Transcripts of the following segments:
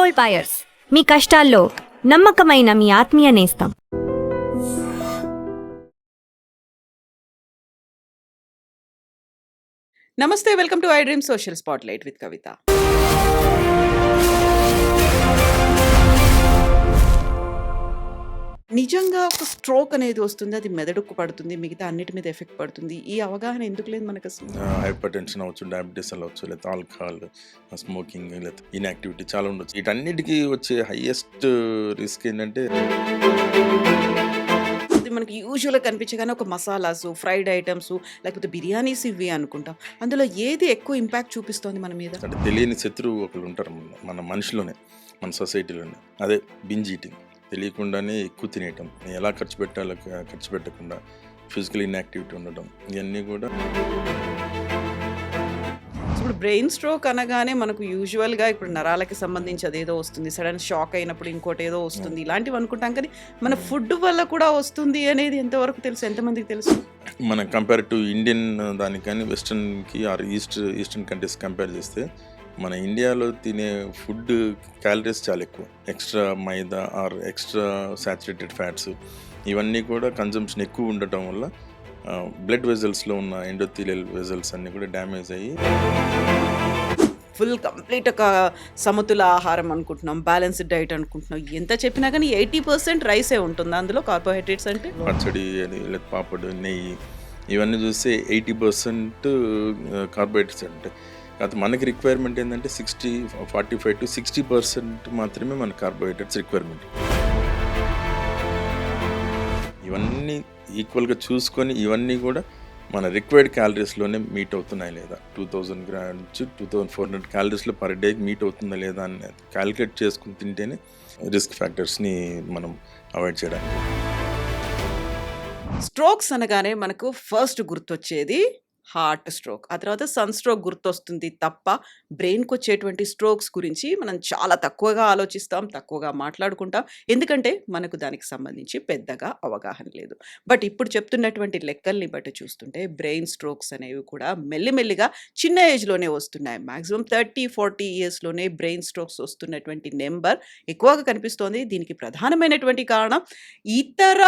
Gold buyers, మీ కష్టాల్లో నమ్మకమైన మీ ఆత్మీయ నేస్తం. నమస్తే, welcome to I dream social spotlight with Kavitha. నిజంగా ఒక స్ట్రోక్ అనేది వస్తుంది, అది మెదడుకు పడుతుంది, మిగతా అన్నిటి మీద ఎఫెక్ట్ పడుతుంది. ఈ అవగాహన ఎందుకు లేదు మనకు అసలు? హైపర్ టెన్షన్ అవ్వచ్చు, డయాబెటీస్ అవ్వచ్చు, లేకపోతే ఆల్కహాల్, స్మోకింగ్, లేకపోతే ఇన్యాక్టివిటీ చాలా ఉండొచ్చు. వీటన్నిటికీ వచ్చే హైయెస్ట్ రిస్క్ ఏంటంటే మనకి యూజువల్గా కనిపించగానే ఒక మసాలాస్, ఫ్రైడ్ ఐటమ్స్, లేకపోతే బిర్యానీస్ ఇవి అనుకుంటాం. అందులో ఏది ఎక్కువ ఇంపాక్ట్ చూపిస్తోంది మన మీద? అంటే తెలియని శత్రువు ఒకళ్ళు ఉంటారు మన మనిషిలోనే, మన సొసైటీలోనే. అదే బింజ్ ఈటింగ్. తెలియకుండానే ఎక్కువ తినేయటం, ఎలా ఖర్చు పెట్టాలో ఖర్చు పెట్టకుండా, ఫిజికల్ ఇన్యాక్టివిటీ ఉండటం, ఇవన్నీ కూడా. ఇప్పుడు బ్రెయిన్ స్ట్రోక్ అనగానే మనకు యూజువల్గా ఇప్పుడు నరాలకి సంబంధించి అదేదో వస్తుంది, సడన్ షాక్ అయినప్పుడు ఇంకోటి ఏదో వస్తుంది, ఇలాంటివి అనుకుంటాం. కానీ మన ఫుడ్ వల్ల కూడా వస్తుంది అనేది ఎంతవరకు తెలుసు, ఎంతమందికి తెలుసు? మనం కంపేర్ టు ఇండియన్ దానికి కానీ వెస్ట్రన్కి ఆర్ ఈస్టర్న్ కంట్రీస్ కంపేర్ చేస్తే మన ఇండియాలో తినే ఫుడ్ క్యాలరీస్ చాలా ఎక్కువ. Extra maida are extra saturated fats ఇవన్నీ కూడా కన్జంప్షన్ ఎక్కువ ఉండటం వల్ల బ్లడ్ వెజల్స్లో ఉన్న ఎండోథీలియల్ వెజల్స్ అన్నీ కూడా డ్యామేజ్ అయ్యి ఫుల్ కంప్లీట్ ఒక సమతుల ఆహారం అనుకుంటున్నాం, బ్యాలెన్స్డ్ డైట్ అనుకుంటున్నాం. ఎంత చెప్పినా కానీ 80% రైసే ఉంటుంది అందులో, కార్బోహైడ్రేట్స్ అంటే. పచ్చడి అని లేదా పాపడు, నెయ్యి ఇవన్నీ చూస్తే 80% కార్బోహైడ్రేట్స్ ఉంటాయి. కాకపోతే మనకి రిక్వైర్మెంట్ ఏంటంటే 45 to 60% మాత్రమే మన కార్బోహైడ్రేట్స్ రిక్వైర్మెంట్. ఇవన్నీ ఈక్వల్గా చూసుకొని ఇవన్నీ కూడా మన రిక్వైర్డ్ క్యాలరీస్లోనే మీట్ అవుతున్నాయి లేదా, 2000 grams 2400 క్యాలరీస్లో పర్ డేకి మీట్ అవుతుందా లేదా అని క్యాలిక్యులేట్ చేసుకుని తింటేనే రిస్క్ ఫ్యాక్టర్స్ని మనం అవాయిడ్ చేయడానికి. స్ట్రోక్స్ అనగానే మనకు ఫస్ట్ గుర్తొచ్చేది హార్ట్ స్ట్రోక్, ఆ తర్వాత సన్ స్ట్రోక్ గుర్తొస్తుంది తప్ప బ్రెయిన్కి వచ్చేటువంటి స్ట్రోక్స్ గురించి మనం చాలా తక్కువగా ఆలోచిస్తాం, తక్కువగా మాట్లాడుకుంటాం. ఎందుకంటే మనకు దానికి సంబంధించి పెద్దగా అవగాహన లేదు. బట్ ఇప్పుడు చెప్తున్నటువంటి లెక్కల్ని బట్టి చూస్తుంటే బ్రెయిన్ స్ట్రోక్స్ అనేవి కూడా మెల్లిమెల్లిగా చిన్న ఏజ్లోనే వస్తున్నాయి. మ్యాక్సిమం 30-40 ఇయర్స్లోనే బ్రెయిన్ స్ట్రోక్స్ వస్తున్నటువంటి నెంబర్ ఎక్కువగా కనిపిస్తోంది. దీనికి ప్రధానమైనటువంటి కారణం ఇతర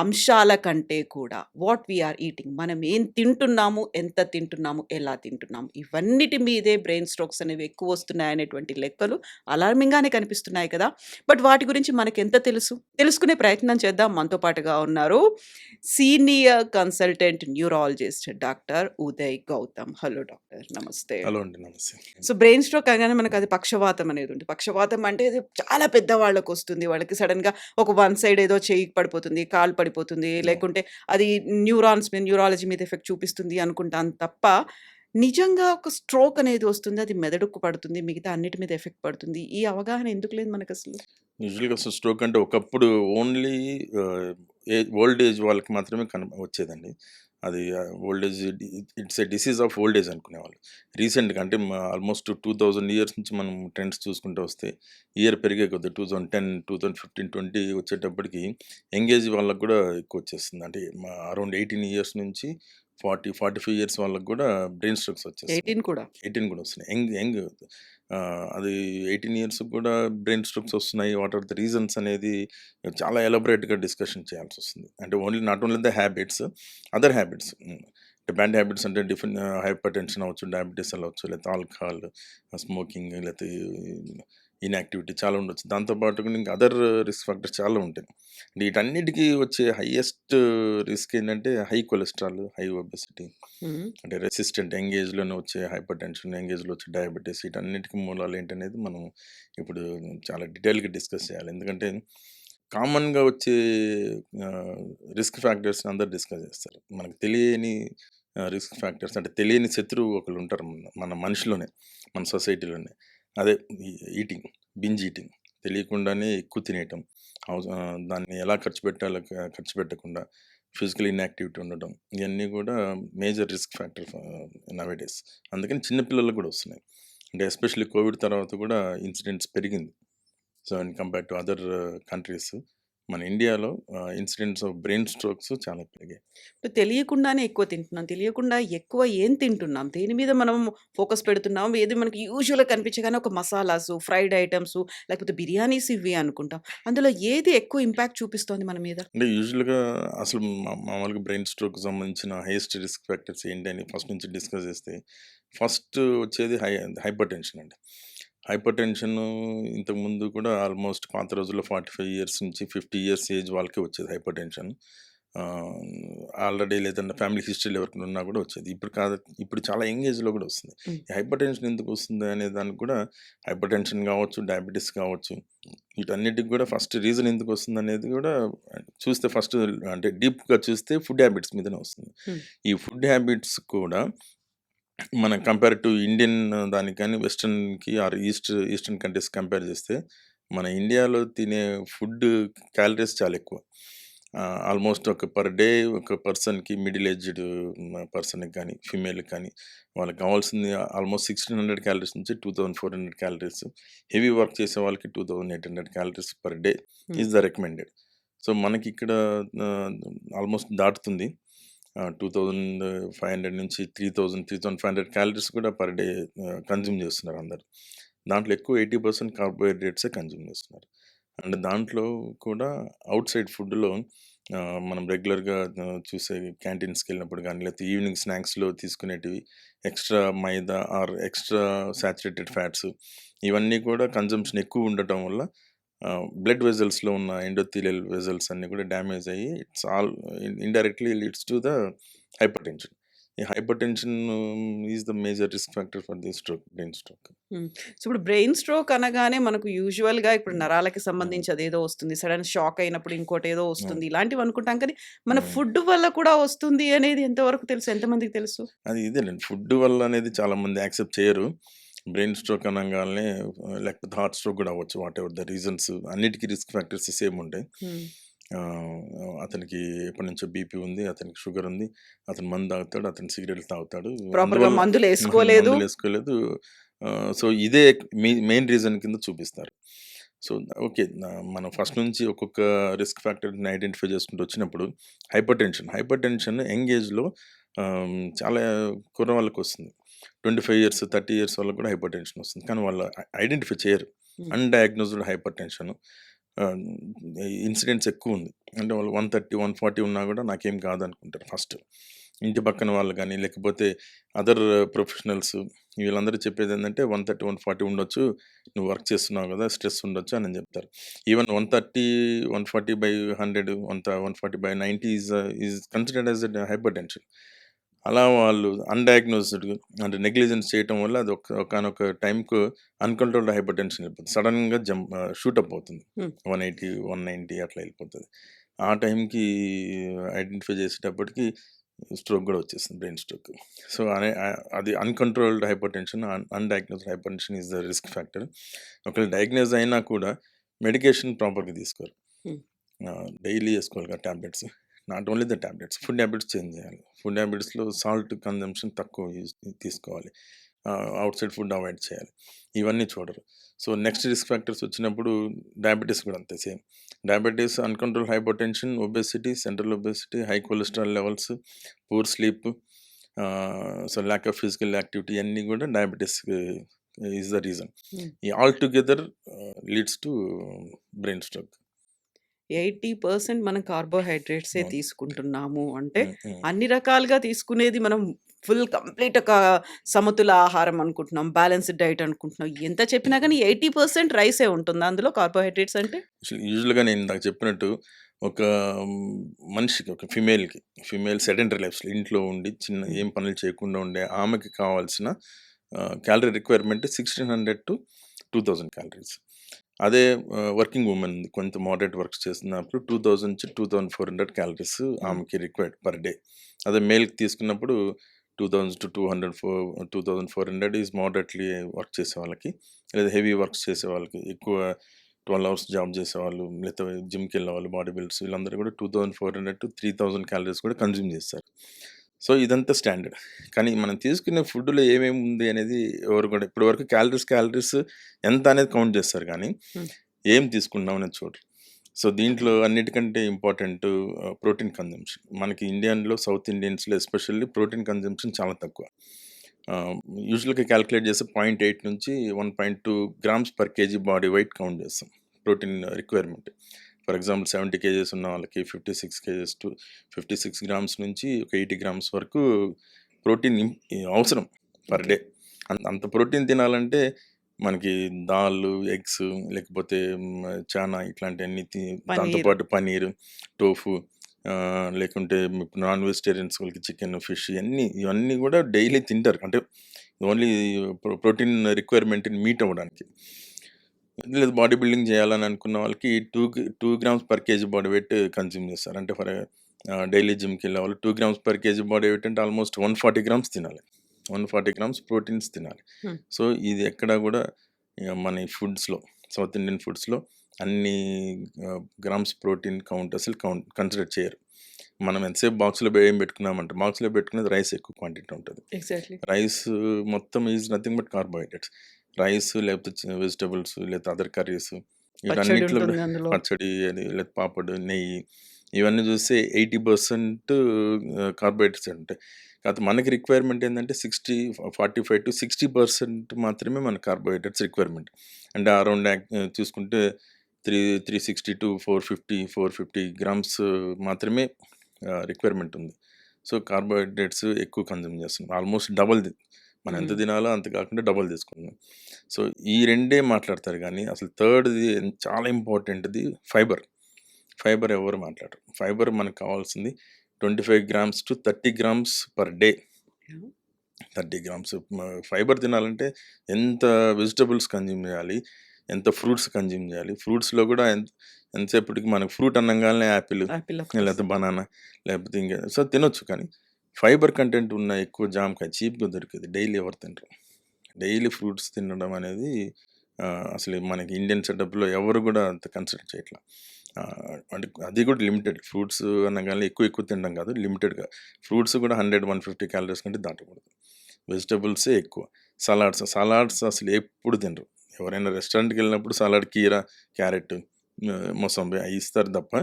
అంశాల కంటే కూడా వాట్ వీఆర్ ఈటింగ్, మనం ఏం తింటున్నాము, ఎంత తింటున్నాము, ఎలా తింటున్నాము, ఇవన్నిటి మీదే బ్రెయిన్ స్ట్రోక్స్ అనేవి ఎక్కువ వస్తున్నాయి అనేటువంటి లెక్కలు అలార్మింగ్గానే కనిపిస్తున్నాయి కదా. బట్ వాటి గురించి మనకి ఎంత తెలుసు, తెలుసుకునే ప్రయత్నం చేద్దాం. మనతో పాటుగా ఉన్నారు senior consultant neurologist doctor Uday Gautam. Hello doctor, నమస్తే. హలో అండి, నమస్తే. సో బ్రెయిన్ స్ట్రోక్ అనగానే మనకు అది పక్షవాతం అనేది ఉంది. పక్షవాతం అంటే ఇది చాలా పెద్ద వాళ్ళకు వస్తుంది. వాళ్ళకి సడన్గా ఒక వన్ సైడ్ ఏదో చేయి పడిపోతుంది, కాలు పడిపోతుంది, లేకుంటే అది న్యూరాలజీ మీద ఎఫెక్ట్ చూపిస్తుంది అనుకుంటాను తప్ప నిజంగా ఒక స్ట్రోక్ అనేది వస్తుంది, అది మెదడుకు పడుతుంది, మిగతా అన్నిటి మీద ఎఫెక్ట్ పడుతుంది. ఈ అవగాహన ఎందుకు లేదు మనకు అసలు? యూజువల్గా అసలు స్ట్రోక్ అంటే ఒకప్పుడు ఓన్లీ ఓల్డ్ ఏజ్ వాళ్ళకి మాత్రమే వచ్చేదండి. అది old age, it's a disease of old age అనుకునేవాళ్ళు. రీసెంట్గా అంటే ఆల్మోస్ట్ 2000 ఇయర్స్ నుంచి మనం ట్రెండ్స్ చూసుకుంటూ వస్తే ఇయర్ పెరిగే కొద్ది 2010, 2015, 20 వచ్చేటప్పటికి యంగేజ్ వాళ్ళకి కూడా ఎక్కువ వచ్చేస్తుంది. అంటే అరౌండ్ 18 ఇయర్స్ నుంచి 45 ఇయర్స్ వాళ్ళకి కూడా బ్రెయిన్ స్ట్రోక్స్ వచ్చేస్తాయి. 18 కూడా వస్తున్నాయి. యంగ్ అది 18 ఇయర్స్ కూడా బ్రెయిన్ స్ట్రోక్స్ వస్తున్నాయి. వాట్ ఆర్ ద రీజన్స్ అనేది చాలా ఎలాబరేట్గా డిస్కషన్ చేయాల్సి వస్తుంది. అంటే not only the habits, other habits. అంటే బ్యాడ్ హ్యాబిట్స్ అంటే డిఫరెంట్, హైపర్ టెన్షన్ అవ్వచ్చు, డయాబెటీస్ అవ్వచ్చు, లేకపోతే ఆల్కహాల్, స్మోకింగ్, లేకపోతే ఇన్యాక్టివిటీ చాలా ఉండొచ్చు. దాంతోపాటు ఇంకా అదర్ రిస్క్ ఫ్యాక్టర్స్ చాలా ఉంటాయి. వీటన్నిటికీ వచ్చే హైయెస్ట్ రిస్క్ ఏంటంటే హై కొలెస్ట్రాల్, హై ఒబెసిటీ, అంటే రెసిస్టెంట్ యంగేజ్లోనే వచ్చే హైపర్ టెన్షన్, యంగేజ్లో వచ్చే డయాబెటీస్, వీటన్నిటికీ మూలాలు ఏంటనేది మనం ఇప్పుడు చాలా డీటెయిల్గా డిస్కస్ చేయాలి. ఎందుకంటే కామన్గా వచ్చే రిస్క్ ఫ్యాక్టర్స్ని అందరు డిస్కస్ చేస్తారు. మనకు తెలియని రిస్క్ ఫ్యాక్టర్స్ అంటే తెలియని శత్రువు ఒకళ్ళు ఉంటారు మన మనిషిలోనే, మన సొసైటీలోనే. అదే ఈటింగ్, బింజ్ ఈటింగ్. తెలియకుండానే ఎక్కువ తినేయటం, దాన్ని ఎలా ఖర్చు పెట్టాలో ఖర్చు పెట్టకుండా, ఫిజికల్ ఇన్యాక్టివిటీ ఉండటం, ఇవన్నీ కూడా మేజర్ రిస్క్ ఫ్యాక్టర్ నవేడేస్. అందుకని చిన్నపిల్లలకు కూడా వస్తున్నాయి. అంటే ఎస్పెషల్లీ కోవిడ్ తర్వాత కూడా ఇన్సిడెంట్స్ పెరిగింది. So and compare to other countries మన ఇండియాలో ఇన్సిడెంట్స్ ఆఫ్ బ్రెయిన్ స్ట్రోక్స్ చాలా పెరిగాయి. ఇప్పుడు తెలియకుండానే ఎక్కువ తింటున్నాం. తెలియకుండా ఎక్కువ ఏం తింటున్నాం? దేని మీద మనం ఫోకస్ పెడుతున్నాం? ఏది మనకి యూజువల్‌గా కనిపించగానే ఒక మసాలాసు, ఫ్రైడ్ ఐటెమ్సు లేకపోతే బిర్యానీస్ ఇవి అనుకుంటాం. అందులో ఏది ఎక్కువ ఇంపాక్ట్ చూపిస్తోంది మన మీద? అంటే యూజువల్‌గా అసలు మామూలుగా బ్రెయిన్ స్ట్రోక్‌కి సంబంధించిన హైయెస్ట్ రిస్క్ ఫ్యాక్టర్స్ ఏంటి అని ఫస్ట్ నుంచి డిస్కస్ చేస్తే, ఫస్ట్ వచ్చేది హైపర్ టెన్షన్ అండి. హైపర్ టెన్షన్ ఇంతకుముందు కూడా ఆల్మోస్ట్ పాత రోజుల్లో 45 ఇయర్స్ నుంచి 50 ఇయర్స్ ఏజ్ వాళ్ళకే వచ్చేది హైపర్ టెన్షన్. ఆల్రెడీ లేదంటే ఫ్యామిలీ హిస్టరీలో ఎవరికైనా ఉన్నా కూడా వచ్చేది. ఇప్పుడు చాలా యంగ్ ఏజ్‌లో కూడా వస్తుంది. హ్మ్. ఈ హైపర్ టెన్షన్ ఎందుకు వస్తుంది అనే దానికి కూడా హైపర్ టెన్షన్ కావచ్చు, డయాబెటిస్ కావచ్చు, వీటన్నిటికి కూడా ఫస్ట్ రీజన్ ఎందుకు వస్తుందనేది కూడా చూస్తే ఫస్ట్ అంటే డీప్‌గా చూస్తే ఫుడ్ హ్యాబిట్స్ మీదనే వస్తుంది. హ్మ్. ఈ ఫుడ్ హ్యాబిట్స్ కూడా మనం కంపేర్ టు ఇండియన్ దానికి కానీ వెస్టర్న్‌కి ఆర్ ఈస్టర్న్ కంట్రీస్ కంపేర్ చేస్తే మన ఇండియాలో తినే ఫుడ్ క్యాలరీస్ చాలా ఎక్కువ. ఆల్మోస్ట్ ఒక పర్ డే ఒక పర్సన్‌కి మిడిల్ ఏజ్డ్ పర్సన్‌కి కానీ, ఫీమేల్‌కి కానీ వాళ్ళకి కావాల్సింది ఆల్మోస్ట్ 1600 క్యాలరీస్ నుంచి 2400 క్యాలరీస్. హెవీ వర్క్ చేసే వాళ్ళకి 2800 క్యాలరీస్ పర్ డే హ్మ్. Is the recommended. సో మనకిక్కడ ఆల్మోస్ట్ దాటుతుంది. 2500 నుంచి 3500 క్యాలరీస్ కూడా పర్ డే కన్జ్యూమ్ చేస్తున్నారు అందరూ. దాంట్లో ఎక్కువ 80% కార్బోహైడ్రేట్సే కన్జ్యూమ్ చేస్తున్నారు. అండ్ దాంట్లో కూడా ఔట్ సైడ్ ఫుడ్‌లో మనం రెగ్యులర్‌గా చూసే క్యాంటీన్స్‌కెళ్ళినప్పుడు గానీ, లేకపోతే ఈవినింగ్ స్నాక్స్‌లో తీసుకునేటివి extra maida or extra saturated fats ఇవన్నీ కూడా కన్జంప్షన్ ఎక్కువ ఉండటం వల్ల బ్లడ్ వెసల్స్‌లో ఉన్న ఎండోథీలియల్ వెసల్స్ అన్నీ కూడా డ్యామేజ్ అయ్యి it's all indirectly leads to the hypertension. ఈ hypertension is the major risk factor for the brain stroke. Hmm. So, ఇప్పుడు బ్రెయిన్ స్ట్రోక్ అనగానే మనకు యూజువల్‌గా ఇప్పుడు హ్మ్. నరాలకి హ్మ్. సంబంధించి అదేదో వస్తుంది. సడెన్ షాక్ అయినప్పుడు ఇంకోటేదో అవును. వస్తుంది. ఇలాంటివి అనుకుంటాం కానీ, మన హ్మ్. ఫుడ్ వల్ల కూడా వస్తుంది అనేది ఎంతవరకు తెలుసు? ఎంతమందికి తెలుసు? అది ఇదేనండి. ఫుడ్ వల్ల అనేది చాలామంది యాక్సెప్ట్ చేయరు. బ్రెయిన్ స్ట్రోక్ అనంగాల్నే లేకపోతే హార్ట్ స్ట్రోక్ గూడా అవ్వచ్చు. వాటెవర్ ద రీజన్స్ అన్నిటికి రిస్క్ ఫ్యాక్టర్స్ సేమ్ ఉంటాయి. హ్మ్. అతనికి ఎప్పటినుంచో బీపీ ఉంది. అతనికి షుగర్ ఉంది. అతను మందు తాగుతాడు. అతను సిగరెట్లు తాగుతాడు. ప్రాపర్‌గా అందువల్ల మందులేసుకోలేదు. మందులేసుకోలేదు. సో, ఇదే మెయిన్ రీజన్ కింద చూపిస్తారు. So, okay. మనం ఫస్ట్ నుంచి ఒక్కొక్క రిస్క్ ఫ్యాక్టర్‌ని ఐడెంటిఫై చేసుకుంటూ వచ్చినప్పుడు హైపర్ టెన్షన్ యంగ్ ఏజ్‌లో చాలా కుర్రవాళ్ళకొస్తుంది. 25 ఇయర్స్, 30 ఇయర్స్ వాళ్ళకి కూడా హైపర్ టెన్షన్ వస్తుంది. కానీ వాళ్ళు ఐడెంటిఫై చేయరు. హ్మ్. అన్‌డయాగ్నోస్డ్ హైపర్ టెన్షన్ ఆహ్, ఇన్సిడెంట్స్ ఎక్కువుంది. అంటే వాళ్ళు 130, 140 ఉన్నా కూడా నాకేం కాదనుకుంటారు ఫస్ట్. ఇంటి పక్కన వాళ్ళు గానీ, లేకపోతే అదర్ ప్రొఫెషనల్స్ వీళ్ళందరూ చెప్పేదేందంటే 130, 140 ఉండొచ్చు. నువ్వు వర్క్ చేస్తున్నావు గదా! స్ట్రెస్ ఉండొచ్చు అని చెప్తారు. Even 130, 140/100 140/90 is considered as a hypertension. అలా వాళ్ళు అన్‌డయాగ్నోస్డ్ అంటే నెగ్లిజెన్స్ చేయటం వల్ల అది ఒకానొక టైంకు అన్‌కంట్రోల్డ్ హైపర్ టెన్షన్ అయిపోతుంది. సడెన్‌గా షూటప్ అవుతుంది. హ్మ్. 180, 190 అట్లా వెళ్ళిపోతది. ఆ టైంకి ఐడెంటిఫై చేసేటప్పటికి స్ట్రోక్ గూడా వచ్చేస్తుంది. Brain stroke. సో, అది uncontrolled hypertension, undiagnosed hypertension is the risk factor. ఒకవేళ డయాగ్నోస్ అయినా కూడా మెడికేషన్ ప్రాపర్‌గా తీసుకోరు. హ్మ్. డైలీ ఏసుకోవాలి tablets. Not only the tablets. Food habits change చేయాలి. ఫుడ్ హ్యాబిట్స్‌లో సాల్ట్ కన్జంప్షన్ తక్కువ తీసుకోవాలి. ఔట్‌సైడ్ ఫుడ్ అవాయిడ్ చేయాలి. ఇవన్నీ చూడరు. సో, నెక్స్ట్ రిస్క్ ఫ్యాక్టర్స్ వచ్చినప్పుడు డయాబెటిస్ కూడా అంతే same. Diabetes, uncontrolled hypertension, obesity, central obesity, high cholesterol levels, poor sleep, so, lack of physical activity ఇయన్నీ కూడా డయాబెటిస్‌కి ఈస్ ద రీజన్. హ్మ్. ఈ all together leads to brain stroke. 80% మనం కార్బోహైడ్రేట్సే అవును. తీసుకుంటున్నాము అంటే, హ్మ్. హ్మ్. అన్ని రకాలుగా తీసుకునేది మనం ఫుల్ కంప్లీట్ ఒక సమతుల ఆహారం అనుకుంటున్నాం. బ్యాలెన్స్‌డ్ డైట్ అనుకుంటున్నాం. ఎంత చెప్పినా గానీ 80% రైసే ఉంటుందా అందులో కార్బోహైడ్రేట్స్ అంటే? యూజువల్‌గా నేను ఇందాక చెప్పినట్టు ఒక మనిషికి, ఒక ఫీమేల్ సెడెంటరీ లైఫ్‌స్‌లో ఇంట్లో ఉండి హ్మ్. ఏం పనులు చేయకుండా ఉండే ఆమెకి కావాల్సిన క్యాలరీ రిక్వైర్మెంట్ 1600-2000 క్యాలరీస్. అదే వర్కింగ్ వుమెన్ కొంత మోడరేట్ వర్క్స్ చేస్తున్నప్పుడు 2000-2400 క్యాలరీస్ హ్మ్. ఆమెకి రిక్వైర్డ్ పర్ డే. అదే మేల్‌కి తీసుకున్నప్పుడు 2000-200 2400 ఈజ్ మోడరేట్‌లీ వర్క్ చేసే వాళ్ళకి. లేదా హెవీ వర్క్స్ చేసే వాళ్ళకి ఎక్కువ 12 అవర్స్ జాబ్ చేసేవాళ్ళు, లేకపోతే జిమ్‌కెళ్ళేవాళ్ళు, బాడీ బిల్డర్స్ వీళ్ళందరూ కూడా 2400-3000 క్యాలరీస్ కూడా కన్జ్యూమ్ చేస్తారు. సో, ఇదంతా స్టాండర్డ్. కానీ మనం తీసుకునే ఫుడ్‌లో ఏమేమి ఉంది అనేది ఎవరు కూడా ఇప్పటి వరకు క్యాలరీస్ ఎంత అనేది కౌంట్ చేస్తారు కానీ, హ్మ్. ఏం తీసుకుంటున్నాం అనేది చూడరు. సో, దీంట్లో అన్నిటికంటే ఇంపార్టెంట్ ప్రోటీన్ కన్జంప్షన్. మనకి ఇండియన్‌లో, సౌత్ ఇండియన్స్‌లో ఎస్పెషల్లీ ప్రోటీన్ కన్జంప్షన్ చాలా తక్కువ. యూజువల్‌గా క్యాలిక్యులేట్ చేస్తే 0.8 నుంచి 1.2 grams per KG body weight count చేస్తాం protein requirement. For example 70 KGs ఉన్న వాళ్ళకి 56 కేజెస్ టు 56 గ్రామ్స్ నుంచి ఒక 80 గ్రామ్స్ వరకు ప్రోటీన్ అవసరం పర్ ఓకే. డే. అంత ప్రోటీన్ తినాలంటే మనకి దాళ్ళు, ఎగ్స్ లేకపోతే చానా ఇట్లాంటివన్నీ దాంతో పనీర్. పాటు పన్నీరు, టోఫు లేకుంటే నాన్ వెజిటేరియన్స్ వాళ్ళకి చికెన్, ఫిష్ ఇవన్నీ కూడా డైలీ తింటారు. అంటే ఓన్లీ ప్రోటీన్ రిక్వైర్మెంట్ మీట్ అవ్వడానికి. లేదు బాడీ బిల్డింగ్ చేయాలని అనుకున్న వాళ్ళకి 2 grams per KG body wait consume చేస్తారు. అంటే డైలీ జిమ్‌కి వెళ్ళే వాళ్ళు 2 grams per KG body wait అంటే ఆల్మోస్ట్ 140 గ్రామ్స్ తినాలి. 140 గ్రామ్స్ ప్రోటీన్స్ తినాలి. హ్మ్. సో, ఇది ఎక్కడా కూడా మన ఈ ఫుడ్స్‌లో, సౌత్ ఇండియన్ ఫుడ్స్‌లో అన్ని గ్రామ్స్ ప్రోటీన్ కౌంట్ అసలు కన్సిడర్ చేయరు. మనం ఎంతసేపు బాక్స్‌లో ఏం పెట్టుకున్నామంటే బాక్స్‌లో పెట్టుకునేది రైస్ ఎక్కువ క్వాంటిటీ ఉంటది. ఎగ్జాక్ట్‌లీ. రైస్ మొత్తం is nothing but carbohydrates. Rice లేకపోతే వెజిటబుల్స్ లేకపోతే అదర్ కర్రీస్ పచ్చడి వీటన్నిటిలో కూడా ఉంటుంది అందులో. పచ్చడి అది లేకపోతే పాపడు, నెయ్యి ఇవన్నీ చూస్తే 80% కార్బోహైడ్రేట్స్ ఉంటాయి. కాకపోతే మనకి రిక్వైర్మెంట్ ఏంటంటే 45-60% మాత్రమే మన కార్బోహైడ్రేట్స్ రిక్వైర్మెంట్. అంటే అరౌండ్ చూసుకుంటే 360-450 గ్రామ్స్ మాత్రమే రిక్వైర్మెంట్ ఉంది. సో, కార్బోహైడ్రేట్స్ ఎక్కువ కన్జ్యూమ్ చేస్తున్నాం. ఆల్మోస్ట్ డబల్ మనం ఎంత హ్మ్. తినాలో అంత కాకుండా డబల్ తీసుకుంటున్నాం. సో, ఈ రెండే మాట్లాడతారు కానీ అసలు థర్డ్‌ది చాలా ఇంపార్టెంట్‌ది ఫైబర్. ఫైబర్ ఎవరు మాట్లాడరు. ఫైబర్ మనకు కావాల్సింది 25 grams to 30 grams per day. Yeah! 30 grams fibre తినాలంటే ఎంత వెజిటబుల్స్ కన్జ్యూమ్ చేయాలి, ఎంత ఫ్రూట్స్ కన్జ్యూమ్ చేయాలి. ఫ్రూట్స్‌లో కూడా ఎంతసేపటికి మనకు ఫ్రూట్ అనంగానే యాపిల్, యాపిల్ ఆఫ్ కోర్స్. లేకపోతే బనానా లేకపోతే సో, తినొచ్చు. కానీ ఫైబర్ కంటెంట్ ఉన్న ఎక్కువ జామకాయ చీప్‌గా దొరికేది. డైలీ ఎవరు తినరు. డైలీ ఫ్రూట్స్ తినడం అనేది అసలు మనకి ఇండియన్ సెటప్‌లో ఎవరు కూడా అంత కన్సిడర్ చేయట్ల. అంటే అది కూడా లిమిటెడ్. ఫ్రూట్స్ అనగానే ఎక్కువ తినడం కాదు. లిమిటెడ్‌గా. ఫ్రూట్స్ కూడా 100, 150 క్యాలరీస్ కంటే దాటకూడదు. వెజిటబుల్సే ఎక్కువ. సలాడ్స్ అసలు ఎప్పుడు తినరు. ఎవరైనా రెస్టారెంట్‌కి వెళ్ళినప్పుడు సలాడ్ కీర, క్యారెట్, మొసంబి అయి ఇస్తారు తప్ప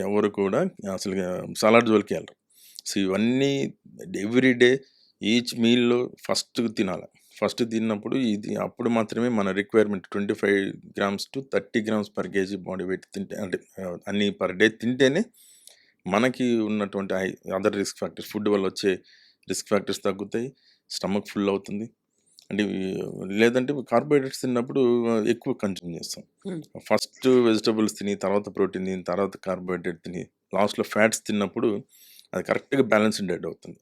ఎవరు కూడా అసలు సలాడ్ జోలికి వెళ్ళరు. సో, ఇవన్నీ ఎవ్రీ డే ఈచ్ మీల్‌లో ఫస్ట్ తినాలి. ఫస్ట్ తిన్నప్పుడు ఇది అప్పుడు మాత్రమే మన requirement 25 grams to 30 grams per KG body wait తింటే అంటే అన్ని పర్ డే తింటేనే మనకి ఉన్నటువంటి అదర్ రిస్క్ ఫ్యాక్టర్స్ ఫుడ్ వల్ల వచ్చే రిస్క్ ఫ్యాక్టర్స్ తగ్గుతాయి. స్టమక్ ఫుల్ అవుతుంది. అంటే లేదంటే కార్బోహైడ్రేట్స్ తిన్నప్పుడు ఎక్కువ కన్జ్యూమ్ చేస్తాం. హ్మ్. ఫస్ట్ వెజిటబుల్స్ తిని, తర్వాత ప్రోటీన్ తిని, తర్వాత కార్బోహైడ్రేట్ తిని, లాస్ట్‌లో ఫ్యాట్స్ తిన్నప్పుడు అది కరెక్ట్‌గా బ్యాలెన్స్‌డ్ డైట్ అవుతుంది.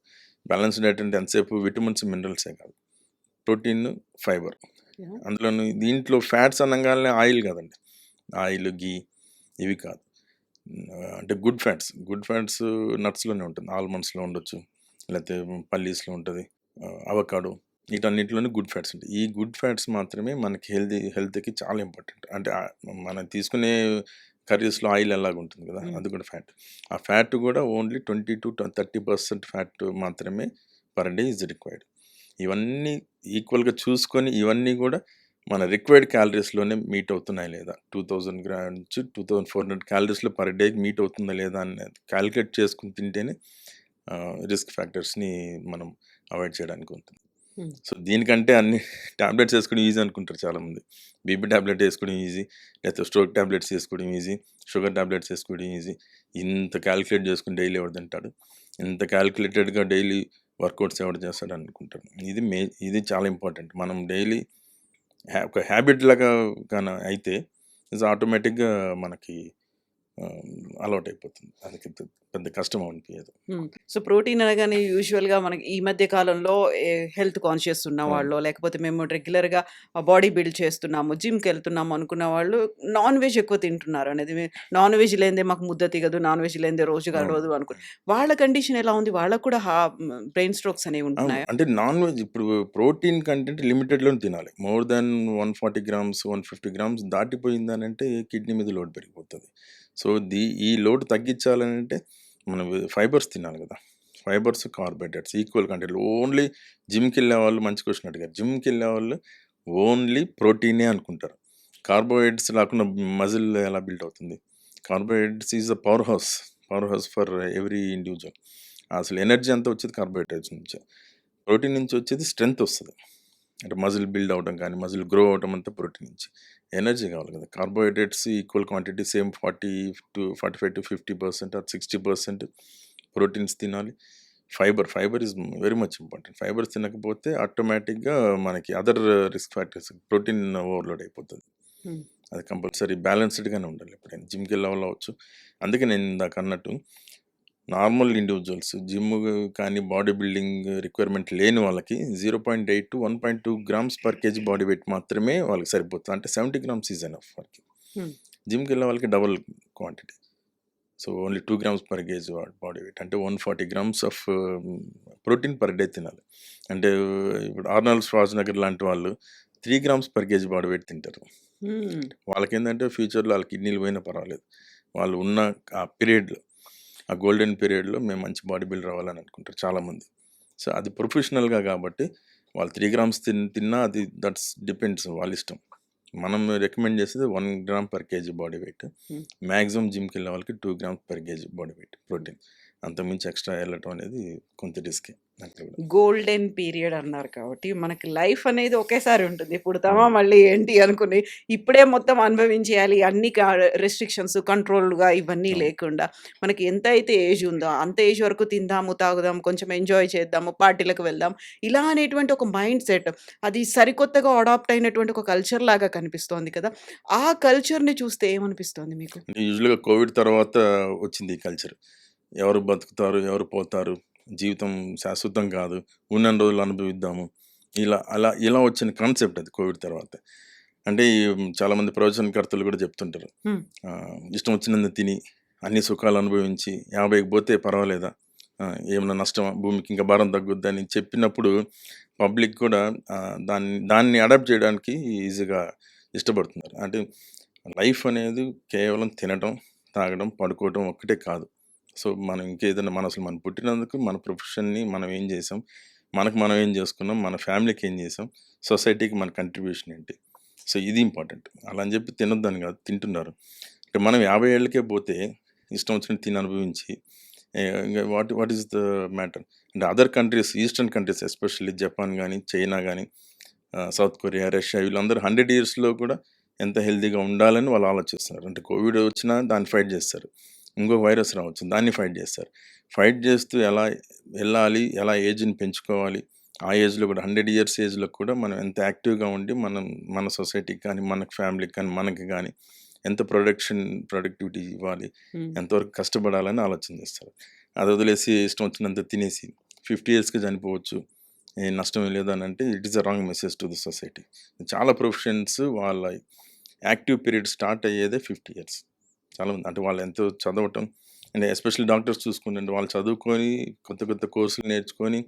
బ్యాలెన్స్‌డ్ డైట్ అంటే ఎంతసేపు విటమిన్స్, మినరల్సే కాదు. Protein, fibre. యాహ్! అందులోను దీంట్లో ఫ్యాట్స్ అనంగానే ఆయిల్ కాదండి. ఆయిల్, ఘీ ఇవి కాదు. అంటే గుడ్ ఫ్యాట్స్ నట్స్‌లోనే ఉంటుంది. ఆల్మండ్స్‌లో ఉండొచ్చు. లేతే పల్లీస్‌లో ఉంటది. అవకాడో వీటన్నిటిలోని గుడ్ ఫ్యాట్స్ ఉంటాయి. ఈ గుడ్ ఫ్యాట్స్ మాత్రమే మనకి హెల్త్‌కి చాలా ఇంపార్టెంట్. అంటే మనం తీసుకునే కర్రీస్‌లో ఆయిల్ ఎలాగుంటుంది కదా! హ్మ్. అది కూడా ఫ్యాట్. ఆ ఫ్యాట్ కూడా ఓన్లీ 20-30% ఫ్యాట్ మాత్రమే పర్ డే ఈజ్ రిక్వైర్డ్. ఇవన్నీ ఈక్వల్‌గా చూసుకొని ఇవన్నీ కూడా మన రిక్వైర్డ్ క్యాలరీస్‌లోనే మీట్ అవుతున్నాయా లేదా? 2000 నుంచి 2400 క్యాలరీస్‌లో పర్ డేకి మీట్ అవుతుందా లేదా అనేది కాలిక్యులేట్ చేసుకొని తింటేనే రిస్క్ ఫ్యాక్టర్స్‌ని మనం అవాయిడ్ చేయడానికి ఉంటుంది. హ్మ్. సో, దీనికంటే అన్ని టాబ్లెట్స్ ఏసుకోవడం ఈజీ అనుకుంటారు చాలామంది. బీపీ టాబ్లెట్ ఏసుకోవడం ఈజీ, లేకపోతే స్ట్రోక్ టాబ్లెట్స్ ఏసుకోవడం ఈజీ, షుగర్ టాబ్లెట్స్ ఏసుకోవడం ఈజీ. ఇంత కాలిక్యులేట్ చేసుకొని డైలీ ఎవడు తింటాడు? ఇంత కాలిక్యులేటెడ్‌గా డైలీ వర్కౌట్స్ ఎవడు చేస్తాడు అనుకుంటారు. ఇది చాలా ఇంపార్టెంట్. మనం డైలీ ఒక హ్యాబిట్ లాగా అయితే ఆటోమేటిక్‌గా మనకి ఆహ్, అలవాటైపోతుంది. అది పెద్ద కష్టం అనిపియదు. హ్మ్. సో, ప్రోటీన్ అనగానే యూజువల్‌గా మనకి ఈ మధ్య కాలంలో హెల్త్ కాన్షియస్ అవును. ఉన్నవాళ్ళో, లేకపోతే మేము రెగ్యులర్‌గా బాడీ బిల్డ్ చేస్తున్నాము, జిమ్‌కెళ్తున్నాము అనుకున్న వాళ్ళు నాన్ వెజ్ ఎక్కువ తింటున్నారు అనేది నాన్ వెజ్ లేనిదే మాకు ముద్ద దిగదు, నాన్ వెజ్ లేనిదే రోజు అవును. గడవదు వాళ్ళ కండిషన్ ఎలా ఉంది? వాళ్ళకి కూడా బ్రెయిన్ స్ట్రోక్స్ అనేవి అవును. ఉంటున్నాయా? అంటే నాన్ వెజ్ ఇప్పుడు ప్రోటీన్ కంటెంట్ లిమిటెడ్‌లోనే తినాలి. మోర్ దాన్ 140 గ్రామ్స్, 150 గ్రామ్స్ దాటిపోయిందనంటే కిడ్నీ మీద లోడ్ పెరిగిపోతది. సో, ఈ లోడ్ తగ్గించాలనంటే మనం ఫైబర్స్ తినాలి గదా! Fibres, carbohydrates equal content. Only జిమ్‌కెళ్ళేవాళ్ళు మంచి క్వెషన్ అడిగారు. జిమ్‌కెళ్ళేవాళ్ళు ఓన్లీ ప్రోటీనే అనుకుంటారు. కార్బోహైడ్రేట్స్ లేకుండా మజిల్ ఎలా బిల్డ్ అవుతుంది? Carbohydrates is the power house for every individual. అసలు ఎనర్జీ అంతా వచ్చేది కార్బోహైడ్రేట్స్ నుంచి. ప్రోటీన్ నుంచి వచ్చేది స్ట్రెంగ్త్ వస్తుంది, అంటే మజిల్ బిల్డ్ అవడం కానీ మజిల్ గ్రో అవడం అంతా ప్రోటీన్ నుంచి. ఎనర్జీ కావాలి కదా. Carbohydrates equal quantity same 45-50% or 60% proteins తినాలి. Fibre is very much important. Fibres తినకపోతే ఆటోమేటిక్గా మనకి other risk factors, protein overload అయిపోతుంది. అది కంపల్సరీ బ్యాలెన్స్డ్గానే ఉండాలి ఎప్పుడైనా. జిమ్కి వెళ్ళే వాళ్ళు అవ్వచ్చు. అందుకే నేను ఇందాక అన్నట్టు నార్మల్ ఇండివిజువల్స్ జిమ్ కానీ బాడీ బిల్డింగ్ రిక్వైర్మెంట్ లేని వాళ్ళకి 0.8 to 1.2 grams per kg body weight మాత్రమే వాళ్ళకి సరిపోతుంది. అంటే 70 grams ఈజ్ ఎనఫ్ వాళ్ళకి. జిమ్కి వెళ్ళే వాళ్ళకి double quantity. So only 2 grams per kg body weight, అంటే 140 grams of protein per day తినాలి. అంటే ఇప్పుడు ఆర్నాల్డ్ ష్వార్జ్నెగర్ లాంటి వాళ్ళు 3 grams per kg body weight తింటారు. వాళ్ళకి ఏంటంటే ఫ్యూచర్లో వాళ్ళ కిడ్నీలు పోయినా పర్వాలేదు, వాళ్ళు ఉన్న ఆ పీరియడ్లో, ఆ గోల్డెన్ పీరియడ్లో మేము మంచి బాడీ బిల్డర్ అవ్వాలని అనుకుంటారు చాలామంది. సో అది ప్రొఫెషనల్గా కాబట్టి వాళ్ళు 3 grams తిన్నా అది దట్స్ డిపెండ్స్ వాళ్ళ ఇష్టం. మనం రికమెండ్ చేసేది 1 gram per kg body weight. Maximum జిమ్కి వెళ్ళే వాళ్ళకి 2 grams per kg body weight protein. అంతకుమించి ఎక్స్ట్రా వెళ్ళటం అనేది కొంత రిస్కే. గోల్డెన్ పీరియడ్ అన్నారు కాబట్టి మనకి లైఫ్ అనేది ఒకేసారి ఉంటుంది. పుడతామా మళ్ళీ ఏంటి అనుకుని ఇప్పుడే మొత్తం అనుభవించేయాలి, అన్ని రెస్ట్రిక్షన్స్ కంట్రోల్గా ఇవన్నీ లేకుండా మనకి ఎంత అయితే ఏజ్ ఉందో అంత ఏజ్ వరకు తిందాము, తాగుదాం, కొంచెం ఎంజాయ్ చేద్దాము, పార్టీలకు వెళ్దాం, ఇలా అనేటువంటి ఒక మైండ్ సెట్ అది సరికొత్తగా అడాప్ట్ అయినటువంటి ఒక కల్చర్ లాగా కనిపిస్తోంది కదా. ఆ కల్చర్ని చూస్తే ఏమనిపిస్తోంది మీకు? యూజువల్గా కోవిడ్ తర్వాత వచ్చింది ఈ కల్చర్. ఎవరు బతుకుతారు, ఎవరు పోతారు, జీవితం శాశ్వతం కాదు, ఉన్న రోజులు అనుభవిద్దాము, ఇలా వచ్చిన కాన్సెప్ట్ అది కోవిడ్ తర్వాత. అంటే చాలామంది ప్రవచనకర్తలు కూడా చెప్తుంటారు, ఇష్టం వచ్చినంత తిని అన్ని సుఖాలు అనుభవించి 50కి పోతే పర్వాలేదా, ఏమైనా నష్టమా, భూమికి ఇంకా భారం తగ్గుద్దని చెప్పినప్పుడు పబ్లిక్ కూడా దాన్ని అడాప్ట్ చేయడానికి ఈజీగా ఇష్టపడుతున్నారు. అంటే లైఫ్ అనేది కేవలం తినడం, తాగడం, పడుకోవడం ఒక్కటే కాదు. సో మనం ఇంకేదైనా అసలు మనం పుట్టినందుకు మన ప్రొఫెషన్ని మనం ఏం చేసాం, మనం ఏం చేసుకున్నాం, మన ఫ్యామిలీకి ఏం చేసాం, సొసైటీకి మన కంట్రిబ్యూషన్ ఏంటి. సో ఇది ఇంపార్టెంట్. అలా అని చెప్పి తినొద్దని కాదు, తింటున్నారు. అంటే మనం 50 ఏళ్ళకే పోతే ఇష్టం వచ్చినట్టు తిని అనుభవించి వాట్ ఈస్ ద మ్యాటర్. అంటే other countries, eastern countries especially Japan కానీ, చైనా కానీ, సౌత్ కొరియా, రష్యా, వీళ్ళందరూ 100 yearsలో కూడా ఎంత హెల్తీగా ఉండాలని వాళ్ళు ఆలోచిస్తున్నారు. అంటే కోవిడ్ వచ్చినా దాన్ని ఫైట్ చేస్తారు, ఇంకొక వైరస్ రావచ్చు దాన్ని ఫైట్ చేస్తారు. ఫైట్ చేస్తూ ఎలా వెళ్ళాలి, ఎలా ఏజ్ని పెంచుకోవాలి, ఆ ఏజ్లో కూడా 100 years ఏజ్లో కూడా మనం ఎంత యాక్టివ్గా ఉండి మన సొసైటీకి కానీ, మన ఫ్యామిలీకి కానీ, మనకి కానీ ఎంత ప్రొడక్టివిటీ ఇవ్వాలి, ఎంతవరకు కష్టపడాలని ఆలోచన చేస్తారు. అది వదిలేసి ఇష్టం వచ్చినంత తినేసి 50 yearsకి చనిపోవచ్చు, ఏ నష్టం లేదు అని అంటే it is a wrong message to the society. చాలా ప్రొఫెషన్స్ వాళ్ళ యాక్టివ్ పీరియడ్ స్టార్ట్ అయ్యేదే 50 years. చాలామంది అంటే వాళ్ళు ఎంతో చదవటం, అంటే ఎస్పెషల్లీ డాక్టర్స్ చూసుకుంటే వాళ్ళు చదువుకొని కొత్త కోర్సులు నేర్చుకొని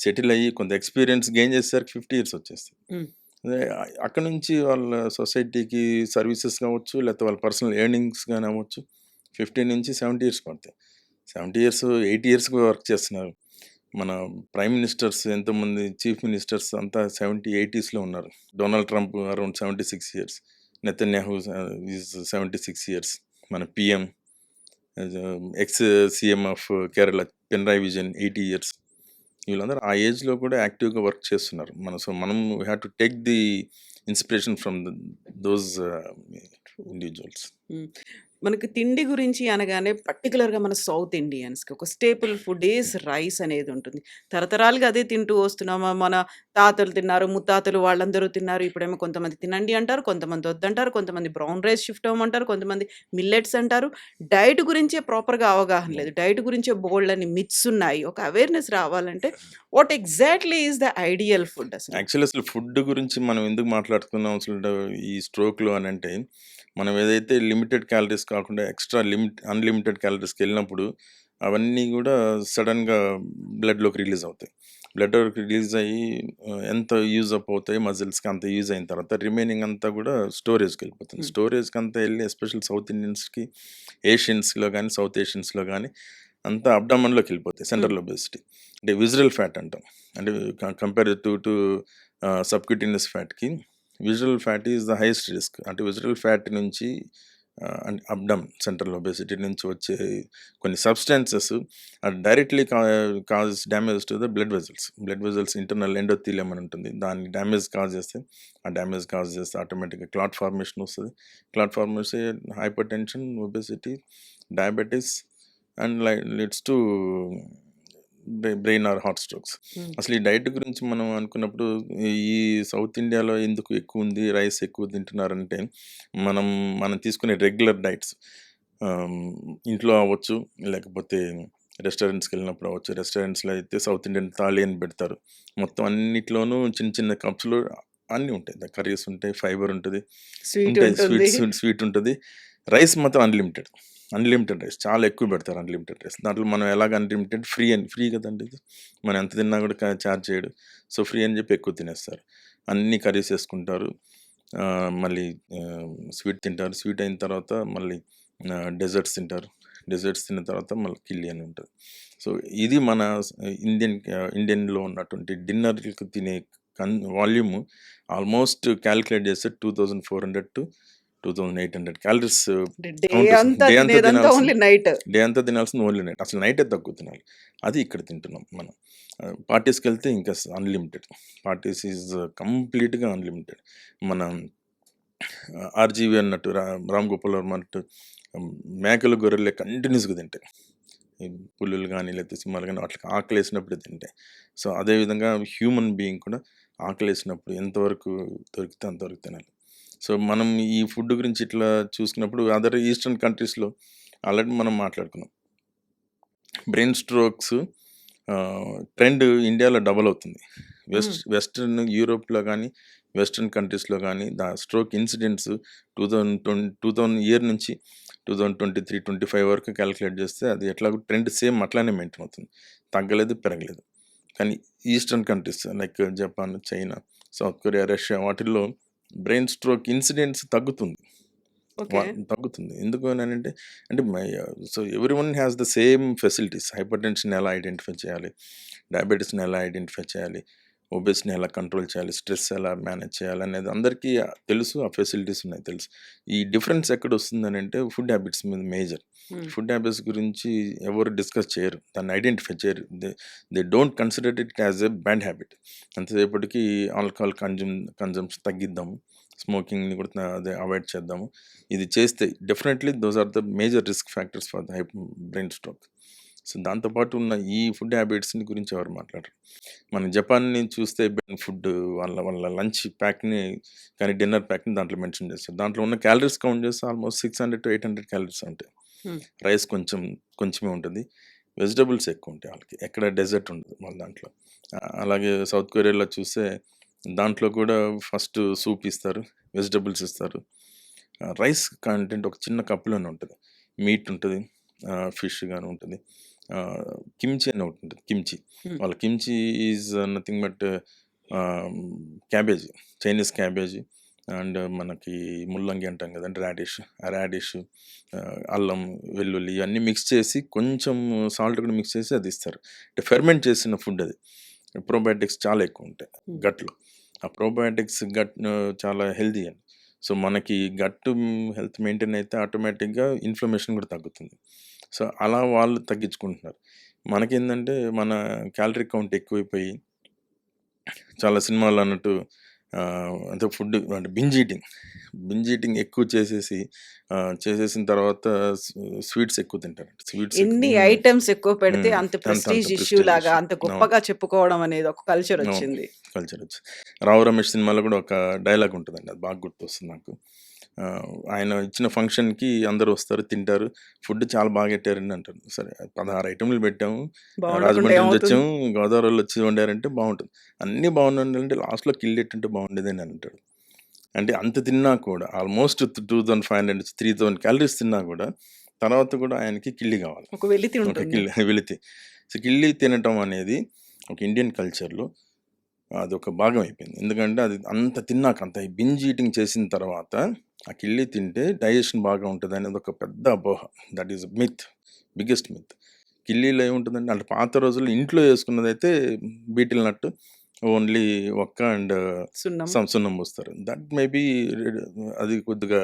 సెటిల్ అయ్యి కొంత ఎక్స్పీరియన్స్ గెయిన్ చేసేసరికి 50 years వచ్చేస్తుంది. అక్కడ నుంచి వాళ్ళ సొసైటీకి సర్వీసెస్ కావచ్చు, లేకపోతే వాళ్ళ పర్సనల్ ఎర్నింగ్స్ కానీ అవ్వచ్చు, 15 నుంచి 70 years పడతాయి. 70 years 80 years వర్క్ చేస్తున్నారు. మన ప్రైమ్ మినిస్టర్స్ ఎంతోమంది, చీఫ్ మినిస్టర్స్ అంతా 70-80sలో ఉన్నారు. Donald Trump around 76 years, Netanyahu is 76 years, మన PM, ex CM of Kerala Pinarayi Vijayan 80 years. వీళ్ళందరూ ఆ ఏజ్లో కూడా యాక్టివ్గా వర్క్ చేస్తున్నారు. మనం we have to take the inspiration from those individuals. మనకి తిండి గురించి అనగానే పర్టికులర్గా మన సౌత్ ఇండియన్స్కి ఒక స్టేపుల్ ఫుడ్ ఈజ్ రైస్ అనేది ఉంటుంది. తరతరాలుగా అదే తింటూ వస్తున్నాము. మన తాతలు తిన్నారు, ముత్తాతలు వాళ్ళందరూ తిన్నారు. ఇప్పుడేమో కొంతమంది తినండి అంటారు, కొంతమంది వద్దంటారు, కొంతమంది బ్రౌన్ రైస్ షిఫ్ట్ అవ్వమంటారు, కొంతమంది మిల్లెట్స్ అంటారు. డైట్ గురించే ప్రాపర్గా అవగాహన లేదు, డైట్ గురించే బోల్డ్ అని మిత్స్ ఉన్నాయి. ఒక అవేర్నెస్ రావాలంటే what exactly is the ideal food అసలు? యాక్చువల్లీ అసలు ఫుడ్ గురించి మనం ఎందుకు మాట్లాడుతున్నాం అసలు ఈ స్ట్రోక్లో అని అంటే, మనం ఏదైతే లిమిటెడ్ క్యాలరీస్ కాకుండా ఎక్స్ట్రా అన్లిమిటెడ్ క్యాలరీస్కి వెళ్ళినప్పుడు అవన్నీ కూడా సడన్గా బ్లడ్లోకి రిలీజ్ అవుతాయి. బ్లడ్లోకి రిలీజ్ అయ్యి ఎంత యూజ్ అప్ అవుతాయి మజిల్స్కి, అంత యూజ్ అయిన తర్వాత రిమైనింగ్ అంతా కూడా స్టోరేజ్కి వెళ్ళిపోతుంది. స్టోరేజ్కి అంతా వెళ్ళి ఎస్పెషల్ సౌత్ ఇండియన్స్కి, ఏషియన్స్లో కానీ, సౌత్ ఏషియన్స్లో కానీ అంతా అబ్డామన్లోకి వెళ్ళిపోతాయి, సెంట్రల్ ఒబెసిటీ. అంటే విజరల్ ఫ్యాట్ అంటాం. అంటే కంపేర్ టు సబ్క్యూటినియస్ ఫ్యాట్కి visceral fat is the highest risk. అంటే విజరల్ ఫ్యాట్ నుంచి అండ్ అబ్డమ్ సెంట్రల్ ఒబేసిటీ నుంచి వచ్చే కొన్ని substances directly cause damage to the blood vessels internal endothelium అని ఉంటుంది. దాన్ని డ్యామేజ్ కాజ్ చేస్తే ఆటోమేటిక్గా క్లాట్ ఫార్మేషన్ వస్తుంది. Clot formation hypertension, obesity, diabetes and leads to brain or heart strokes. అసలు ఈ డైట్ గురించి మనం అనుకున్నప్పుడు ఈ సౌత్ ఇండియాలో ఎందుకు ఎక్కువ ఉంది, రైస్ ఎక్కువ తింటున్నారంటే మనం తీసుకునే రెగ్యులర్ డైట్స్ ఇంట్లో అవ్వచ్చు, లేకపోతే రెస్టారెంట్స్కి వెళ్ళినప్పుడు అవ్వచ్చు. రెస్టారెంట్స్లో అయితే సౌత్ ఇండియన్ థాలీ అని పెడతారు. మొత్తం అన్నిట్లోనూ చిన్న చిన్న కప్స్లో అన్నీ ఉంటాయి. కర్రీస్ ఉంటాయి, ఫైబర్ ఉంటుంది, స్వీట్ ఉంటాయి, ఉంటుంది. స్వీట్ ఉంటుంది. రైస్ మాత్రం అన్లిమిటెడ్ రైస్ చాలా ఎక్కువ పెడతారు. అన్లిమిటెడ్ రైస్ దాంట్లో మనం ఎలాగ అన్లిమిటెడ్ ఫ్రీ కదండి ఇది. మనం ఎంత తిన్నా కూడా ఛార్జ్ చేయడు. సో ఫ్రీ అని చెప్పి ఎక్కువ తినేస్తారు. అన్ని కర్రీస్ వేసుకుంటారు. మళ్ళీ స్వీట్ తింటారు. స్వీట్ అయిన తర్వాత మళ్ళీ డెజర్ట్స్ తింటారు. డెజర్ట్స్ తిన్న తర్వాత మళ్ళీ కిల్లి అని ఉంటుంది. సో ఇది మన ఇండియన్లో ఉన్నటువంటి డిన్నర్కి తినే వాల్యూమ్ ఆల్మోస్ట్ క్యాలిక్యులేట్ చేస్తే 2400 to 2800 క్యాలరీస్ డే అంతా తినేదంతా ఓన్లీ నైట్. తినాల్సింది ఓన్లీ నైట్. అసలు నైటే తక్కువ తినాలి. అది ఇక్కడ తింటున్నాం మనం. పార్టీస్కి వెళ్తే ఇంకా అన్లిమిటెడ్. పార్టీస్ ఈజ్ కంప్లీట్గా అన్లిమిటెడ్. మన ఆర్జీవి అన్నట్టు రామ్ గోపాల్ వర్మ అన్నట్టు మేకలు గొర్రెలే కంటిన్యూస్గా తింటాయి. ఈ పులులు కానీ లేకపోతే సింహాలు కానీ వాటికి ఆకలి వేసినప్పుడు తింటాయి. సో అదేవిధంగా హ్యూమన్ బీయింగ్ కూడా ఆకలి వేసినప్పుడు ఎంతవరకు దొరికితే అంతవరకు తినాలి. సో మనం ఈ ఫుడ్ గురించి ఇట్లా చూసుకున్నప్పుడు అదర్ ఈస్టర్న్ కంట్రీస్లో ఆల్రెడీ మనం మాట్లాడుకున్నాం. బ్రెయిన్ స్ట్రోక్స్ ట్రెండ్ ఇండియాలో డబల్ అవుతుంది. వెస్ట్రన్ యూరోప్లో కానీ వెస్ట్రన్ కంట్రీస్లో కానీ స్ట్రోక్ ఇన్సిడెంట్స్ 2000 ఇయర్ నుంచి 2023-25 వరకు క్యాలిక్యులేట్ చేస్తే అది ఎట్లాగో ట్రెండ్ సేమ్ అట్లానే మెయింటైన్ అవుతుంది. తగ్గలేదు, పెరగలేదు. కానీ eastern countries like Japan, China, south Korea, Russia వాటిల్లో బ్రెయిన్ స్ట్రోక్ ఇన్సిడెంట్స్ తగ్గుతుంది. ఎందుకు అని అంటే so every one has the same facilities. Hyper tension ఎలా ఐడెంటిఫై చేయాలి, డయాబెటీస్ని ఎలా ఐడెంటిఫై చేయాలి, ఒబేస్ని ఎలా కంట్రోల్ చేయాలి, స్ట్రెస్ ఎలా మేనేజ్ చేయాలి అనేది అందరికీ తెలుసు. ఆ ఫెసిలిటీస్ ఉన్నాయి తెలుసు. ఈ డిఫరెన్స్ ఎక్కడ వస్తుందని అంటే ఫుడ్ హ్యాబిట్స్ మీద మేజర్. ఫుడ్ హ్యాబిట్స్ గురించి ఎవరు డిస్కస్ చేయరు, దాన్ని ఐడెంటిఫై చేయరు. They don't consider it as a bad habit. అంతసేపటికి ఆల్కహాల్ కన్జంప్షన్ తగ్గిద్దాము, స్మోకింగ్ని కూడా అదే అవాయిడ్ చేద్దాము. ఇది చేస్తే definitely those are the major risk factors for the brain stroke. So దాంతోపాటు ఉన్న ఈ ఫుడ్ హ్యాబిట్స్ని గురించి ఎవరు మాట్లాడరు. మన జపాన్ని చూస్తే ఫుడ్ వాళ్ళ లంచ్ ప్యాక్ని కానీ డిన్నర్ ప్యాక్ని దాంట్లో మెన్షన్ చేస్తారు. దాంట్లో ఉన్న క్యాలరీస్ కౌంట్ చేస్తే ఆల్మోస్ట్ 600 to 800 క్యాలరీస్ ఉంటాయి. రైస్ కొంచెమే ఉంటుంది, వెజిటబుల్స్ ఎక్కువ ఉంటాయి వాళ్ళకి, ఎక్కడ డెజర్ట్ ఉండదు వాళ్ళ దాంట్లో. అలాగే సౌత్ కొరియాలో చూస్తే దాంట్లో కూడా ఫస్ట్ సూప్ ఇస్తారు, వెజిటబుల్స్ ఇస్తారు. రైస్ కంటెంట్ ఒక చిన్న కప్పులోనే ఉంటుంది. మీట్ ఉంటుంది, ఫిష్ కానీ ఉంటుంది. కిమ్చి అని ఒకటి ఉంటుంది. వాళ్ళ kimchi is nothing but cabbage, Chinese cabbage and మనకి ముల్లంగి అంటాం కదండి, రాడిష్, అల్లం, వెల్లుల్లి ఇవన్నీ మిక్స్ చేసి కొంచెం సాల్ట్ కూడా మిక్స్ చేసి అది ఇస్తారు. అంటే ఫెర్మెంట్ చేసిన ఫుడ్ అది. ప్రోబయాటిక్స్ చాలా ఎక్కువ ఉంటాయి గట్లో. ఆ ప్రోబయాటిక్స్ గట్ చాలా హెల్దీ అండి. సో మనకి గట్ హెల్త్ మెయింటైన్ అయితే ఆటోమేటిక్గా ఇన్ఫ్లమేషన్ కూడా తగ్గుతుంది. సో అలా వాళ్ళు తగ్గించుకుంటున్నారు. మనకేంటంటే మన క్యాలరీ కౌంట్ ఎక్కువైపోయి చాలా సినిమాలు అన్నట్టు అంటే ఫుడ్ అంటే బింజ్ ఈటింగ్ ఎక్కువ చేసేసిన తర్వాత స్వీట్స్ ఎక్కువ తింటారు. ఎన్ని ఐటమ్స్ ఎక్కువ పెడితే అంత ప్రెస్టీజ్ ఇష్యూ లాగా, అంత గొప్పగా చెప్పుకోవడం అనేది ఒక కల్చర్ వచ్చింది. రావు రమేష్ సినిమాలో కూడా ఒక డైలాగ్ ఉంటుందండి, అది బాగా గుర్తొస్తుంది నాకు. ఆయన ఇచ్చిన ఫంక్షన్కి అందరూ వస్తారు, తింటారు, ఫుడ్ చాలా బాగా పెట్టారండి అంటారు. సరే 16 ఐటమ్లు పెట్టాము, రాజమండ్రి నుంచి వచ్చాము, గోదావరి వాళ్ళు వచ్చి వండారంటే బాగుంటుంది, అన్నీ బాగుండాలంటే లాస్ట్లో కిల్లెట్టుంటే బాగుండేది అని అంటాడు. అంటే అంత తిన్నా కూడా ఆల్మోస్ట్ 2500-3000 క్యాలరీస్ తిన్నా కూడా తర్వాత కూడా ఆయనకి కిల్లి కావాలి, ఒక వెలితి. సో కిల్లి తినటం అనేది ఒక ఇండియన్ కల్చర్లో అది ఒక భాగం అయిపోయింది. ఎందుకంటే అది అంత తిన్నాక, అంత బింజ్ ఈటింగ్ చేసిన తర్వాత ఆ కిల్లి తింటే డైజెషన్ బాగా ఉంటుంది అనేది ఒక పెద్ద అపోహ. That is biggest myth. కిల్లీలో ఏముంటుందంటే అంటే పాత రోజుల్లో ఇంట్లో వేసుకున్నది అయితే బీటిల్ నట్టు ఓన్లీ ఒక్క అండ్ సున్నం పోస్తారు. దట్ మేబీ అది కొద్దిగా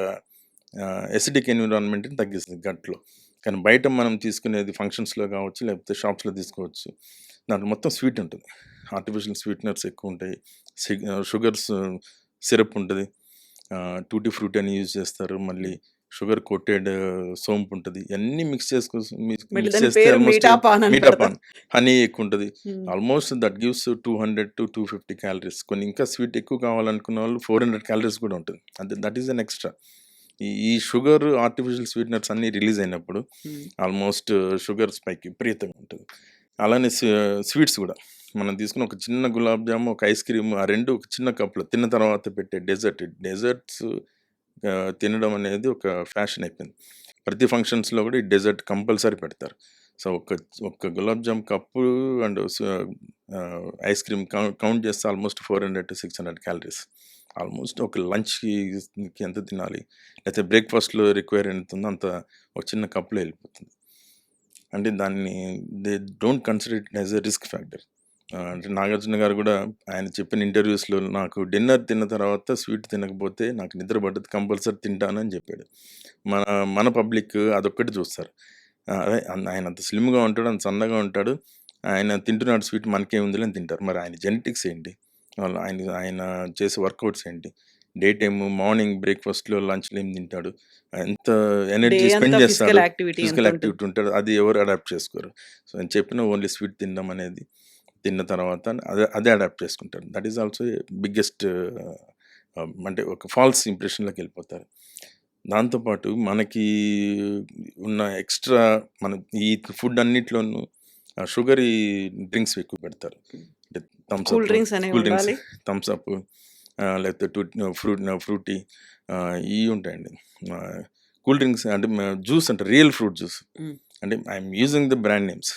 ఎసిడిక్ ఎన్విరాన్మెంట్ని తగ్గిస్తుంది గట్లో. కానీ బయట మనం తీసుకునేది ఫంక్షన్స్లో కావచ్చు, లేకపోతే షాప్స్లో తీసుకోవచ్చు, దాంట్లో మొత్తం స్వీట్ ఉంటుంది. ఆర్టిఫిషియల్ స్వీట్నర్స్ ఎక్కువ ఉంటాయి, షుగర్స్, సిరప్ ఉంటుంది, టూటీ ఫ్రూటీ అని యూజ్ చేస్తారు, మళ్ళీ షుగర్ కోటెడ్ సోంపు ఉంటుంది, ఇవన్నీ మిక్స్ మళ్ళీ మిక్స్ దాని చేస్తే పేరు ఆల్మోస్ట్ మీఠాపాన్ అని పెడతారు. మీఠాపాన్, హనీ ఎక్కువ ఉంటుంది. హ్మ్. Almost that gives 200 to 250 calories. కొన్ని ఇంకా స్వీట్ ఎక్కువ కావాలనుకున్న వాళ్ళు 400 క్యాలరీస్ కూడా ఉంటుంది. అంటే దట్ ఈస్ అన్ ఎక్స్ట్రా. ఈ షుగర్, ఆర్టిఫిషియల్ స్వీట్నర్స్ అన్నీ రిలీజ్ అయినప్పుడు హ్మ్. ఆల్మోస్ట్ షుగర్ స్పైక్ విపరీతంగా ఉంటుంది. అలానే స్వీట్స్ కూడా మనం తీసుకున్న ఒక చిన్న గులాబ్ జాము, ఒక ఐస్ క్రీమ్, ఆ రెండు ఒక చిన్న కప్లో తిన్న తర్వాత పెట్టే డెజర్ట్స్ తినడం అనేది ఒక ఫ్యాషన్ అయిపోయింది. ప్రతి ఫంక్షన్స్లో కూడా ఈ డెజర్ట్ కంపల్సరీ పెడతారు. సో ఒక gulab jam cup and ice cream count చేస్తే ఆల్మోస్ట్ 400 to 600 క్యాలరీస్. ఆల్మోస్ట్ ఒక లంచ్కి ఎంత తినాలి, లేకపోతే బ్రేక్ఫాస్ట్లో రిక్వైర్ ఎంత ఉందో అంత ఒక చిన్న కప్లో వెళ్ళిపోతుంది. అంటే దాన్ని they don't consider it as a risk factor. అంటే నాగార్జున గారు కూడా ఆయన చెప్పిన ఇంటర్వ్యూస్లో, నాకు డిన్నర్ తిన్న తర్వాత స్వీట్ తినకపోతే నాకు నిద్ర పట్టదు, కంపల్సరీ తింటానని చెప్పాడు. మన మన పబ్లిక్ అదొక్కటి చూస్తారు. అదే ఆయన అంత స్లిమ్గా ఉంటాడు, అంత సన్నగా ఉంటాడు, ఆయన తింటున్నాడు స్వీట్, మనకేముందిలే అని తింటారు. మరి ఆయన జెనెటిక్స్ ఏంటి, ఆయన ఆయన చేసే వర్కౌట్స్ ఏంటి, డే టైమ్ మార్నింగ్ బ్రేక్ఫాస్ట్లో లంచ్లో ఏం తింటాడు, ఎంత డే ఎనర్జీ అంతా స్పెండ్ చేస్తాడు, ఫిజికల్ యాక్టివిటీ ఎంత ఫిజికల్ ఉంటుంది. యాక్టివిటీ ఉంటాడు, అది ఎవరు అడాప్ట్ చేసుకోరు. సో నేను చెప్పిన ఓన్లీ స్వీట్ తినడం అనేది తిన్న తర్వాత అదే అడాప్ట్ చేసుకుంటారు. దట్ ఈస్ ఆల్సో బిగ్గెస్ట్, అంటే ఒక ఫాల్స్ ఇంప్రెషన్లోకి వెళ్ళిపోతారు. దాంతోపాటు మనకి ఉన్న ఎక్స్ట్రా, మన ఈ ఫుడ్ అన్నిట్లోనూ షుగరీ డ్రింక్స్ ఎక్కువ పెడతారు. అంటే కూల్ డ్రింక్స్ అనేవి ఉండాలి. థమ్స్అప్, లేకపోతే ఫ్రూటీ, ఇవి ఉంటాయండి. కూల్ డ్రింక్స్ అంటే జ్యూస్ అంటే రియల్ ఫ్రూట్ జ్యూస్, హ్మ్. అంటే I'm using the brand names.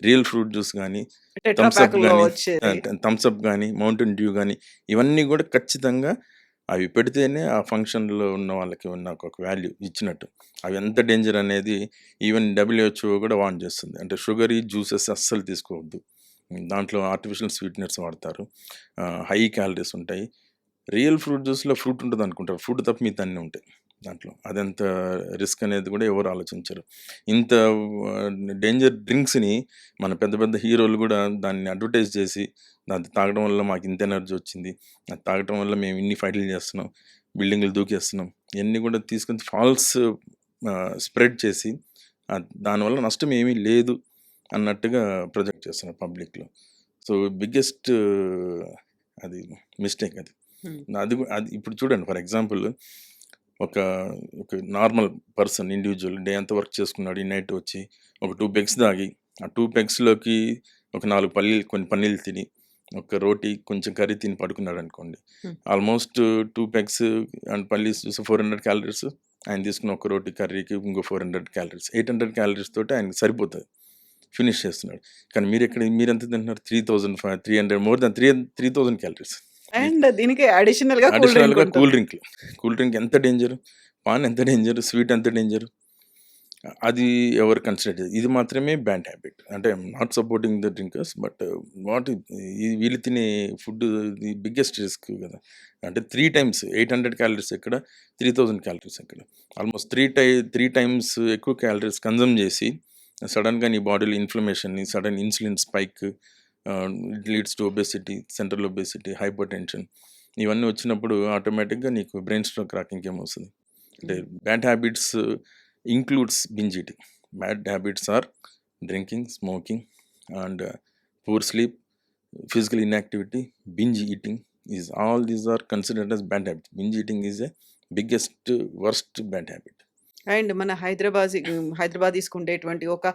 Real fruit juice కానీ, టెట్రా థమ్స్అప్ ప్యాక్‌లో కానీ, వచ్చేది. మౌంటైన్ డ్యూ కానీ, ఇవన్నీ కూడా ఖచ్చితంగా అవి పెడితేనే ఆ ఫంక్షన్లో ఉన్న వాళ్ళకి నాకు ఒక వాల్యూ ఇచ్చినట్టు. అవి ఎంత డేంజర్ అనేది ఈవెన్ WHO కూడా వార్న్ చేస్తుంది. అంటే షుగరీ జ్యూసెస్ అస్సలు తీసుకోవద్దు, దాంట్లో ఆర్టిఫిషియల్ స్వీట్నర్స్ వాడతారు, హై క్యాలరీస్ ఉంటాయి. రియల్ ఫ్రూట్ జ్యూస్లో ఫ్రూట్ ఉంటుంది అనుకుంటారు, ఫ్రూట్ తప్ప మిగతా అన్నీ ఉంటాయి దాంట్లో. అదెంత రిస్క్ అనేది కూడా ఎవరు ఆలోచించరు. ఇంత డేంజర్ డ్రింక్స్ని మన పెద్ద పెద్ద హీరోలు కూడా దాన్ని అడ్వర్టైజ్ చేసి, దాన్ని తాగడం వల్ల మాకు ఇంత ఎనర్జీ వచ్చింది, అది తాగడం వల్ల మేము ఇన్ని ఫైట్లు చేస్తున్నాం, బిల్డింగ్లు దూకేస్తున్నాం, ఇవన్నీ కూడా తీసుకొని ఫాల్స్ స్ప్రెడ్ చేసి దానివల్ల నష్టం ఏమీ లేదు అన్నట్టుగా ప్రొజెక్ట్ చేస్తున్నారు పబ్లిక్లో. సో బిగ్గెస్ట్ అది మిస్టేక్ అది. హ్మ్. అది ఇప్పుడు చూడండి, ఫర్ ఎగ్జాంపుల్ ఒక ఒక నార్మల్ పర్సన్, ఇండివిజువల్ డే అంతా వర్క్ చేసుకున్నాడు, ఈ నైట్ వచ్చి ఒక 2 పెగ్స్ తాగి, ఆ 2 పెగ్స్లోకి ఒక 4 కొన్ని పల్లీలు తిని, ఒక రోటీ కొంచెం కర్రీ తిని పడుకున్నాడు అనుకోండి, హ్మ్. ఆల్మోస్ట్ 2 పెగ్స్ అండ్ పల్లీస్ చూసి 400 క్యాలరీస్, ఆయన తీసుకున్న ఒక రోటీ కర్రీకి ఇంకో 400 క్యాలరీస్, 800 క్యాలరీస్ తోటి ఆయనకి సరిపోతుంది, ఫినిష్ చేస్తున్నాడు. కానీ మీరెంత తింటున్నారు, 300 మోర్ దాన్ 3000 క్యాలరీస్. అండ్ దీనికి అడిషనల్‌గా కూల్ డ్రింక్ అడిషనల్గా ఉంటుంది. కూల్ డ్రింక్ ఎంత డేంజర్, పాన్ ఎంత డేంజర్, స్వీట్ ఎంత డేంజర్, అది ఎవరు కన్సిడర్ చేయదు. ఇది మాత్రమే బ్యాడ్ హ్యాబిట్. అంటే not supporting the drinkers, but వీళ్ళు తినే ఫుడ్ ది బిగ్గెస్ట్ రిస్క్ కదా. అంటే 3 times 800 క్యాలరీస్ ఎక్కడ, 3000 క్యాలరీస్ ఎక్కడ, ఆల్మోస్ట్ 3 times ఎక్కువ క్యాలరీస్ కన్జ్యూమ్ చేసి సడన్గా నీ బాడీలో ఇన్ఫ్లమేషన్ని, sudden insulin spike, it leads to obesity, central obesity, hypertension, ఇవన్నీ వచ్చినప్పుడు ఆటోమేటిక్గా నీకు బ్రెయిన్ స్ట్రోక్ రాక ఇంకేమొస్తుంది. అంటే bad habits includes binge eating. Bad habits are drinking, smoking, and poor sleep, physical inactivity, binge eating. All these are considered as bad habits. Binge eating is a biggest, worst bad habit. And మన హైదరాబాద్ తీసుకుంటేటువంటి ఒక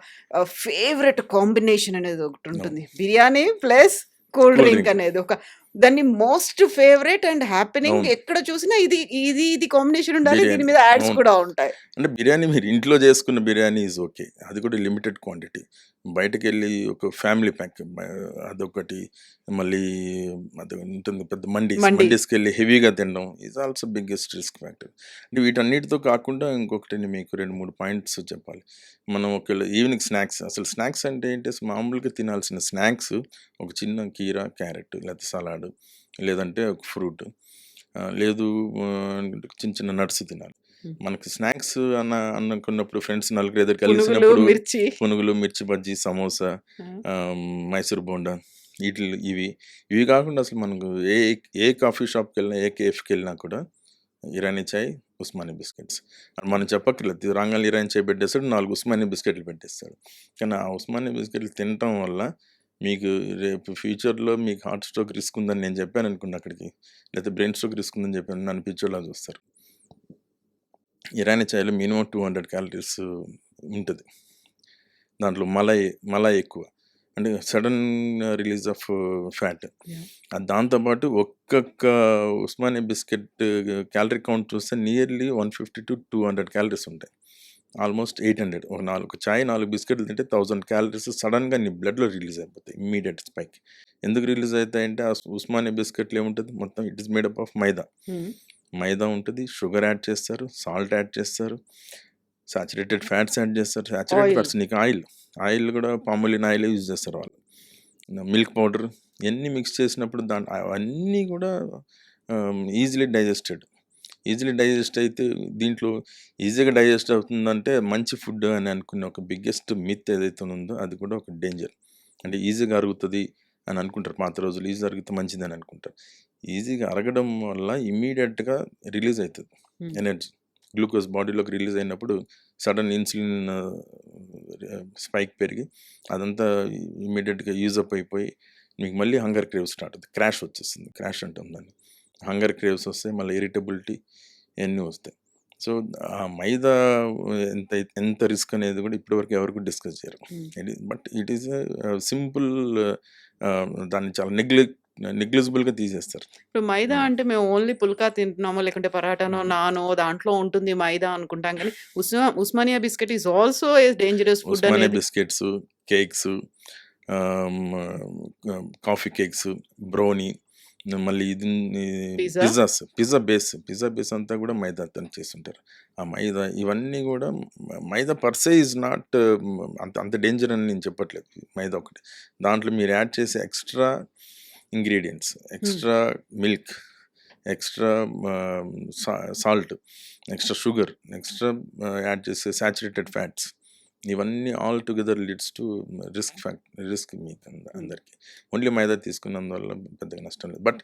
favourite combination అనేది ఒకటి No. ఉంటుంది. Biryani plus cool Cool drink drink. అనేది ఒక దాన్ని most favourite and happening. అవును. ఎక్కడ చూసినా ఇది కాంబినేషన్ ఉండాలి. దీని బిర్యానీ, మీద యాడ్స్ అవును. కూడా ఉంటాయి. అంటే బిర్యానీ మీరు ఇంట్లో చేసుకున్న బిర్యానీ ఈజ్ ఓకే, అది కూడా లిమిటెడ్ క్వాంటిటీ. బయటకు వెళ్ళి ఒక ఫ్యామిలీ ప్యాక్ అదొకటి, మళ్ళీ అది ఉంటుంది పెద్ద మండి. మండీస్కి వెళ్ళి హెవీగా తినడం is also biggest risk factor. అంటే వీటన్నిటితో కాకుండా ఇంకొకటి మీకు 2-3 పాయింట్స్ చెప్పాలి. మనం ఒకవేళ ఈవినింగ్ స్నాక్స్, అసలు స్నాక్స్ అంటే ఏంటి, అసలు మామూలుగా తినాల్సిన స్నాక్స్ ఒక చిన్న కీర, క్యారెట్, లేకపోతే సలాడ్, లేదంటే ఒక ఫ్రూట్, లేదు చిన్న చిన్న నట్స్ తినాలి. మనకి స్నాక్స్ అనుకున్నప్పుడు ఫ్రెండ్స్ నలుగురు ఎదురు పునుగులు, కలిసినప్పుడు మిర్చి. పునుగులు, మిర్చి బజ్జీ, సమోసా, ఆ! మైసూర్ బోండా ఇవి కాకుండా అసలు మనకు ఏ ఏ కాఫీ షాప్‌కెళ్ళినా, ఏ కేఫ్‌కెళ్ళినా కూడా ఇరానీ చాయ్, ఉస్మానియా బిస్కెట్స్. మనం చెప్పక్కర్లేదు. రాంగానే ఇరానీ చాయ్ పెట్టేస్తాడు. 4 ఉస్మానియా బిస్కెట్లు పెట్టేస్తాడు. కానీ ఆ ఉస్మానియా బిస్కెట్లు తినటం వల్ల మీకు రేపు ఫ్యూచర్‌లో మీకు హార్ట్ స్ట్రోక్ రిస్క్ ఉందని నేను చెప్పాననుకోండి అక్కడికి, లేకపోతే బ్రెయిన్ స్ట్రోక్ రిస్క్ ఉందని చెప్పాను, నన్ను పిచ్చోడిలా చూస్తారు. ఇరానీ చాయ్‌లో మినిమమ్ 200 క్యాలరీస్ ఉంటది. దాంట్లో మలాయ్ ఎక్కువ. అంటే sudden release of fat. Yeah! దాంతో పాటు ఒక్కొక్క ఉస్మానియా బిస్కెట్ క్యాలరీ కౌంట్ చూస్తే నియర్లీ 150-200 క్యాలరీస్ ఉంటాయి. ఆల్మోస్ట్ 800. ఒక చాయ్ 4 బిస్కెట్లు తింటే 1000 క్యాలరీస్ సడన్‌గా నీ బ్లడ్‌లో రిలీజ్ అయిపోతాయి. Immediate spike. ఎందుకు రిలీజ్ అయితాయంటే ఆ ఉస్మానియా బిస్కెట్‌లో ఏముంటది మొత్తం it is made up of maida. Hmm. మైదా ఉంటది, షుగర్ యాడ్ చేస్తారు, సాల్ట్ యాడ్ చేస్తారు, సాచురేటెడ్ ఫ్యాట్స్ యాడ్ చేస్తారు. Saturated oil. ఫ్యాట్స్ నీకు ఆయిల్ కూడా పామాలిన్ ఆయిలే యూజ్ చేస్తారు వాళ్ళు. మిల్క్ పౌడర్ ఇవన్నీ మిక్స్ చేసినప్పుడు అవన్నీ కూడా ఈజీలీ డైజెస్ట్ అయితే దీంట్లో ఈజీగా డైజెస్ట్ అవుతుందంటే మంచి ఫుడ్ అని అనుకునే ఒక బిగ్గెస్ట్ మిత్ ఏదైతే ఉందో అది కూడా ఒక డేంజర్. అంటే ఈజీగా అరుగుతుంది అని అనుకుంటారు. పాత రోజులు ఈజీ అరిగితే మంచిదని అనుకుంటారు. ఈజీగా అరగడం వల్ల ఇమ్మీడియట్‌గా రిలీజ్ అవుతుంది హ్మ్. ఎనర్జీ. గ్లూకోజ్ బాడీలోకి రిలీజ్ అయినప్పుడు సడన్ ఇన్సులిన్ స్పైక్ పెరిగి అదంతా ఇమ్మీడియట్‌గా యూజ్ అప్ అయిపోయి మీకు మళ్ళీ హంగర్ క్రేవ్స్ స్టార్ట్ అవుతుంది. క్రాష్ వచ్చేస్తుంది. క్రాష్ అంటాం దాన్ని. హంగర్ క్రేవ్స్ వస్తాయి. మళ్ళీ ఇరిటబిలిటీ ఇయన్నీ వస్తాయి. సో, ఆ మైదా ఎంత ఎంత రిస్క్ అనేది కూడా ఇప్పటివరకు ఎవరు కూడా డిస్కస్ చేయరు. హ్మ్. But it is simple. దాన్ని చాలా నెగ్లిజిబుల్‌గా తీసేస్తారు. ఇప్పుడు మైదా హ్మ్. అంటే మేము ఓన్లీ పుల్కా తింటున్నామో, లేకుంటే పరాటానో, హ్మ్. నానో దాంట్లో ఉంటుంది మైదా అనుకుంటాం గానీ, Osmania biscuit is also a dangerous food Osmania అనేది. బిస్కెట్స్, కేక్స్, ఆహ్, కాఫీ కేక్స్, బ్రౌనీ, మళ్ళీ పిజ్జా. పిజ్జా బేస్ అంతా కూడా మైదాతోని చేసుంటారు. ఆ మైదా ఇవన్నీ కూడా మైదా పర్ సే ఈజ్ నాట్ అంత అంత డేంజర్ అని నేను చెప్పట్లేదు. మైదా ఒకటి. దాంట్లో మీరు యాడ్ చేసే ఎక్స్‌ట్రా ఇంగ్రీడియెంట్స్, హ్మ్. Extra milk, extra salt, extra sugar, extra add చేసే సాచురేటెడ్ ఫ్యాట్స్ ఇవన్నీ all together leads to risk మీకు హ్మ్. అందరికి. ఓన్లీ మైదా తీసుకున్నందువల్ల పెద్దగా నష్టం లేదు. But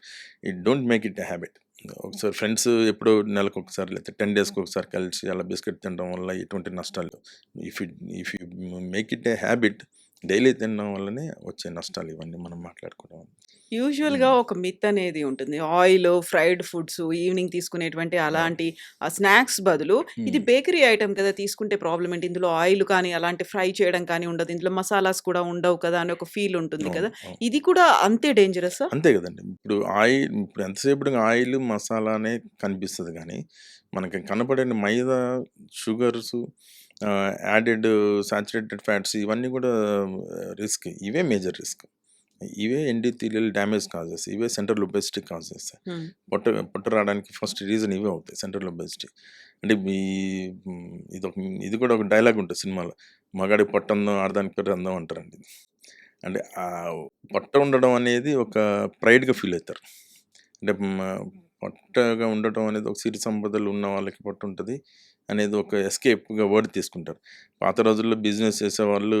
don't make it a habit. ఒకసారి ఫ్రెండ్స్ ఎప్పుడో నెలకొకసారి లేకపోతే 10 డేస్‌కి ఒకసారి కలిసి అలా బిస్కెట్ తినడం వల్ల ఎటువంటి నష్టాలు లేవు. If you if you make it a habit daily తినడం వల్లనే వచ్చే నష్టాలు ఇవన్నీ మనం మాట్లాడుకుంటాం. యూజువల్‌గా హ్మ్. ఒక మిత్ అనేది ఉంటుంది. ఆయిలు, ఫ్రైడ్ ఫుడ్స్ ఈవినింగ్ తీసుకునేటువంటి అవును. అలాంటి స్నాక్స్ బదులు ఇది హ్మ్. బేకరీ ఐటెమ్ కదా! తీసుకుంటే ప్రాబ్లమ్ ఏంటి? ఇందులో ఆయిల్ కానీ, అలాంటి ఫ్రై చేయడం కానీ ఉండదు. ఇందులో మసాలాస్ కూడా ఉండవు కదా! అని ఒక ఫీల్ ఉంటుంది అవును. కదా! అవును. ఇది కూడా అంతే డేంజరస్సా? అంతే గదండీ. ఇప్పుడు ఎంతసేపటికి ఆయిలు, మసాలానే కనిపిస్తది గానీ, మనకి కనపడని మైదా, షుగర్సు, యాడెడ్ సాచురేటెడ్ ఫ్యాట్స్ ఇవన్నీ గూడా రిస్క్. ఇవే మేజర్ రిస్క్. ఇవే ఎండోథీలియల్ డ్యామేజ్ కాజ్ చేస్తాయి. ఇవే సెంట్రల్ ఒబెసిటీ కాజ్ చేస్తాయి. హ్మ్. పొట్ట పొట్ట రావడానికి ఫస్ట్ రీజన్ ఇవే అవుతాయి. Central obesity. అంటే ఇది కూడా ఒక డైలాగ్ ఉంటది సినిమాలో. మగాడికి పొట్టందం, ఆడదానికి పేరు అందం అంటారండి. అంటే పొట్ట ఉండడం అనేది ఒక ప్రైడ్‌గా ఫీల్ అయితారు. అంటే పొట్టగా ఉండటం అనేది ఒక సిరి సంపదలు ఉన్న వాళ్ళకి పొట్టుంటది అనేది ఒక ఎస్కేప్‌గా వర్డ్ తీసుకుంటారు. పాత రోజుల్లో బిజినెస్ చేసేవాళ్ళు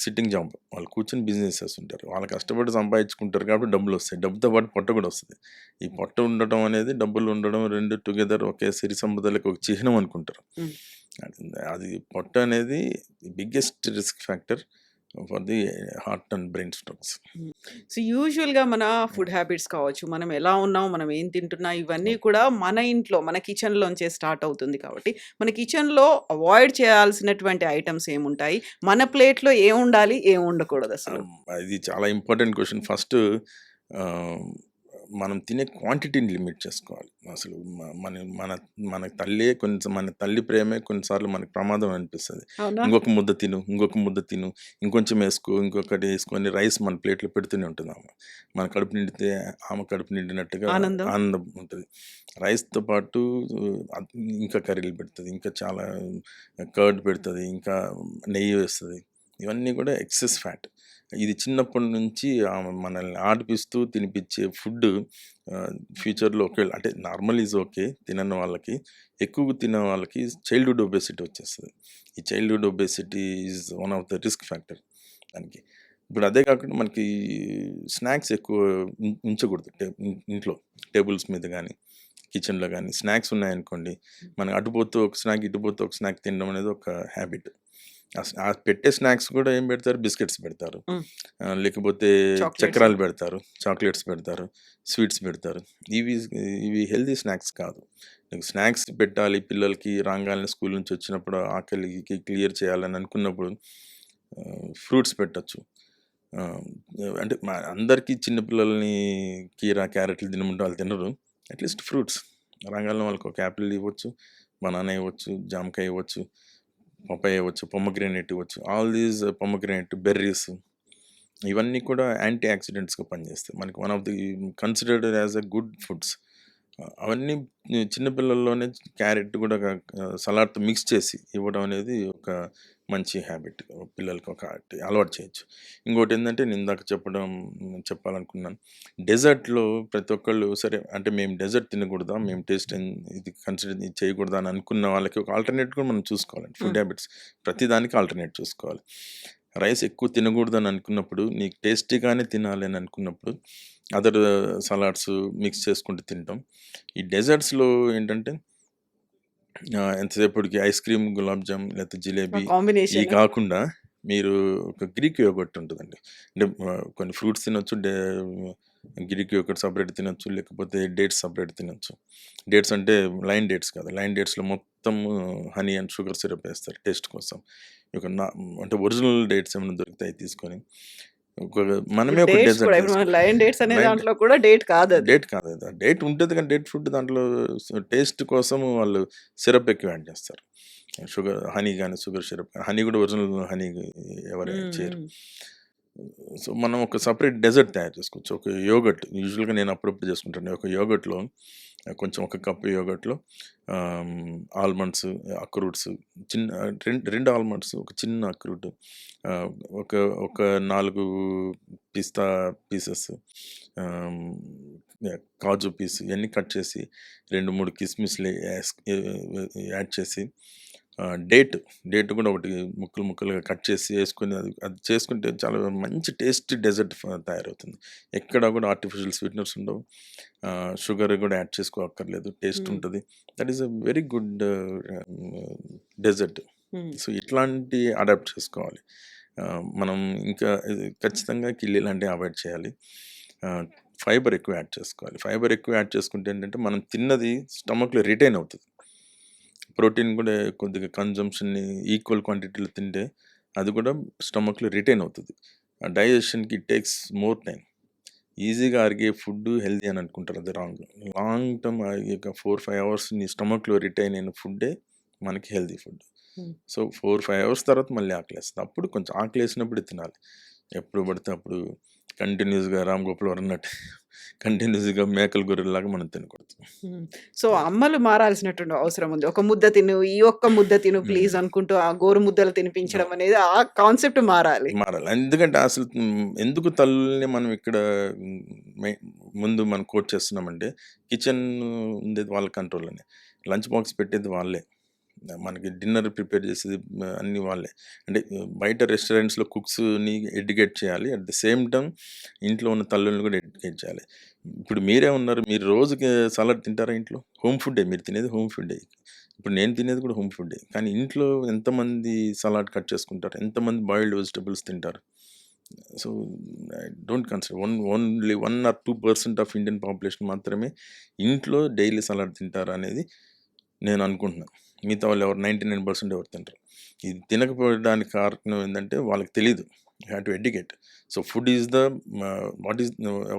సిట్టింగ్ జాబ్. వాళ్ళు కూర్చొని బిజినెస్ చేస్తుంటారు. వాళ్ళు కష్టపడి సంపాదించుకుంటారు కాబట్టి డబ్బులొస్తాయి. డబ్బుతో పాటు పొట్ట కూడా వస్తది. ఈ పొట్ట ఉండటం అనేది డబ్బులు ఉండడం 2 టుగెదర్ ఒకే సిరి సంపదలకు ఒక చిహ్నం అనుకుంటారు. హ్మ్. అది పొట్ట అనేది biggest risk factor for the heart and brain strokes. హ్మ్. సో, యూజువల్‌గా మన హ్మ్. ఫుడ్ హ్యాబిట్స్ కావచ్చు, మనం ఎలా ఉన్నాం, మనం ఏం తింటున్నాం, ఇవన్నీ అవును. కూడా మన ఇంట్లో, మన కిచెన్‌లోంచే స్టార్ట్ అవుతుంది కాబట్టి, మన కిచెన్‌లో అవాయిడ్ చేయాల్సినటువంటి ఐటెమ్స్ ఏముంటాయి? మన ప్లేట్‌లో ఏముండాలి, ఏం ఉండకూడదసలు? ఇది చాలా ఇంపార్టెంట్ క్వెషన్. ఫస్ట్ ఆహ్, మనం తినే క్వాంటిటీని లిమిట్ చేసుకోవాలి. అసలు మ మన మన మన తల్లే మన తల్లి ప్రేమే కొన్నిసార్లు మనకు ప్రమాదం అనిపిస్తది. అవునా? ఇంకొక ముద్ద తిను, ఇంకొంచెం ఏసుకో, ఇంకొకటి ఏసుకొని రైస్ మన ప్లేట్‌లో పెడుతూనే ఉంటుంది ఆమె. మన కడుపు నిండితే ఆమె కడుపు నిండినట్టుగా ఆనందం. ఆనందం ఉంటది. రైస్‌తో పాటు అద్ ఇంకా కర్రీలు పెడతది. ఇంకా చాలా కర్డ్ పెడతది. ఇంకా నెయ్యి వేస్తది. ఇవన్నీ కూడా ఎక్సెస్ ఫ్యాట్. ఇది చిన్నప్పటి నుంచి ఆమె మనల్ని ఆడిపిస్తూ తినిపించే ఫుడ్ ఫ్యూచర్‌లో ఒకవేళ అంటే నార్మల్ ఈజ్ ఓకే. తినని వాళ్ళకి ఎక్కువ తినే వాళ్ళకి చైల్డ్‌హుడ్ ఒబేసిటీ వచ్చేస్తది. ఈ childhood obesity is one of the risk factor దానికి. ఇప్పుడు అదే కాకుండా మనకి స్నాక్స్ ఎక్కువ ఉంచకూడదు ఇంట్లో. టేబుల్స్ మీద గానీ, కిచెన్‌లో గానీ స్నాక్స్ ఉన్నాయనుకోండి, మనం అటుపోతూ ఒక స్నాక్, ఇటుపోతూ ఒక స్నాక్ తినడం అనేది ఒక హ్యాబిట్. ఆ పెట్టే స్నాక్స్ కూడా ఏం పెడతారు? బిస్కెట్స్ పెడతారు. హ్మ్. లేకపోతే చాక్లెట్స్. చక్రాలు పెడతారు, చాక్లెట్స్ పెడతారు, స్వీట్స్ పెడతారు. ఇవి ఇవి హెల్తీ స్నాక్స్ కాదు. నీకు స్నాక్స్ పెట్టాలి పిల్లలకి రాంగాల్నే స్కూల్ నుంచి వచ్చినప్పుడు ఆకలికి క్లియర్ చేయాలని అనుకున్నప్పుడు ఫ్రూట్స్ పెట్టొచ్చు. అంటే అందరికీ చిన్న పిల్లల్ని కీరా, క్యారెట్లు తినమంటే వాళ్ళు తినరు. అట్‌లీస్ట్ ఫ్రూట్స్ రాంగాల్నే వాళ్ళకి ఒక యాపిల్ ఇవ్వచ్చు, బనానా ఇవ్వచ్చు, జామకాయ ఇవ్వచ్చు, పపాయ ఇవ్వచ్చు, పొమోగ్రానేట్ ఇవ్వచ్చు. ఆల్ దీస్ పొమోగ్రానేట్, బెర్రీస్ ఇవన్నీ కూడా యాంటీ ఆక్సిడెంట్స్‌గా పనిచేస్తాయి. మనకి one of the considered as a good foods. అవన్నీ చిన్న పిల్లల్లోనే క్యారెట్ కూడా సలాడ్‌తో మిక్స్ చేసి ఇవ్వడం అనేది ఒక మంచి హ్యాబిట్. పిల్లలకి ఒక అలవాటు చేయొచ్చు. ఇంకోటేందంటే నేను ఇందాక చెప్పాలనుకున్నాను. డెజర్ట్‌లో ప్రతి ఒక్కళ్ళు సరే అంటే మేము డెజర్ట్ తినకూడదా? మేము టేస్ట్ ఇది కన్సిడర్ ఇది చేయకూడదా? అని అనుకున్న వాళ్ళకి ఒక ఆల్టర్‌నేట్ కూడా మనం చూసుకోవాలండి. హ్మ్. ఫుడ్ హ్యాబిట్స్ ప్రతి దానికి ఆల్టర్‌నేట్ చూసుకోవాలి. రైస్ ఎక్కువ తినకూడదని అనుకున్నప్పుడు, నీకు టేస్టీగానే తినాలి అని అనుకున్నప్పుడు అదర్ సలాడ్స్ మిక్స్ చేసుకుంటూ తినటం. ఈ డెజర్ట్స్‌లో ఏంటంటే ఎంతసేపటికి ఐస్ క్రీమ్, గులాబ్ జామ్ లేకపోతే జిలేబీ ఇయి కాంబినేషన్. కాకుండా మీరు ఒక గ్రీక్ యోగర్ట్ ఉంటదండి. అంటే కొన్ని ఫ్రూట్స్ తినొచ్చు. గ్రీక్ యోగర్ట్ సెపరేట్ తినొచ్చు. లేకపోతే డేట్స్ సెపరేట్ తినొచ్చు. డేట్స్ అంటే లైన్ డేట్స్ కాదు. లైన్ డేట్స్‌లో మొత్తం హనీ అండ్ షుగర్ సిరప్ ఏస్తారు టేస్ట్ కోసం. ఒక అంటే ఒరిజినల్ డేట్స్ ఏమైనా దొరికితే అయి తీసుకొని ఒక మనమే ఇప్పుడు ఒక డేట్స్ కూడా డెజర్ట్ ఇప్పుడు మన చేసుకోవాలి. లయన్ డేట్స్ అనే లైన్ దాంట్లో కూడా డేట్ కాదది. డేట్ కాదది. డేట్ ఉంటది కానీ డేట్ ఫుడ్ దాంట్లో టేస్ట్ కోసం వాళ్ళు సిరప్ ఎక్కువ యాడ్ చేస్తారు. హనీ గాని, షుగర్ సిరప్ హనీ కూడా ఒరిజినల్ హనీ ఎవరు యాడ్ హ్మ్. చేయరు. హ్మ్. సో, మనం ఒక సెపరేట్ డెజర్ట్ తయారు చేసుకోవచ్చు. ఒక యోగర్ట్ యూజువల్‌గా నేను అప్పుడప్పుడు చేసుకుంటాను. ఒక యోగర్ట్‌లో కొంచెం ఒక కప్ యోగర్ట్‌లో ఆల్మండ్స్, అక్రూట్స్ చిన్న 2 ఆల్మండ్స్, ఒక చిన్న అక్రూట్, ఆహ్, ఒక ఒక 4 పిస్తా పీసెస్, ఆహ్, కాజు పీస్ ఇవన్నీ కట్ చేసి 2, 3 కిస్మిస్‌లు యాడ్ చేసి డేట్ కూడా ఒకటి ముక్కలు ముక్కలుగా కట్ చేసి వేసుకొని అది అది చేసుకుంటే చాలా మంచి టేస్టీ డెజర్ట్ తయారవుతుంది. ఎక్కడ కూడా ఆర్టిఫిషియల్ స్వీట్నర్స్ ఉండవు. షుగర్ కూడా యాడ్ చేసుకోక్కర్లేదు. టేస్ట్ హ్మ్. ఉంటుంది. That is a very good dessert. హ్మ్. సో, ఇట్లాంటి అడాప్ట్ చేసుకోవాలి. మనం ఇంకా ఇది ఖచ్చితంగా కిళ్ళి లాంటివి అవాయిడ్ చేయాలి. ఫైబర్ ఎక్కువ యాడ్ చేసుకోవాలి. ఫైబర్ ఎక్కువ యాడ్ చేసుకుంటే ఏంటంటే మనం తిన్నది స్టమక్‌లో రిటైన్ అవుతది. ప్రోటీన్ కూడా కొద్దిగా కన్జంప్షన్‌ని ఈక్వల్ క్వాంటిటీలో తింటే అది కూడా స్టమక్‌లో రిటైన్ అవుతది. డైజెషన్‌కి ఇట్ టేక్స్ మోర్ టైమ్. ఈజీగా అరిగే ఫుడ్డు హెల్తీ అని అనుకుంటారు. అది రాంగ్. లాంగ్ టర్మ్ ఇక 4, 5 అవర్స్ నీ స్టమక్‌లో రిటైన్ అయిన ఫుడ్డే మనకి హెల్తీ ఫుడ్. హ్మ్. సో, 4, 5 అవర్స్ తర్వాత మళ్ళీ ఆకలేస్తది. అప్పుడు కొంచెం ఆకలేసినప్పుడే తినాలి. ఎప్పుడు పడితే అప్పుడు కంటిన్యూస్‌గా రామ్ గోపాల్ వర్మ అన్నట్టు కంటిన్యూస్‌గా మేకల గొర్రెల్లాగా మనం తినకూడదు. హ్మ్. సో, అమ్మలు మారాల్సినటువంటి అవసరం ఉంది. ఒక ముద్ద తిను, ఈ ఒక్క ముద్ద తిను ప్లీజ్ హ్మ్. అనుకుంటూ ఆ గోరు ముద్దలు తినిపించడం అనేది ఆ కాన్సెప్ట్ మారాలి. మారాలి. ఎందుకంటే అసలు ఎందుకు తల్లుల్ని మనం ఇక్కడ హ్మ్, మె ముందు మనం కోట్ చేస్తున్నామంటే కిచెన్ ఉండేది వాళ్ళ కంట్రోల్‌లోనే. లంచ్ బాక్స్ పెట్టేది వాళ్ళే. మనకి డిన్నర్ ప్రిపేర్ చేసేది అన్నీ వాళ్ళే. అంటే బయట రెస్టారెంట్స్‌లో కుక్స్‌ని ఎడ్యుకేట్ చేయాలి. అట్ ది సేమ్ టైమ్ ఇంట్లో ఉన్న తల్లుల్ని కూడా ఎడ్యుకేట్ చేయాలి. ఇప్పుడు మీరే ఉన్నారు. మీరు రోజుకి సలాడ్ తింటారా ఇంట్లో? హోమ్ ఫుడ్డే. మీరు తినేది హోమ్ ఫుడ్డే. ఇప్పుడు నేను తినేది కూడా హోమ్ ఫుడ్డే. కానీ ఇంట్లో ఎంతమంది సలాడ్ కట్ చేసుకుంటారు? ఎంతమంది బాయిల్డ్ వెజిటబుల్స్ తింటారు? So, I don't consider only 1 or 2% of Indian population మాత్రమే ఇంట్లో డైలీ సలాడ్ తింటారు అనేది నేను అనుకుంటున్నాను. మిగతా వాళ్ళు ఎవరు 99% ఎవరు తినరు. ఇది తినకపోవడానికి కారణం ఏందంటే వాళ్ళకి తెలీదు. You have to educate. So, food is the what is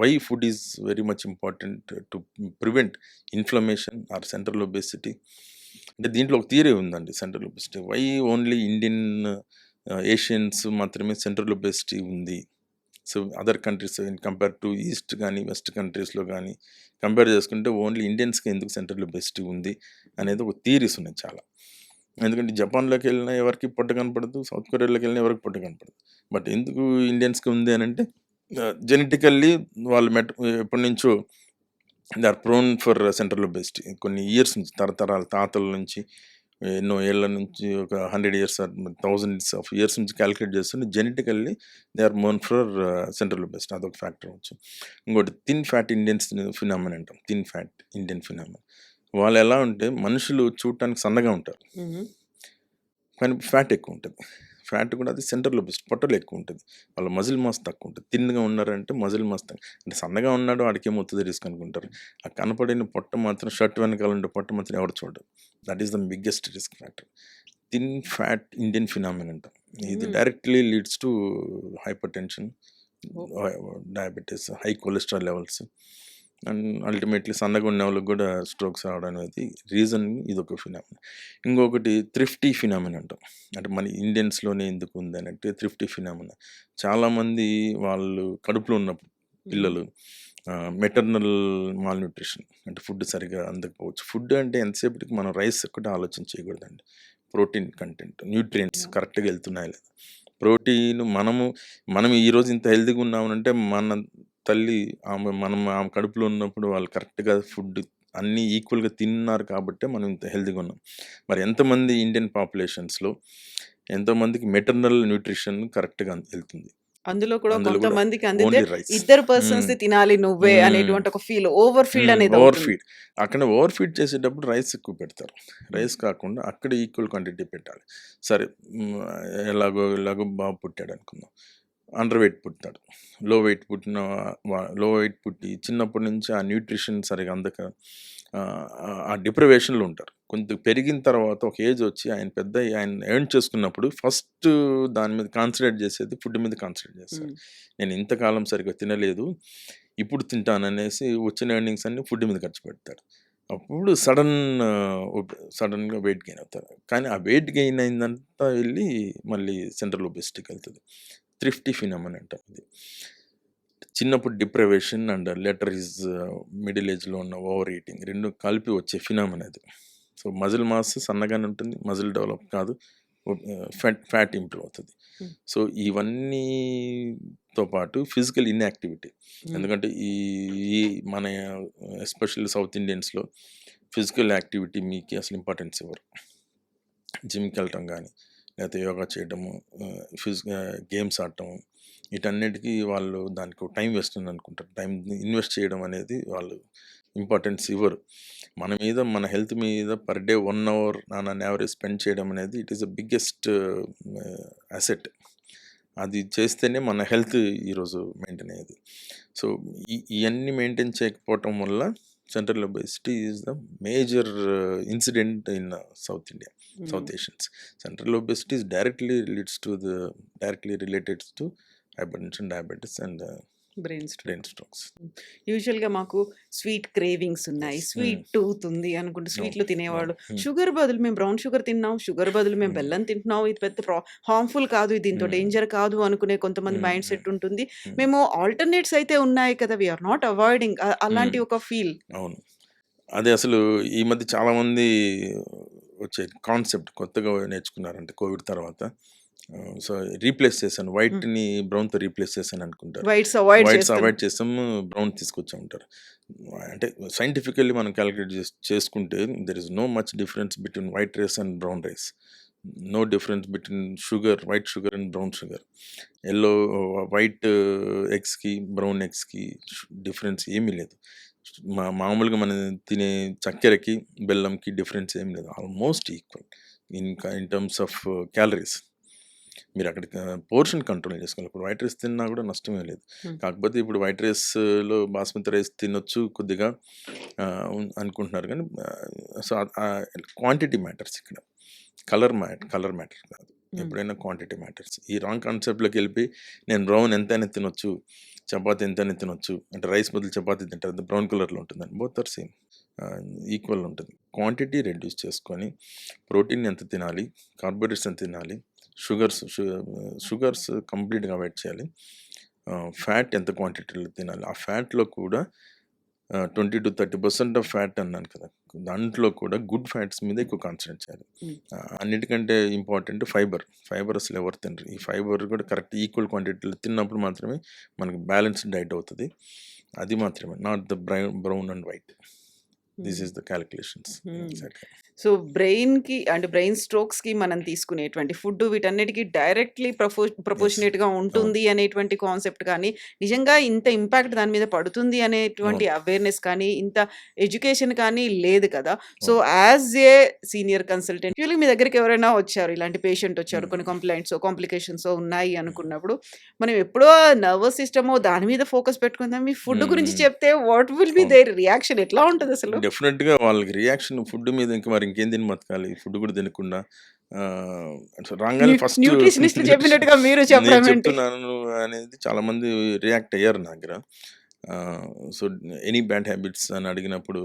why food is very much important to prevent inflammation or central obesity. అంటే దీంట్లో ఒక థియరీ ఉందండి central obesity. Why only Indian Asians మాత్రమే సెంట్రల్ ఒబేసిటీ ఉంది. So, other countries compare to east గానీ, west కంట్రీస్‌లో గానీ compare చేసుకుంటే ఓన్లీ ఇండియన్స్‌కి ఎందుకు సెంట్రల్ ఒబేసిటీ ఉంది అనేది ఒక థియరీస్ ఉన్నాయి చాలా. ఎందుకంటే జపాన్‌లోకెళ్ళినా ఎవరికీ పొట్ట కనపడదు. సౌత్ కొరియాలోకెళ్ళినా ఎవరికీ పొట్ట కనపడదు. బట్ ఎందుకు ఇండియన్స్‌కి ఉంది అనంటే జెనెటికల్లీ వాళ్ళు ఎప్పటినుంచో they are prone for central obesity. కొన్ని ఇయర్స్ నుంచి తరతరాల తాతల నుంచి ఎన్నో ఏళ్ల నుంచి ఒక 100 years or thousands of years నుంచి క్యాలిక్యులేట్ చేస్తుంటే జెనెటికల్లీ దే ఆర్ మోన్ ఫర్ సెంట్రల్ ఒబెసిటీ. అదొక ఫ్యాక్టర్ వచ్చు. ఇంకోటి థిన్ ఫ్యాట్ ఇండియన్స్ ఫినామినా అంటాం. Thin fat Indian phenomena. వాళ్ళు ఎలా ఉంటే మనుషులు చూడటానికి సన్నగా ఉంటారు, మ్మ్. కానీ ఫ్యాట్ ఎక్కువ ఉంటుంది. ఫ్యాట్ కూడా అది సెంట్రల్ ఒబెసిటీ, పొట్టలో ఎక్కువ ఉంటుంది. వాళ్ళ మజిల్ మాస్ తక్కువ ఉంటుంది. తిన్గా ఉన్నారంటే మజిల్ మాస్ తక్కువ, అంటే సన్నగా ఉన్నాడు వాడికేమవుతుంది రిస్క్ అనుకుంటారు. ఆ కనపడిన పొట్ట మాత్రం, షర్ట్ వెనకాల ఉండే పొట్ట మాత్రం ఎవరు చూడరు. That is the biggest risk factor. Thin fat Indian phenomena అంటాం. ఇది మ్మ్. Directly leads to hypertension, ఓ. Diabetes, high cholesterol levels, and ultimately సన్నగా ఉన్న వాళ్ళకి కూడా స్ట్రోక్స్ రావడం అనేది రీజన్. ఇది ఒక ఫినామినా. ఇంకొకటి థ్రిఫ్టీ ఫినామినా అంటాం. అంటే మన ఇండియన్స్లోనే ఎందుకు ఉంది అని అంటే థ్రిఫ్టీ ఫినామినా. చాలామంది వాళ్ళు కడుపులో ఉన్నప్పుడు మ్మ్. పిల్లలు మెటర్నల్ మాల్ న్యూట్రిషన్, అంటే ఫుడ్ సరిగా అందకపోవచ్చు. ఫుడ్ అంటే ఎంతసేపటికి మనం రైస్ ఒక్కటే ఆలోచన చేయకూడదండి. Protein content, nutrients Yeah. కరెక్ట్గా వెళ్తున్నాయా లేదా. ప్రోటీన్ మనం ఈరోజు ఇంత హెల్తీగా ఉన్నామంటే మన తల్లి, ఆమె కడుపులో ఉన్నప్పుడు వాళ్ళు కరెక్ట్గా ఫుడ్ అన్నీ ఈక్వల్గా తిన్నారు కాబట్టే మనం ఇంత హెల్తీగా ఉన్నాం. మరి ఎంతమంది ఇండియన్ పాపులేషన్స్లో ఎంతోమందికి మెటర్నల్ న్యూట్రిషన్ కరెక్ట్గా వెళ్తుంది. అందులో కూడా అందులో కూడా కొంతమందికి అందితే ఓన్లీ రైస్. ఇద్దరు పర్సన్స్ తినాలి నువ్వే అనేటువంటి ఒక ఫీల్, ఓవర్ ఫీడ్ అనేది ఓవర్ అవుతుంది. ఫీడ్. అక్కడ ఓవర్ ఫీడ్ చేసేటప్పుడు రైస్ ఎక్కువ పెడతారు. రైస్ కాకుండా అక్కడ ఈక్వల్ క్వాంటిటీ పెట్టాలి. సరే, ఎలాగో బాబు పుట్టాడు అనుకుందాం, అండర్ వెయిట్ పుట్టాడు. లో వెయిట్ పుట్టి చిన్నప్పటి నుంచి ఆ న్యూట్రిషన్ సరిగా అందక ఆ డిప్రివేషన్లో ఉంటారు. కొంత పెరిగిన తర్వాత ఒక ఏజ్ వచ్చి ఆయన ఎర్న్ చేసుకున్నప్పుడు ఫస్ట్ దాని మీద కాన్సన్ట్రేట్ చేసేది ఫుడ్ మీద కాన్సన్ట్రేట్ చేస్తారు. మ్మ్. నేను ఇంతకాలం సరిగ్గా తినలేదు, ఇప్పుడు తింటాననేసి వచ్చిన ఎర్నింగ్స్ అన్ని ఫుడ్ మీద ఖర్చు పెడతారు. అప్పుడు సడన్గా వెయిట్ గెయిన్ అవుతారు. కానీ ఆ వెయిట్ గెయిన్ అయిందంతా వెళ్ళి మళ్ళీ సెంట్రల్ ఒబెసిటీకి వెళ్తుంది. థ్రిఫ్టీ ఫినామినా అంటాం ఇది. చిన్నప్పుడు deprivation and later is middle ఏజ్లో ఉన్న ఓవర్ ఈటింగ్ రెండు కలిపి వచ్చే ఫినామినా అది. సో మజిల్ మాస్ సన్నగానే ఉంటుంది, మజిల్ డెవలప్ కాదు, ఫ్యాట్ ఇంప్రూవ్ అవుతుంది. మ్మ్. సో ఇవన్నీతో పాటు ఫిజికల్ ఇన్యాక్టివిటీ. మ్మ్. ఎందుకంటే ఈ ఈ మన ఎస్పెషల్లీ సౌత్ ఇండియన్స్లో ఫిజికల్ యాక్టివిటీ మీకు అసలు ఇంపార్టెన్స్ ఇవ్వరు. జిమ్కి వెళ్ళటం కానీ, లేకపోతే యోగా చేయడము, గేమ్స్ ఆడటము, వీటన్నిటికీ వాళ్ళు దానికి టైం వేస్ట్ అని అనుకుంటారు. టైం ఇన్వెస్ట్ చేయడం అనేది వాళ్ళు ఇంపార్టెన్స్ ఇవ్వరు. మన హెల్త్ మీద per day 1 hour on average spend చేయడం అనేది it is the biggest asset. అది చేస్తేనే మన హెల్త్ ఈరోజు మెయింటైన్ అయ్యేది. సో ఇవన్నీ మెయింటైన్ చేయకపోవటం వల్ల central obesity is the major incident in south India, south Asians. Central obesity is directly related to hypertension, diabetes and brain brain strokes. యూజువల్గా మాకు స్వీట్ క్రేవింగ్స్ ఉన్నాయి, Yes. స్వీట్ టూత్ ఉంది అనుకుంటే స్వీట్లు తినేవాళ్ళు, Hmm. షుగర్ బదులు మేము బ్రౌన్ షుగర్ తిన్నాం, షుగర్ బదులు మేము Hmm. బెల్లం తింటున్నాం, ఇది పెద్ద హార్మ్ఫుల్ కాదు, ఇది ఇంత Hmm. డేంజర్ కాదు అనుకునే కొంతమంది Hmm. మైండ్ సెట్ ఉంటుంది. Hmm. మేము ఆల్టర్నేట్స్ అయితే ఉన్నాయి కదా, వీఆర్ నాట్ అవాయిడింగ్ అలాంటి Hmm. ఒక ఫీల్. అవును. అదే అసలు ఈ మధ్య చాలామంది వచ్చే కాన్సెప్ట్ కొత్తగా నేర్చుకున్నారంటే కోవిడ్ తర్వాత. సో రీప్లేస్ చేశాను, వైట్ని బ్రౌన్తో రీప్లేస్ చేశాను అనుకుంటారు. వైట్స్ అవాయిడ్ వైట్స్ చేస్తాం. అవాయిడ్ చేస్తాము, బ్రౌన్ తీసుకొచ్చా ఉంటారు. అంటే సైంటిఫికల్లీ మనం క్యాలిక్యులేట్ చేసుకుంటే there is no much difference between white rice and brown rice. No difference between white sugar and brown sugar. White ఎగ్స్కి బ్రౌన్ ఎగ్స్కి డిఫరెన్స్ ఏమీ లేదు. మామూలుగా మనం తినే చక్కెరకి బెల్లంకి డిఫరెన్స్ ఏం లేదు, almost equal in terms of calories. మీరు అక్కడ పోర్షన్ కంట్రోల్ చేసుకోవాలి. ఇప్పుడు వైట్ రైస్ తిన్నా కూడా నష్టమే లేదు. కాకపోతే ఇప్పుడు వైట్ రైస్లో బాస్మతి రైస్ తినొచ్చు కొద్దిగా అనుకుంటున్నారు, కానీ సో క్వాంటిటీ మ్యాటర్స్ ఇక్కడ, కలర్ మ్యాటర్ కాదు. ఎప్పుడైనా క్వాంటిటీ మ్యాటర్స్. ఈ రాంగ్ కాన్సెప్ట్లోకి వెళ్ళిపోయి నేను బ్రౌన్ ఎంతైనా తినొచ్చు, చపాతీ ఎంతైనా తినొచ్చు అంటే రైస్ బదులు చపాతీ తింటారు, బ్రౌన్ కలర్లో ఉంటుందని. బోత్ ఆర్ సేమ్, ఈక్వల్ ఉంటుంది. క్వాంటిటీ రెడ్యూస్ చేసుకొని ప్రోటీన్ ఎంత తినాలి, కార్బోహైడ్రేట్స్ ఎంత తినాలి, షుగర్స్ కంప్లీట్గా అవాయిడ్ చేయాలి, ఫ్యాట్ ఎంత క్వాంటిటీలో తినాలి. ఆ ఫ్యాట్లో కూడా 20 to 30% ఆఫ్ ఫ్యాట్ అన్నాను కదా, దాంట్లో కూడా గుడ్ ఫ్యాట్స్ మీద ఎక్కువ కాన్సన్ట్రేట్ చేయాలి. అన్నిటికంటే ఇంపార్టెంట్ ఫైబర్ అసలు ఎవరు తినరు. ఈ ఫైబర్ కూడా కరెక్ట్ ఈక్వల్ క్వాంటిటీలో తిన్నప్పుడు మాత్రమే మనకు బ్యాలెన్స్డ్ డైట్ అవుతుంది. అది మాత్రమే. Not the brown and white. This hmm. Is the calculations. Hmm. Exactly. So, బ్రెయిన్‌కి అంటే బ్రెయిన్ స్ట్రోక్స్‌కి మనం తీసుకునేటువంటి ఫుడ్ వీటన్నిటికి డైరెక్ట్‌లీ యెస్. ప్రపోర్షనేట్‌గా అవును. ఉంటుంది అనేటువంటి కాన్సెప్ట్ కానీ, నిజంగా ఇంత ఇంపాక్ట్ దాని మీద పడుతుంది అనేటువంటి అవును. అవేర్‌నెస్ కానీ, ఇంత ఎడ్యుకేషన్ కానీ లేదు కదా! సో, అవును. As a senior consultant actually మీ దగ్గరికి ఎవరైనా వచ్చారు. ఇలాంటి పేషెంట్ వచ్చారు. హ్మ్. కొన్ని కంప్లెయింట్సో, కాంప్లికేషన్సో ఉన్నాయి హ్మ్. అనుకున్నప్పుడు, మనం ఎప్పుడో నర్వస్ సిస్టమో దాని మీద ఫోకస్ పెట్టుకుందాం. మీ ఫుడ్ గురించి హ్మ్. చెప్తే వాట్ విల్ బి అవును. దేర్ రియాక్షన్ ఎట్లా ఉంటదసలు? డెఫినెట్‌గా వాళ్ళకి రియాక్షన్ ఫుడ్ మీద ఇంక మరి ఇంకేం తిని బతకాలి? ఫుడ్ కూడా తినకుండా రాంగానే ఫస్ట్ న్యూట్రిషనిస్ట్‌లు న్యూట్రిషన్ చెప్పినట్టుగా మీరు నేను చెప్పడం ఏంటి? చెప్తున్నాను అనేది చాలామంది రియాక్ట్ అయ్యారు నా దగ్గర. సో, ఎనీ బ్యాడ్ హ్యాబిట్స్ అని అడిగినప్పుడు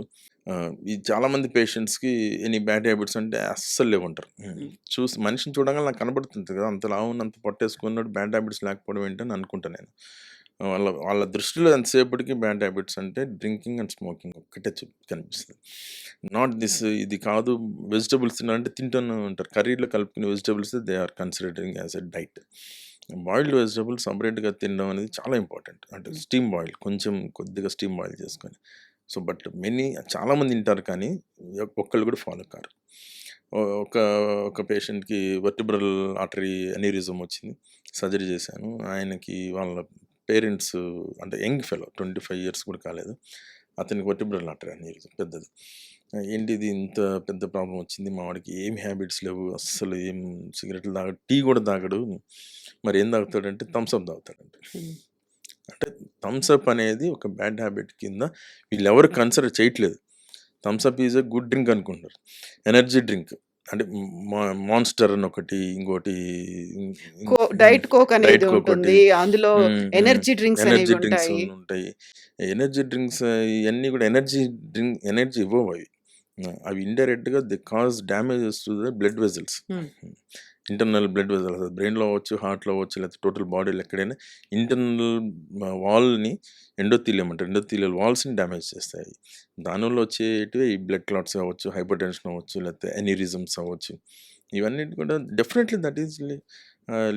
ఈ చాలామంది పేషెంట్స్‌కి ఎనీ బ్యాడ్ హ్యాబిట్స్ అంటే అస్సలు లేవంటారు. హ్మ్. చూసి మనిషిని చూడంగానే నాకు కనబడుతుంటది కదా! అంత లావున్న, అంత పొట్టేసుకున్నోడు బ్యాడ్ హ్యాబిట్స్ లేకపోవడం ఏంటని అనుకుంటా నేను. వాళ్ళ వాళ్ళ దృష్టిలో ఎంతసేపటికి బ్యాడ్ హ్యాబిట్స్ అంటే డ్రింకింగ్ అండ్ స్మోకింగ్ ఒక్కటే కనిపిస్తది. నాట్ దిస్ ఇది కాదు వెజిటబుల్స్ తినాలంటే తింటూనే ఉంటారు. కర్రీలో కలుపుకునే vegetables they are considering as a diet. Boiled vegetables సెపరేట్‌గా తినడం అనేది చాలా ఇంపార్టెంట్. అంటే హ్మ్. స్టీమ్ బాయిల్ కొంచెం కొద్దిగా స్టీమ్ బాయిల్ చేసుకొని. సో, బట్ చాలామంది తింటారు కానీ ఒక్కళ్ళు కూడా ఫాలో కారు. ఒ ఒక ఒక పేషెంట్‌కి వర్టిబ్రల్ ఆర్టరీ అన్యూరిజం వచ్చింది. సర్జరీ చేశాను. ఆయనకి వాళ్ళ పేరెంట్స్ అంటే యంగ్ ఫెలో 25 ఇయర్స్ కూడా కాలేదు. అతనికి వర్టిబ్రల్ ఆర్టరీ అన్యూరిజం పెద్దది. ఏంటిది ఇంత పెద్ద ప్రాబ్లమ్ వచ్చింది. మా వాడికి ఏం హ్యాబిట్స్ లేవు. అస్సలు ఏం సిగరెట్లు తాగడు. టీ కూడా తాగడు. మరి ఏం తాగుతాడంటే థమ్స్ అప్ తాగుతాడంట. హ్మ్. అంటే థమ్స్ అప్ అనేది ఒక బ్యాడ్ హ్యాబిట్ కింద వీళ్ళెవరు కన్సిడర్ చేయట్లేదు. Thums Up is a good drink అనుకుంటున్నారు. ఎనర్జీ డ్రింక్ అంటే మాన్స్టర్ అని ఒకటి, ఇంకోటి డైట్ కోక్ డైట్ అనేది కోక్ ఒకటి. ఉంటుంది. అందులో ఎనర్జీ డ్రింక్స్ ఎనర్జీ అనేవి డ్రింక్స్ ఉంటాయి. ఉంటాయి. ఎనర్జీ డ్రింక్స్ ఇయన్నీ కూడా ఎనర్జీ ఇవ్వవు అవి. అవి ఇండైరెక్ట్‌గా they cause damages to the blood vessels. హ్మ్. ఇంటర్నల్ బ్లడ్ వెసల్స్ బ్రెయిన్‌లో అవ్వచ్చు, హార్ట్‌లో అవ్వచ్చు, లేకపోతే టోటల్ బాడీలో ఎక్కడైనా ఇంటర్నల్ వాల్‌ని ఎండోథీలియం అంటారు. ఎండోథీలియల్ వాల్స్‌ని డ్యామేజ్ చేస్తాయి. దానివల్ల వచ్చేటివే ఈ బ్లడ్ క్లాట్స్ అవ్వచ్చు, హైపర్‌టెన్షన్ అవ్వచ్చు, లేకపోతే అన్యూరిజమ్స్ అవ్వచ్చు. ఇవన్నిటి కూడా డెఫినెట్‌లీ దట్ ఈస్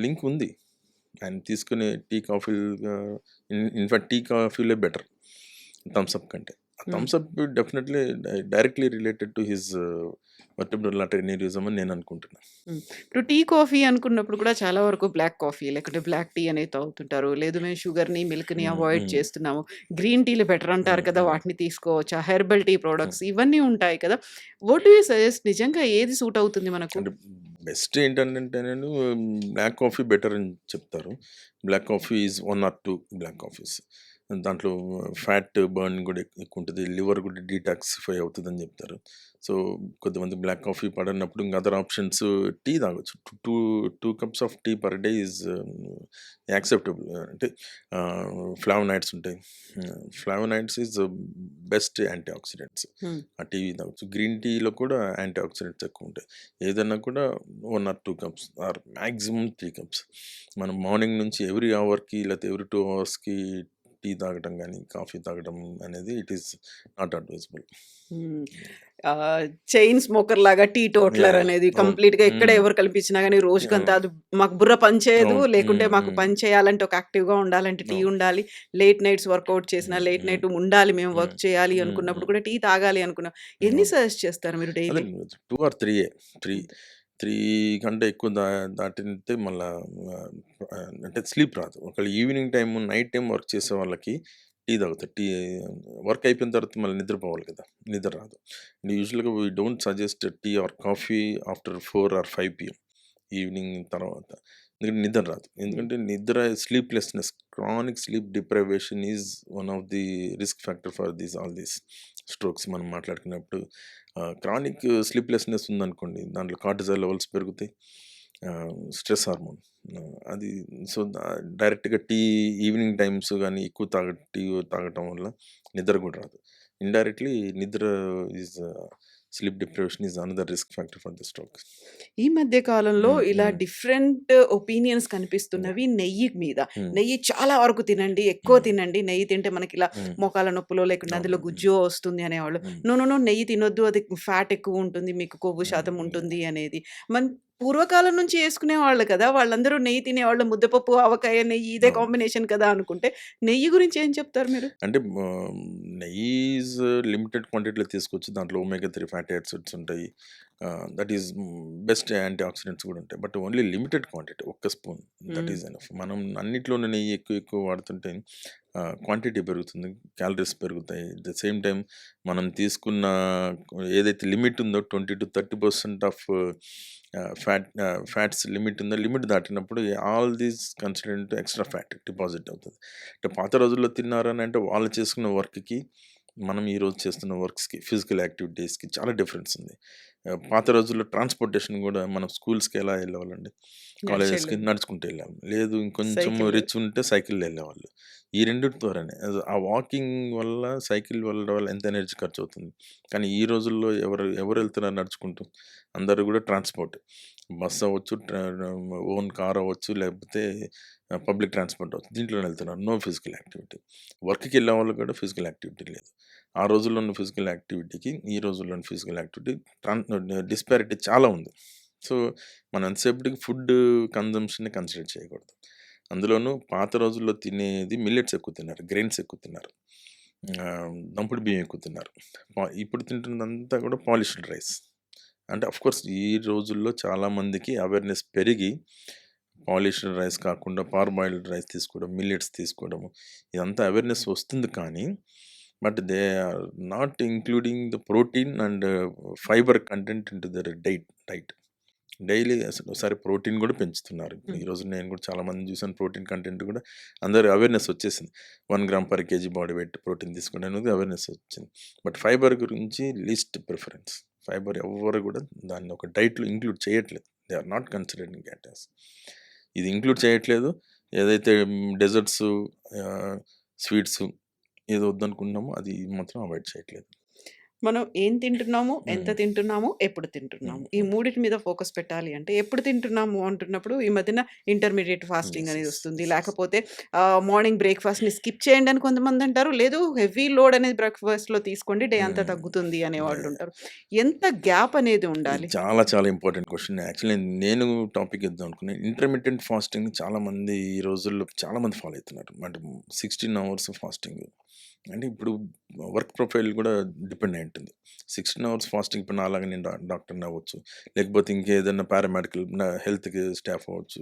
లింక్ ఉంది. ఆయన తీసుకునే టీ, కాఫీలు ఇన్‌ఫాక్ట్ టీ, కాఫీలే బెటర్ థమ్స్ అప్ కంటే. హ్మ్. Thums Up definitely directly related to his vertebral artery aneurysm అని నేను అనుకుంటున్నా. హ్మ్. ఇప్పుడు టీ, కాఫీ అనుకున్నప్పుడు కూడా చాలా వరకు బ్లాక్ కాఫీ లేకుంటే బ్లాక్ టీ అనేది తాగుతుంటారు. లేదు మేము షుగర్‌ని, మిల్క్‌ని హ్మ్. అవాయిడ్ హ్మ్. చేస్తున్నాము. గ్రీన్ టీలు బెటర్ అంటారు హ్మ్. కదా! హ్మ్. వాటిని తీసుకోవచ్చా? హెర్బల్ టీ హ్మ్. ప్రొడక్ట్స్ ఇవన్నీ ఉంటాయి కదా! వాట్ డు యూ సజెస్ట్ నిజంగా ఏది సూట్ అవుతుంది మనకు? అంటే బెస్ట్ ఏంటంటే నేను బ్లాక్ కాఫీ బెటర్ అని చెప్తారు. Black coffee is 1 or 2 black coffees. దాంట్లో ఫ్యాట్ బర్న్ కూడా ఎక్కువుంటది. లివర్ కూడా డీటాక్సిఫై అవుతదని చెప్తారు. సో, కొంతమంది బ్లాక్ కాఫీ పడనప్పుడు ఇంక అదర్ ఆప్షన్స్ టీ తాగొచ్చు. 2 cups of tea per day is acceptable. అంటే ఫ్లావనాయిడ్స్ ఉంటాయి. Flavonoids is best antioxidants. హ్మ్. ఆ టీ తాగొచ్చు. గ్రీన్ టీలో కూడా యాంటీ ఆక్సిడెంట్స్ ఎక్కువుంటాయి. ఏదన్నా కూడా 1 or 2 cups or maximum 3 cups. మనం మార్నింగ్ నుంచి ఎవ్రీ అవర్‌కి లేకపోతే ఎవ్రీ 2 అవర్స్‌కి టీ తాగటం గానీ, కాఫీ తాగటం అనేది ఇట్ ఈస్ నాట్ అడ్వైజబుల్. హ్మ్. చైన్ స్మోకర్ లాగా టీటోట్లర్ యాహ్! అనేది అవును. కంప్లీట్‌గా ఎక్కడ హ్మ్. ఎవరు కల్పించినా గాని రోజుకంతా అవును. అది మాకు బుర్ర పని చేయదు. అవును. లేకుంటే హ్మ్. మాకు హ్మ్. పని చేయాలంటే ఒక యాక్టివ్‌గా ఉండాలంటే టీ అవును. ఉండాలి. లేట్ నైట్స్ వర్కౌట్ చేసినా, హ్మ్. లేట్ హ్మ్. నైట్ ఉండాలి మేము హ్మ్. వర్క్ చేయాలి హ్మ్. అనుకున్నప్పుడు హ్మ్. కూడా టీ తాగాలి అనుకున్నాం. ఎన్ని అవును. సజెస్ట్ చేస్తారు మీరు అదే డైలీ? 2 ఆర్ 3 3 అంతే. 3 కంటే ఎక్కువ దాటితే మళ్ళా అంటే స్లీప్ రాదు. ఒకవేళ evening time, night time work చేసే వాళ్ళకి టీ తాగుతారు. వర్క్ అయిపోయిన తర్వాత మళ్ళీ నిద్రపోవాలి కదా! నిద్ర రాదు. యూజువల్‌గా we don't suggest tea or coffee after 4 or 5 PM evening తర్వాత. ఎందుకంటే నిద్ర రాదు. హ్మ్. ఎందుకంటే స్లీప్‌లెస్‌నెస్, chronic sleep deprivation is one of the risk factor for all these strokes మనం మాట్లాడుకున్నప్పుడు. క్రానిక్ స్లీప్‌లెస్‌నెస్ ఉందనుకోండి, దాంట్లో కార్టిజాల్ లెవెల్స్ పెరుగుతాయి. Stress hormone. అది సో, డైరెక్ట్‌గా ఈవినింగ్ టైమ్స్ గానీ ఎక్కువ టీ తాగటం వల్ల నిద్ర గూడా రాదు. ఇండైరెక్ట్‌లీ నిద్ర is sleep deprivation is another risk factor for the stroke. ఈ మధ్య కాలంలో హ్మ్. ఇలా హ్మ్. Different opinions yeah! కనిపిస్తున్నవి నెయ్యి మీద. హ్మ్. నెయ్యి చాలా వరకు తినండి, ఎక్కువ హ్మ్. తినండి. నెయ్యి తింటే మనకిలా హ్మ్. మోకాళ్ళ నొప్పులో లేకుంటే అవును. అందులో హ్మ్. గుజ్జో వస్తుంది అనేవాళ్ళు. హ్మ్. నో, నో, నో నెయ్యి తినొద్దు అది ఫ్యాట్ ఎక్కువుంటుంది. మీకు కొవ్వు హ్మ్. శాతం యాహ్! ఉంటుంది అనేది. పూర్వకాలం నుంచి యేసుకునేవాళ్ళు కదా! వాళ్ళందరూ నెయ్యి తినేవాళ్ళు. ముద్దపప్పు, ఆవకాయ, నెయ్యి ఇదే అవును. కాంబినేషన్ కదా అనుకుంటే, నెయ్యి గురించి ఏం చెప్తారు మీరు? అంటే నెయ్యి ఈజ్ లిమిటెడ్ క్వాంటిటీలో తీసుకోవచ్చు. దాంట్లో ఒమేగా 3 ఫ్యాటీ యాసిడ్స్ ఉంటాయి. That is best antioxidants కూడా ఉంటాయి. బట్ ఓన్లీ లిమిటెడ్ క్వాంటిటీ ఒక్క స్పూన్ దట్ హ్మ్. Is enough. మనం అన్నిట్లోనూ నెయ్యి ఎక్కువ వాడుతుంటే క్వాంటిటీ పెరుగుతుంది. క్యాలరీస్ పెరుగుతాయి. అట్ ద సేమ్ టైమ్ మనం తీసుకున్న ఏదైతే లిమిట్ ఉందో 20-30% ఆఫ్ ఫ్యాట్స్ లిమిట్ ఉందో లిమిట్ దాటినప్పుడు all these consider extra fat deposit అవుతుంది. అంటే పాత రోజుల్లో తిన్నారని అంటే వాళ్ళు చేసుకున్న వర్క్‌కి, మనం ఈరోజు చేస్తున్న వర్క్స్‌కి, ఫిజికల్ యాక్టివిటీస్‌కి చాలా డిఫరెన్స్ ఉంది. పాత రోజుల్లో ట్రాన్స్‌పోర్టేషన్ గూడా మనం స్కూల్స్‌కి ఎలా ఎళ్ళేవాళ్ళండి? కాలేజెస్‌కి నడిచెళ్ళేది. నడుచుకుంటూ వెళ్ళేవాళ్ళం. లేదు ఇంకొంచెం సైకిల్. రిచ్ ఉంటే సైకిల్‌లో ఎళ్ళేవాళ్ళు. ఈ రెండిటి ద్వారానే ఆ వాకింగ్ వల్ల, సైకిల్ వెళ్ళడం వల్ల ఎంత ఎనర్జీ ఖర్చవుతుంది. కానీ ఈ రోజుల్లో ఎవరెళ్తున్నారు నడుచుకుంటూ? అందరూ గూడా ట్రాన్స్‌పోర్ట్. బస్ అవ్వచ్చు, ఓన్ కార్ అవ్వచ్చు, లేకపోతే పబ్లిక్ ట్రాన్స్‌పోర్ట్ అవ్వచ్చు. దీంట్లోనే వెళ్తున్నారు. No physical activity. వర్క్‌కి వెళ్ళేవాళ్ళు కూడా ఫిజికల్ యాక్టివిటీ లేదు. ఆ రోజుల్లో ఉన్న ఫిజికల్ యాక్టివిటీకి, ఈ రోజుల్లోని ఫిజికల్ యాక్టివిటీ డిస్పారిటీ చాలా ఉంది. సో, మనం ఎంతసేపటికి ఫుడ్ కన్జంప్షన్‌ని కన్సిడర్ చేయకూడదు. అందులోనూ పాత రోజుల్లో తినేది మిల్లెట్స్ ఎక్కువ తిన్నారు. గ్రెయిన్స్ ఎక్కువ తిన్నారు. దంపుడు బియ్యం ఎక్కువ తిన్నారు. ఇప్పుడు తింటున్నదంతా కూడా పాలిష్డ్ రైస్. అంటే ఆఫ్‌కోర్స్ ఈ రోజుల్లో చాలామందికి అవేర్‌నెస్ పెరిగి, పాలిష్డ్ రైస్ కాకుండా పార్బాయిల్డ్ రైస్ తీసుకోవడం, మిల్లెట్స్ తీసుకోవడము, ఇదంతా అవేర్‌నెస్ వస్తుంది కానీ, but they are not including the protein and fibre content into their diet. Daily అసలు ఒకసారి ప్రోటీన్ కూడా పెంచుతున్నారు. ఇప్పుడు హ్మ్. ఈరోజు నేను కూడా చాలామందిని చూసాను, ప్రోటీన్ కంటెంట్ కూడా అందరి అవేర్‌నెస్ వచ్చేసింది. 1 gram per KG body weight protein తీసుకోండి అనేది అవేర్‌నెస్ వచ్చింది. బట్ ఫైబర్ గురించి లీస్ట్ ప్రిఫరెన్స్. ఫైబర్ ఎవ్వరు కూడా దాన్ని ఒక డైట్‌లో ఇంక్లూడ్ చేయట్లేదు. They are not considering it as. ఇది ఇంక్లూడ్ చేయట్లేదు. ఏదైతే డెజర్ట్స్, స్వీట్స్ ఏది వద్దనుకుంటున్నామో అది మాత్రం అవాయిడ్ చేయట్లేదు. మనం ఏం తింటున్నాము, ఎంత హ్మ్. తింటున్నాము, ఎప్పుడు హ్మ్. తింటున్నాము. ఈ హ్మ్. మూడిటి మీద ఫోకస్ పెట్టాలి అంటే, ఎప్పుడు తింటున్నాము అంటున్నప్పుడు ఈ మధ్యన ఇంటర్మీడియేట్ ఫాస్టింగ్ యెస్. అనేది యెస్. వస్తుంది. యెస్. యెస్. లేకపోతే మార్నింగ్ బ్రేక్‌ఫాస్ట్‌ని స్కిప్ చేయండి అని కొంతమంది అంటారు. లేదు హెవీ లోడ్ అనేది బ్రేక్‌ఫాస్ట్‌లో తీసుకోండి డే అంతా హ్మ్. తగ్గుతుంది అనేవాళ్ళు యాహ్! ఉంటారు. ఎంత గ్యాప్ అనేది ఇది ఉండాలి? చాలా చాలా ఇంపార్టెంట్ క్వెషన్. యాక్చువల్లీ నేను టాపిక్ ఇద్దాం అనుకున్నా. ఇంటర్మిటెంట్ ఫాస్టింగ్ చాలామంది ఈ రోజుల్లో చాలామంది ఫాలో అవుతున్నారు. అంటే 16 అవర్స్ ఫాస్టింగ్. అంటే ఇప్పుడు వర్క్ ప్రొఫైల్ కూడా డిపెండ్ అయి ఉంటుంది. 16 అవర్స్ ఫాస్టింగ్ ఇప్పుడు నాలాగా నేను డాక్టర్‌ని అవ్వచ్చు. లేకపోతే ఇంకేదైనా పారామెడికల్ హెల్త్‌కి స్టాఫ్ అవ్వచ్చు.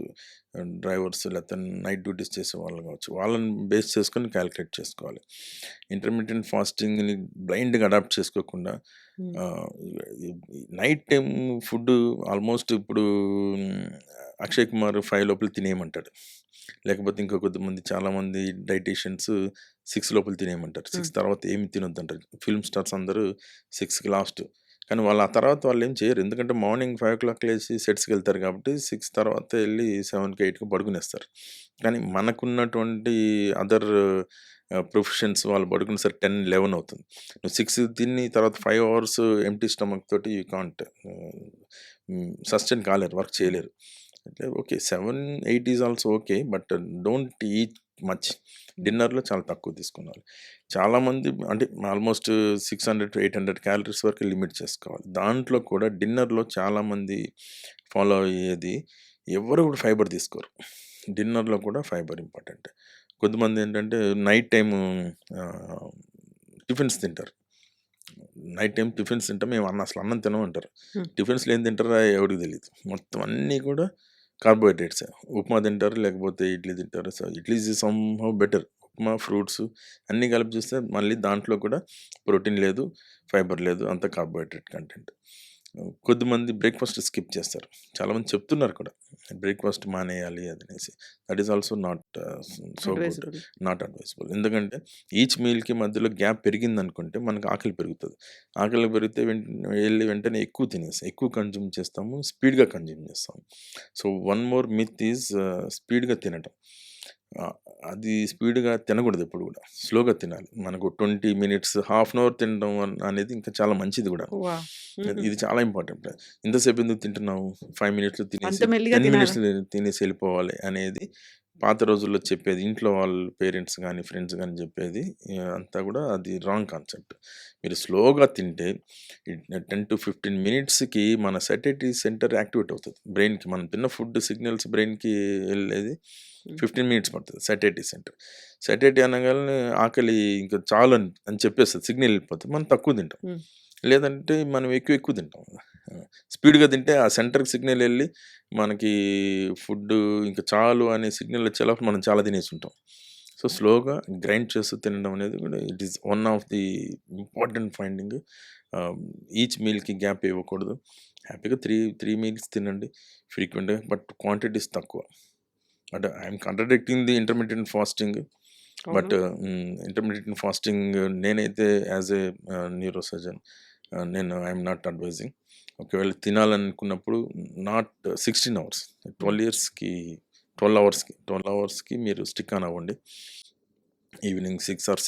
డ్రైవర్స్ లేకపోతే నైట్ డ్యూటీస్ చేసే వాళ్ళు కావచ్చు. వాళ్ళని బేస్ చేసుకొని క్యాలిక్యులేట్ చేసుకోవాలి. ఇంటర్మిటెంట్ ఫాస్టింగ్‌ని బ్లైండ్‌గా అడాప్ట్ చేసుకోకుండా హ్మ్. ఆహ్, నైట్ టైమ్ ఫుడ్ ఆల్మోస్ట్ ఇప్పుడు అక్షయ్ కుమార్ 5 లోపల తినేయమంటాడు. లేకపోతే ఇంకా కొంతమంది చాలామంది డైటీషియన్స్ 6 లోపల తినేయమంటారు. హ్మ్. 6 తర్వాత ఏమి తినొద్దంటారు. ఫిల్మ్ స్టార్స్ అందరూ 6కి లాస్ట్. కానీ వాళ్ళు ఆ తర్వాత వాళ్ళేం చేయరు. ఎందుకంటే మార్నింగ్ 5:00 లేసి సెట్స్‌కెళ్తారు కాబట్టి 6 తర్వాత ఎళ్లి 7కి, 8కి పడుకునేస్తారు. కానీ మనకున్నటువంటి అదర్ ప్రొఫెషన్స్ వాళ్ళు పడుకునేసరికి 10, 11 అవుతుంది. నువ్వు 6 తిని తర్వాత 5 అవర్స్ ఎంప్టీ స్టమక్ తోటి యూ కాంట్ సస్టైన్ కాలేరు. వర్క్ చేయలేరు. అంటే okay. 7, 8 is also okay. But don't eat much. హ్మ్. డిన్నర్‌లో చాలా తక్కువ తీసుకున్నారు. చాలామంది అంటే ఆల్మోస్ట్ 600-800 క్యాలరీస్ వరకు లిమిట్ చేసుకోవాలి. దాంట్లో కూడా డిన్నర్‌లో చాలామంది ఫాలో అయ్యేది ఎవ్వరు కూడా ఫైబర్ తీసుకోరు. డిన్నర్‌లో కూడా ఫైబర్ ఇంపార్టెంట్. కొంతమందేంటంటే నైట్ టైము ఆహ్, టిఫిన్స్ తింటారు. నైట్ టైమ్ టిఫిన్స్ తింటాం. మేము అసలు అన్నం తినం అంటారు. హ్మ్. టిఫిన్స్‌లో ఏం తింటారో ఎవడికి తెలీదు. మొత్తం అన్నీ కూడా కార్బోహైడ్రేట్సే. ఉప్మా తింటారు, లేకపోతే ఇడ్లీ తింటారు. So, idli is somehow better. Upma, fruits అన్నీ కలిపి చూస్తే మళ్ళీ దాంట్లో కూడా ప్రోటీన్ లేదు, ఫైబర్ లేదు. అంతా కార్బోహైడ్రేట్ కంటెంట్. కొద్దిమంది బ్రేక్‌ఫాస్ట్ స్కిప్ చేస్తారు. చాలామంది చెప్తున్నారు కూడా. బ్రేక్‌ఫాస్ట్ మానేయాలి అదనేసి. That is also not so good. Advisable. Not advisable. ఎందుకంటే ఈచ్ మీల్‌కి మధ్యలో గ్యాప్ పెరిగిందనుకుంటే మనకు ఆకలి పెరుగుతది. ఆకలి పెరిగితే వెంటనే ఎక్కువ తినేసి, ఎక్కువ కన్జ్యూమ్ చేస్తాము. స్పీడ్‌గా కన్జ్యూమ్ చేస్తాము. So, one more myth is స్పీడ్‌గా తినటం. ఆహ్, అది స్పీడ్‌గా తినకూడదు ఎప్పుడు గూడా. స్లోగా తినాలి. మనకు 20 మినిట్స్, హాఫ్ అన్ అవర్ తినడం అనేది ఇంకా చాలా మంచిది గూడా. వావ్! హుహు. ఇది చాలా ఇంపార్టెంట్. ఇంతసేపు ఎందుకు తింటున్నావు? 5 మినిట్స్‌లో అంత తినేసి మెల్లిగా 10 తినాలా? మినిట్స్‌లో తినేసి ఎళ్ళిపోవాలి అనేది పాత రోజుల్లో చెప్పేది ఇంట్లో వాళ్ళు పేరెంట్స్ గానీ, ఫ్రెండ్స్ గానీ చెప్పేది అంతా గూడా అది రాంగ్ కాన్సెప్ట్. మీరు స్లోగా తింటే 10-15 మినిట్స్‌కి మన సటిటీ సెంటర్ యాక్టివేట్ అవుతది. బ్రెయిన్‌కి మనం తిన్న ఫుడ్ సిగ్నల్స్ బ్రెయిన్‌కి ఎళ్ళేది హ్మ్. 15 మినిట్స్ పడతది సటిటీ సెంటర్. సటిటీ అనగానే ఆకలి ఇంక చాలు అని చెప్పేస్తది. సిగ్నల్ ఎళ్ళిపోతది. మనం తక్కువ తింటాం. హ్మ్. లేదంటే మనం ఎక్కువ తింటాం. స్పీడ్‌గా తింటే ఆ సెంటర్‌కి సిగ్నల్ ఎళ్ళి మనకి ఫుడ్డు ఇంక చాలు అనే సిగ్నల్ వచ్చేలోపు మనం చాలా తినేసుంటాం. సో, స్లోగా గ్రైండ్ చేస్తూ తినడం అనేది కూడా it is one of the important finding. Each మీల్‌కి గ్యాప్ ఇవ్వకూడదు. హ్యాపీగా 3 మీల్స్ తినండి ఫ్రీక్వెంట్‌గా. బట్ క్వాంటిటీస్ తక్కువ. అంటే I'm contradicting the intermittent fasting. అవును. బట్ ఇంటర్మిటెంట్ ఫాస్టింగ్ నేనైతే యాజ్ ఏ న్యూరో సర్జన్ నేను ఐయామ్ నాట్ అడ్వైజింగ్. ఒకవేళ తినాలనుకున్నప్పుడు నాట్ 16 అవర్స్, హ్మ్. 12 అవర్స్‌కి మీరు స్టిక్ ఆన్ అవ్వండి. ఈవినింగ్ 6 ఆర్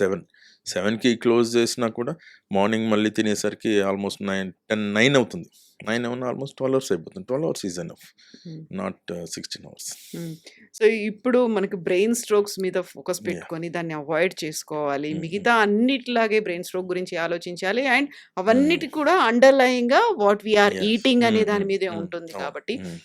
7కి క్లోజ్ చేసినా కూడా మార్నింగ్ మళ్ళీ తినేసరికి ఆల్మోస్ట్ 9 అవుతుంది. 9 ఏమన్నా ఆల్మోస్ట్ 12 అవర్స్ అయిపోతుంది. 12 అవర్స్ ఈజ్ ఎనఫ్. హ్మ్. Not 16 hours. హ్మ్. సో, ఇప్పుడు మనకి బ్రెయిన్ స్ట్రోక్స్ మీద ఫోకస్ యాహ్! పెట్టుకొని దాన్ని అవాయిడ్ చేసుకోవాలి. హ్మ్. మిగతా అన్నిటిలాగే బ్రెయిన్ స్ట్రోక్ గురించి ఆలోచించాలి. And hmm. అవన్నిటికి కూడా అండర్‌లయింగ్‌గా what we are yes. Eating అనే దాని హ్మ్. మీదే అవును. ఉంటుంది అవును. కాబట్టి హ్మ్.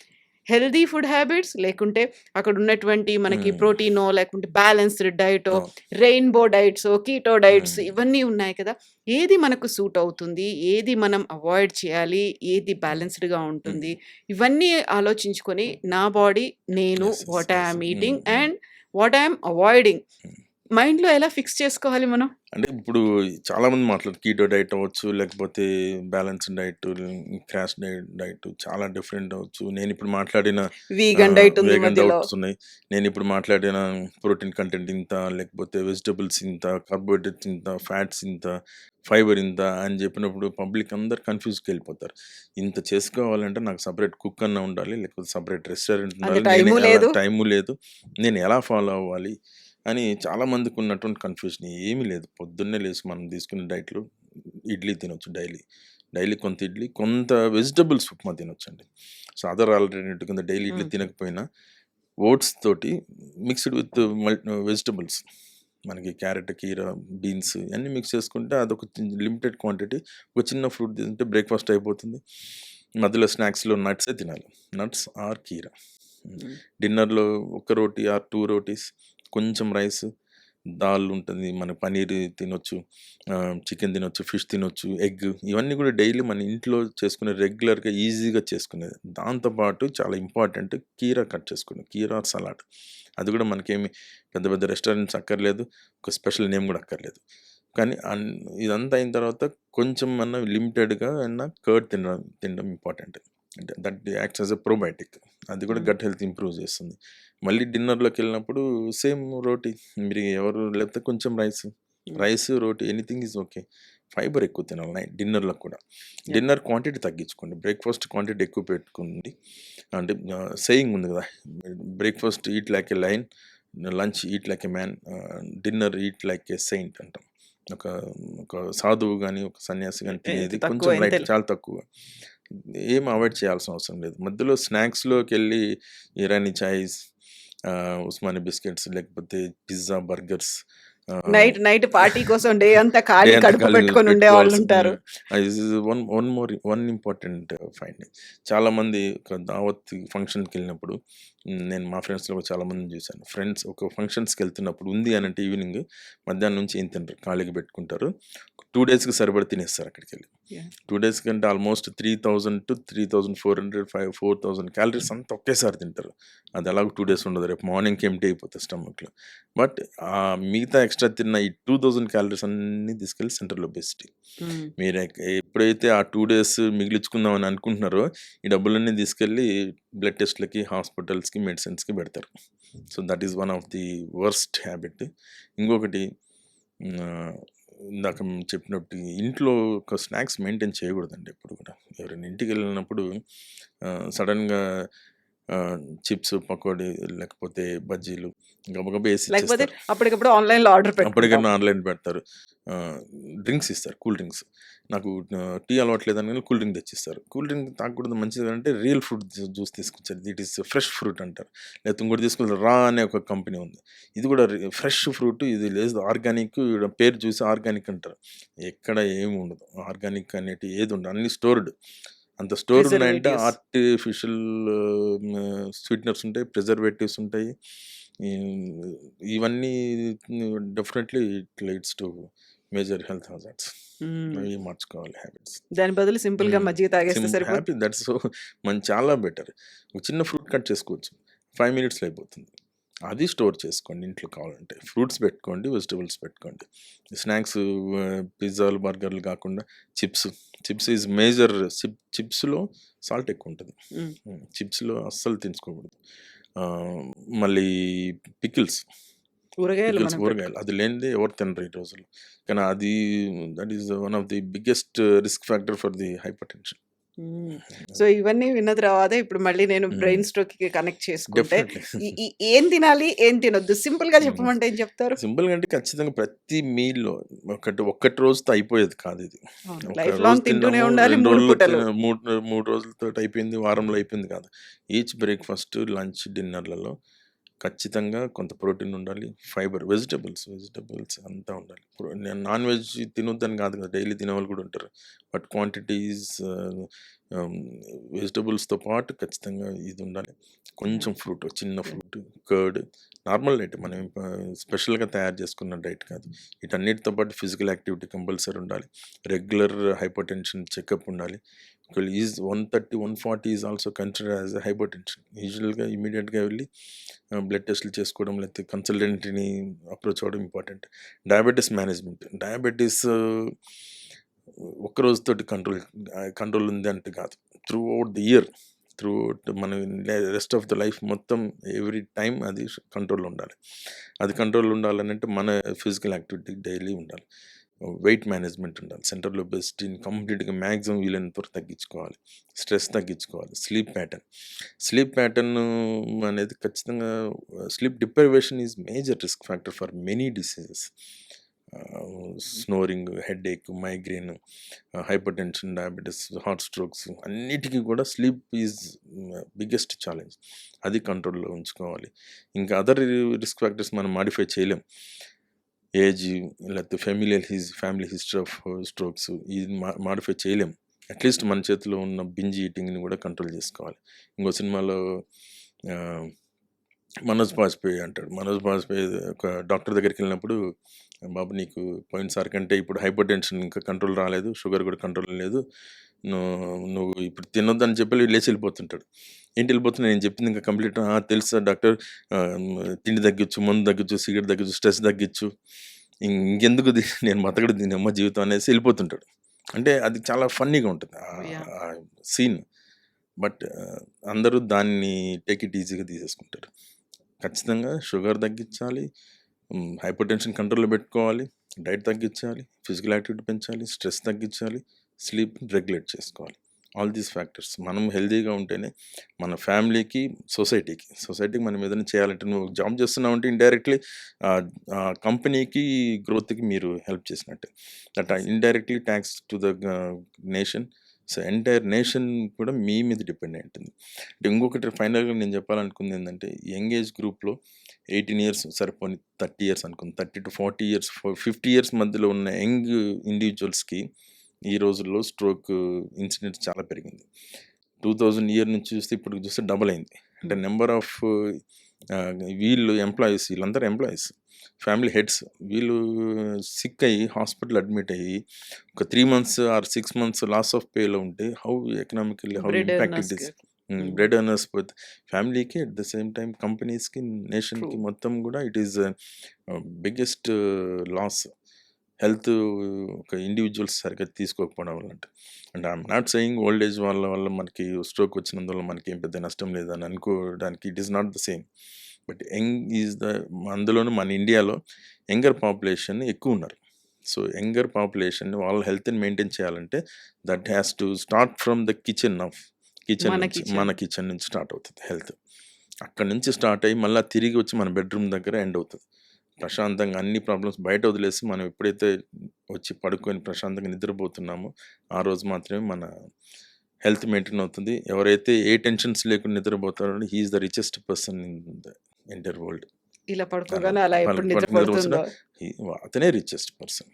హెల్తీ ఫుడ్ హ్యాబిట్స్ లేకుంటే అక్కడ ఉన్నటువంటి మనకి హ్మ్. ప్రోటీనో లేకుంటే బ్యాలెన్స్డ్ డైటో, అవును. రెయిన్‌బో డైట్సో, కీటో డైట్స్ హ్మ్. ఇవన్నీ ఉన్నాయి కదా! ఏది మనకు సూట్ అవుతుంది? ఏది మనం అవాయిడ్ చేయాలి? ఏది హ్మ్. బ్యాలెన్స్‌డ్‌గా హ్మ్. ఉంటుంది? ఇవన్నీ ఆలోచించుకొని నా బాడీ నేను yes. Yes. What I yes. Yam హ్మ్. ఈటింగ్ హ్మ్. And what I am avoiding హ్మ్. మైండ్‌లో ఎలా ఫిక్స్ చేసుకోవాలి మనం? అంటే ఇప్పుడు చాలామంది మాట్లాడు కీటో డైట్ అవ్వచ్చు, లేకపోతే బ్యాలెన్స్‌డ్ డైట్, క్రాష్ డైట్ చాలా డిఫరెంట్ అవ్వచ్చు. నేనిప్పుడు మాట్లాడిన వీగన్ డైట్ ఉంది వేగన్ మధ్యలో. డౌట్స్ ఉన్నాయి. నేనిప్పుడు మాట్లాడిన ప్రోటీన్ కంటెంట్ ఇంత, లేకపోతే వెజిటబుల్స్ ఇంత, కార్బోహైడ్రేట్స్ ఇంత, ఫ్యాట్స్ ఇంత, ఫైబర్ ఇంత అని చెప్పినప్పుడు పబ్లిక్ అందరూ కన్‌ఫ్యూజ్‌కెళ్ళిపోతారు. ఇంత చేసుకోవాలంటే నాకు సెపరేట్ కుక్ అన్నా ఉండాలి, లేకపోతే సెపరేట్ రెస్టారెంట్ అంత ఉండాలి. టైము లేదు. టైము లేదు. నేను ఎలా ఫాలో అవ్వాలి? అని చాలామందికి ఉన్నటువంటి కన్‌ఫ్యూజన్ ఏమీ లేదు. పొద్దున్నే లేసి మనం తీసుకునే డైట్‌లో ఇడ్లీ తినొచ్చు డైలీ. డైలీ కొంత ఇడ్లీ, కొంత వెజిటబుల్స్ ఉప్మా తినొచ్చండి. సో, అదర్ ఆల్టర్‌నేటివ్ కింద డైలీ ఇడ్లీ హ్మ్. తినకపోయినా ఓట్స్ తోటి మిక్స్‌డ్ విత్ వెజిటబుల్స్ మనకి క్యారెట్, కీర, బీన్స్ ఇయన్నీ మిక్స్ చేసుకుంటే అదొక లిమిటెడ్ క్వాంటిటీ. ఒక చిన్న ఫ్రూట్ తింటే బ్రేక్‌ఫాస్ట్ అయిపోతుంది. మధ్యలో స్నాక్స్‌లో నట్సే తినాలి. నట్స్ ఆర్ కీర. హ్మ్. డిన్నర్‌లో ఒక రోటీ ఆర్ 2 రోటీస్, కొంచెం రైస్, దాల్ ఉంటుంది. మన పన్నీర్ తినొచ్చు, చికెన్ తినొచ్చు, ఫిష్ తినొచ్చు, ఎగ్ ఇవన్నీ కూడా డైలీ మన ఇంట్లో చేసుకునే రెగ్యులర్‌గా ఈజీగా చేసుకునేది. దాంతో పాటు చాలా ఇంపార్టెంట్ కీర కట్ చేసుకోండి. కీర ఆర్ సలాడ్. అది కూడా మనకేమి పెద్ద పెద్ద రెస్టారెంట్స్ అక్కర్లేదు. ఒక స్పెషల్ నేమ్ కూడా అక్కర్లేదు. కానీ ఇదంతా అయిన తర్వాత కొంచెం అన్నా లిమిటెడ్‌గా అన్నా కర్డ్ తినడం ఇంపార్టెంట్. అంటే that acts as a probiotic. అది కూడా హ్మ్. గట్ హెల్త్ ఇంప్రూవ్ చేస్తుంది. మళ్ళీ డిన్నర్‌లోకెళ్ళినప్పుడు సేమ్ రోటీ మీరు ఎవరు లేకపోతే కొంచెం హ్మ్. Rice, roti anything is okay. Fibre ఎక్కువ తినాలి డిన్నర్‌లో కూడా. యాహ్! డిన్నర్ క్వాంటిటీ తగ్గించుకోండి. బ్రేక్‌ఫాస్ట్ క్వాంటిటీ ఎక్కువ పెట్టుకోండి. అంటే సేయింగ్ ఉంది కదా! Breakfast eat like a lion, lunch eat like a man, dinner eat like a saint అంటాం. ఒక ఒక సాధువు గాని, ఒక సన్యాసి గాని ఎంత తినేది తక్కువ కొంచెం రైట్ ఎంతెల్ చాలా తక్కువ. ఏం అవాయిడ్ చేయాల్సిన అవసరం లేదు. మధ్యలో స్నాక్స్‌లోకెళ్ళి ఇరానీ చాయ్స్, ఉస్మానియా బిస్కెట్స్, లేకపోతే pizza, burgers, ah, night night party కోసం డే అంతా డే ఖాళీ అంతా కడుపు ఖాళీ పెట్టుకొని పెట్టుకోవాల్సి ఉండేవాళ్ళుంటారు. This is one important finding. చాలామంది ఒక దావత్ ఫంక్షన్‌కెళ్ళినప్పుడు నేను మా ఫ్రెండ్స్‌లో కూడా చాలామందిని చూశాను. ఫ్రెండ్స్ ఒక ఫంక్షన్స్‌కెళ్తున్నప్పుడు ఉంది అనంటే ఈవినింగ్ మధ్యాహ్నం నుంచి ఏం తినరు. ఖాళీగా పెట్టుకుంటారు. 2 డేస్‌కి సరిపడా తినేస్తారు అక్కడికెళ్ళి. యాహ్! 2 డేస్ కంటే ఆల్మోస్ట్ 3000-3400, 4000 క్యాలరీస్ అంతా ఒకేసారి తింటారు. అది ఎలాగో 2 డేస్ ఉండదు. రేపు మార్నింగ్‌కి ఎంప్టీ అయిపోతాయి స్టమక్‌లో. బట్ మిగతా ఎక్స్‌ట్రా తిన్న ఈ 2000 క్యాలరీస్ అన్నీ తీసుకెళ్ళి సెంట్రల్‌లో బెస్ట్. హ్మ్. మీరు ఎప్పుడైతే ఆ 2 డేస్ మిగిలించుకుందాం అని అనుకుంటున్నారో, ఈ డబ్బులన్నీ తీసుకెళ్ళి బ్లడ్ టెస్ట్‌లకి, హాస్పిటల్స్‌కి, మెడిసిన్స్‌కి పెడతారు. So, that is one of the worst habit. ఇంకొకటి ఆహ్, ఇందాక చెప్పినట్టు ఇంట్లో ఒక స్నాక్స్ మెయింటైన్ చేయకూడదండి ఎప్పుడు కూడా. ఎవరైనా ఇంటికెళ్ళినప్పుడు సడెన్‌గా చిప్స్, పకోడీ లేకపోతే బజ్జీలు గబగబా వేసి లేకపోతే ఇచ్చేస్తారు. అప్పటికప్పుడు ఆన్‌లైన్‌లో ఆర్డర్ పెట్టుకుంటాం. అప్పటికన్నా ఆన్‌లైన్ పెడతారు. డ్రింక్స్ ఇస్తారు, కూల్ డ్రింక్స్. నాకు టీ అలవాట్లేదని కానీ కూల్ డ్రింక్ తెచ్చిస్తారు. కూల్ డ్రింక్ తాగకూడదు మంచిది అంటే రియల్ ఫ్రూట్ జ్యూస్ తీసుకొచ్చారు. ఇట్ ఈస్ ఫ్రెష్ ఫ్రూట్ అంటారు. లేకపోతే ఇంకోటి తీసుకుంటారు, రా అనే ఒక కంపెనీ ఉంది. ఇది కూడా ఫ్రెష్ ఫ్రూట్, ఇది లేదు ఆర్గానిక్, పేరు చూసి ఆర్గానిక్ అంటారు. ఎక్కడ ఏమి ఉండదు ఆర్గానిక్ అనేటి, ఏది ఉండదు, అన్ని స్టోర్డ్. అంత స్టోర్ ఉన్నాయంటే ప్రిజర్వేటివ్స్. ఆర్టిఫిషియల్ స్వీట్నర్స్ ఉంటాయి, ప్రిజర్వేటివ్స్ ఉంటాయి. ఇవన్నీ definitely it leads to major health hazards. Hmm. అవి మార్చుకోవాలి హ్యాబిట్స్. దాని బదులు సింపుల్‌గా మజ్జిగ తాగేస్తే సరిపోతుంది. హ్యాపీ, దట్స్ సో చాలా బెటర్. ఒక చిన్న ఫ్రూట్ కట్ చేసుకోవచ్చు, 5 మినిట్స్లో అయిపోతుంది. అది స్టోర్ చేసుకోండి ఇంట్లో కావాలంటే. ఫ్రూట్స్ పెట్టుకోండి, వెజిటబుల్స్ పెట్టుకోండి. స్నాక్స్, పిజ్జాలు, బర్గర్లు కాకుండా చిప్స్ ఈజ్ మేజర్. చిప్స్లో సాల్ట్ ఎక్కువ ఉంటుంది. హ్మ్. చిప్స్లో అస్సలు తీసుకోకూడదు. మళ్ళీ పికిల్స్, ఊరగాయలు మనం ఊరగాయలు అది లేనిదే ఎవరు తినరు ఈ రోజుల్లో. కానీ అది that is one of the biggest risk factor for the hyper tension. హ్మ్. సో, ఇవన్నీ విన్న తర్వాత ఇప్పుడు మళ్ళీ నేను బ్రెయిన్ స్ట్రోక్‌కి కనెక్ట్ చేసుకుంటే డెఫినెట్లీ. ఏం తినాలి? ఏం తినొద్దు? సింపుల్‌గా చెప్పమంటే ఏం చెప్తారు? సింపుల్గా అంటే ఖచ్చితంగా ప్రతి మీల్లో ఒక్కటి రోజుతో అయిపోయేది కాదు ఇది. అవును. ఒక లైఫ్ రోజు లాంగ్ తింటూనే తిన్నాము, ఉండాలి 2 3 రోజుల్లో పూటలు. మూడు రోజులతో అయిపోయింది, వారంలో అయిపోయింది కాదు. ఈచ్ బ్రేక్ఫాస్ట్, లంచ్, డిన్నర్లలో ఖచ్చితంగా కొంత ప్రోటీన్ ఉండాలి, ఫైబర్, వెజిటబుల్స్ అంతా ఉండాలి. ఇప్పుడు నేను నాన్ వెజ్ తినొద్దని కాదు కదా, డైలీ తినేవాళ్ళు కూడా ఉంటారు. బట్ క్వాంటిటీస్, వెజిటబుల్స్తో పాటు ఖచ్చితంగా ఇది ఉండాలి. కొంచెం ఫ్రూట్, చిన్న ఫ్రూట్, కర్డ్, నార్మల్ డైట్, మనం స్పెషల్గా తయారు చేసుకున్న డైట్ కాదు. వీటన్నిటితో పాటు ఫిజికల్ యాక్టివిటీ కంపల్సరీ ఉండాలి. రెగ్యులర్ హైపర్ టెన్షన్ చెకప్ ఉండాలి. ఒకవేళ is 130, 140 is also consider as hyper tension. యూజువల్గా ఇమీడియట్గా వెళ్ళి బ్లడ్ టెస్టులు చేసుకోవడం, లేకపోతే కన్సల్టెంట్ని అప్రోచ్ అవ్వడం ఇంపార్టెంట్. డయాబెటీస్ మేనేజ్మెంట్, డయాబెటీస్ ఒక్క రోజుతోటి కంట్రోల్ ఉంది అంటే కాదు. Through out the year, through out మన రెస్ట్ ఆఫ్ ద లైఫ్ మొత్తం ఎవ్రీ టైం అది కంట్రోల్లో ఉండాలి. అది కంట్రోల్ ఉండాలంటే మన ఫిజికల్ యాక్టివిటీ డైలీ ఉండాలి. వెయిట్ మేనేజ్మెంట్ ఉండాలి. సెంట్రల్ ఒబెసిటీని కంప్లీట్గా మ్యాక్సిమం వీలైనంత వరకు తగ్గించుకోవాలి. స్ట్రెస్ తగ్గించుకోవాలి. స్లీప్ ప్యాటర్న్ అనేది ఖచ్చితంగా, sleep deprivation is major risk factor for many diseases. Snoring, headache, migraine, hyper tension, diabetes, heart strokes, అన్నిటికీ కూడా స్లీప్ ఈజ్ బిగ్గెస్ట్ ఛాలెంజ్. అది కంట్రోల్లో ఉంచుకోవాలి. ఇంకా అదర్ రిస్క్ ఫ్యాక్టర్స్ మనం మాడిఫై చేయలేం. ఏజ్, లేకపోతే ఫ్యామిలీ హిస్టరీ ఆఫ్ స్ట్రోక్స్, ఇది మాడిఫై చేయలేం. అట్లీస్ట్ మన చేతిలో ఉన్న బింజ్ ఈటింగ్ని కూడా కంట్రోల్ చేసుకోవాలి. ఇంకో సినిమాలో మనోజ్ బాజ్పేయి అంటాడు. మనోజ్ బాజ్పేయి ఒక డాక్టర్ దగ్గరికి వెళ్ళినప్పుడు, బాబు నీకు పోయినసారి కంటే ఇప్పుడు హైపర్ టెన్షన్ ఇంకా కంట్రోల్ రాలేదు, షుగర్ కూడా కంట్రోల్ లేదు, నువ్వు ఇప్పుడు తినొద్దని చెప్పి లేచి వెళ్ళిపోతుంటాడు. ఏంటి వెళ్ళిపోతున్నా, నేను చెప్పింది ఇంకా కంప్లీట్ తెలుసా డాక్టర్, తిండి తగ్గించు, మందు తగ్గించు, సిగరెట్ తగ్గించు, స్ట్రెస్ తగ్గించు, ఇంకెందుకు నేను బతకడు దీని అమ్మ జీవితం అనేసి వెళ్ళిపోతుంటాడు. అంటే అది చాలా ఫన్నీగా ఉంటుంది ఆ సీన్. బట్ అందరూ దాన్ని టేక్ ఇట్ ఈజీగా తీసేసుకుంటారు. ఖచ్చితంగా షుగర్ తగ్గించాలి, హైపర్ టెన్షన్ కంట్రోల్లో పెట్టుకోవాలి, డైట్ తగ్గించాలి, ఫిజికల్ యాక్టివిటీ పెంచాలి, స్ట్రెస్ తగ్గించాలి, స్లీప్ రెగ్యులేట్ చేసుకోవాలి. ఆల్ దీస్ ఫ్యాక్టర్స్ మనం హెల్తీగా ఉంటేనే మన ఫ్యామిలీకి, సొసైటీకి మనం ఏదైనా చేయాలంటే, నువ్వు జాబ్ చేస్తున్నావు అంటే ఇండైరెక్ట్లీ కంపెనీకి గ్రోత్కి మీరు హెల్ప్ చేసినట్టే. That indirectly tax to the nation. So entire nation కూడా మీ మీద డిపెండ్ అయి ఉంటుంది. అంటే ఇంకొకటి ఫైనల్గా నేను చెప్పాలనుకుంది ఏంటంటే, యంగ్ ఏజ్ గ్రూప్లో 18 ఇయర్స్ సరిపోని 30 ఇయర్స్ అనుకుంది, 30 to 40 ఇయర్స్, 50 ఇయర్స్ మధ్యలో ఉన్న యంగ్ ఇండివిజువల్స్కి ఈ రోజుల్లో స్ట్రోక్ ఇన్సిడెంట్స్ చాలా పెరిగింది. 2000 ఇయర్ నుంచి చూస్తే ఇప్పుడు చూస్తే డబల్ అయింది. అంటే నెంబర్ ఆఫ్ వీళ్ళందరూ ఎంప్లాయీస్, ఫ్యామిలీ హెడ్స్, వీళ్ళు సిక్ అయ్యి హాస్పిటల్ అడ్మిట్ అయ్యి ఒక 3 months or 6 months loss of పేలో ఉంటే how economically how bread impact it ఎర్నర్స్‌కి. ఈస్. బ్రెడ్ ఎర్నర్స్ పోతే ఫ్యామిలీకి, అట్ ద సేమ్ టైం కంపెనీస్కి, నేషన్కి ట్రూ. మొత్తం కూడా it is biggest loss. Health ఒక ఇండివిజువల్స్ సరిగ్గా తీసుకోకపోవడం వల్ల. అంటే I'm not saying old age వల్ల మనకి స్ట్రోక్ వచ్చినందువల్ల మనకి ఏం పెద్ద నష్టం లేదని అనుకోవడానికి, it is not the same. But అందులోనూ మన ఇండియాలో యంగర్ పాపులేషన్ ఎక్కువ ఉన్నారు. సో యంగర్ పాపులేషన్ వాళ్ళ హెల్త్ని మెయింటైన్ చేయాలంటే that has to start from the kitchen of మన కిచెన్ నుంచి స్టార్ట్ అవుతుంది హెల్త్. అక్కడి నుంచి స్టార్ట్ అయ్యి మళ్ళీ తిరిగి వచ్చి మన బెడ్రూమ్ దగ్గర ఎండ్ అవుతుంది. ప్రశాంతంగా అన్ని ప్రాబ్లమ్స్ బయట వదిలేసి మనం ఎప్పుడైతే వచ్చి పడుకొని ప్రశాంతంగా నిద్రపోతున్నామో ఆ రోజు మాత్రమే మన హెల్త్ మెయింటైన్ అవుతుంది. ఎవరైతే ఏ టెన్షన్స్ లేకుండా నిద్రపోతారో he is the richest person in the entire world. ఇలా పడుకోగానే అలా ఎప్పుడు నిద్రపోతుందో అతనే రిచెస్ట్ పర్సన్.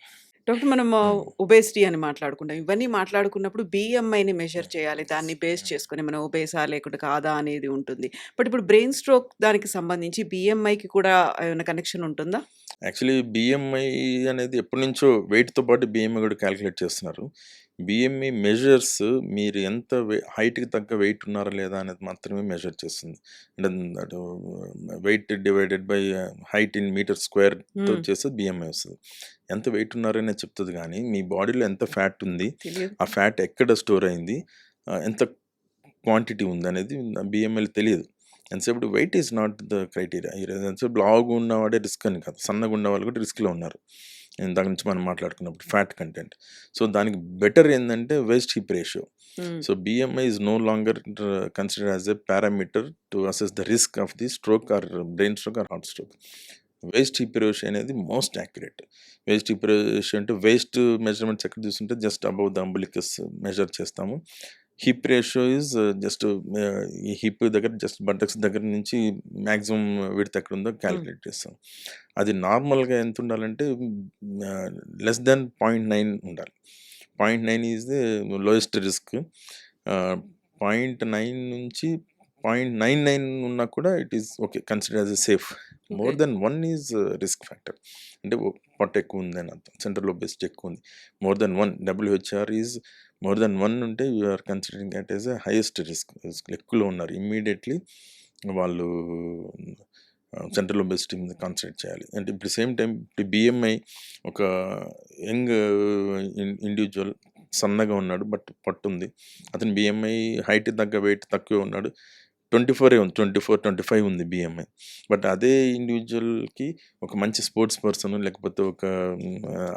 డాక్టర్, మనం ఒబేసిటీ అని మాట్లాడుకుంటాం. ఇవన్నీ మాట్లాడుకున్నప్పుడు బిఎంఐని మెజర్ చేయాలి. దాన్ని బేస్ చేసుకొని మనం ఒబేసా లేకుంటే కాదా అనేది ఉంటుంది. బట్ ఇప్పుడు బ్రెయిన్ స్ట్రోక్ దానికి సంబంధించి బిఎంఐకి కూడా ఏమైనా కనెక్షన్ ఉంటుందా? యాక్చువల్లీ బిఎంఐ అనేది ఎప్పటి నుంచో వెయిట్తో పాటు బిఎంఐ కూడా క్యాలిక్యులేట్ చేస్తున్నారు. బిఎంఐ మెజర్స్ మీరు ఎంత హైట్కి తగ్గ వెయిట్ ఉన్నారా లేదా అనేది మాత్రమే మెజర్ చేస్తుంది. అంటే weight divided by height in metre స్క్వేర్తో చేస్తే బిఎంఐ వస్తుంది. ఎంత వెయిట్ ఉన్నారనే చెప్తుంది, కానీ మీ బాడీలో ఎంత ఫ్యాట్ ఉంది, ఆ ఫ్యాట్ ఎక్కడ స్టోర్ అయింది, ఎంత క్వాంటిటీ ఉంది అనేది బిఎంఐలో తెలియదు. ఎంతసేపు weight is not the criteria. ఎంతసేపు లావుగా ఉన్నవాడే రిస్క్ అని కాదు, సన్నగా ఉన్న వాళ్ళు కూడా రిస్క్లో ఉన్నారు. దాని నుంచి మనం మాట్లాడుకున్నప్పుడు ఫ్యాట్ కంటెంట్. సో దానికి బెటర్ ఏంటంటే waist hip ratio. So BMI is no longer consider as a parameter to assess the risk of the stroke or brain stroke or heart stroke. Waist hip ratio అనేది most accurate. Waist hip ratio అంటే waist measurements ఎక్కడ చూస్తుంటే just above the umbilicus measure చేస్తాము. Hip ratio is just ఈ hip దగ్గర just buttocks దగ్గర నుంచి maximum width ఎక్కడ ఉందో క్యాలిక్యులేట్ చేస్తాం. అది నార్మల్గా ఎంత ఉండాలంటే లెస్ దెన్ 0.9 ఉండాలి. 0.9 ఈజ్ ది లోయెస్ట్ రిస్క్. 0.9 నుంచి 0.99 ఉన్నా కూడా it is okay, consider as a safe. More than 1 is risk factor, అంటే పొట్ట ఎక్కువ ఉంది అని అర్థం, సెంట్రల్ ఒబేసిటీ ఎక్కువ ఉంది. More than 1 WHR is more than 1 ఉంటే you're considering that is a highest risk. ఎక్కువలో ఉన్నారు, ఇమ్మీడియట్లీ వాళ్ళు సెంట్రల్ ఒబేసిటీ మీద కాన్సన్ట్రేట్ చేయాలి. అంటే ఇప్పుడు సేమ్ టైం ఇప్పుడు బిఎంఐ ఒక యంగ్ ఇండివిజువల్ సన్నగా ఉన్నాడు బట్ పట్టు ఉంది, అతని బిఎంఐ హైట్ తగ్గ వెయిట్ తక్కువ ఉన్నాడు, 24 ఉంది, 24-25 ఉంది బిఎంఐ. బట్ అదే ఇండివిజువల్కి ఒక మంచి స్పోర్ట్స్ పర్సన్ లేకపోతే ఒక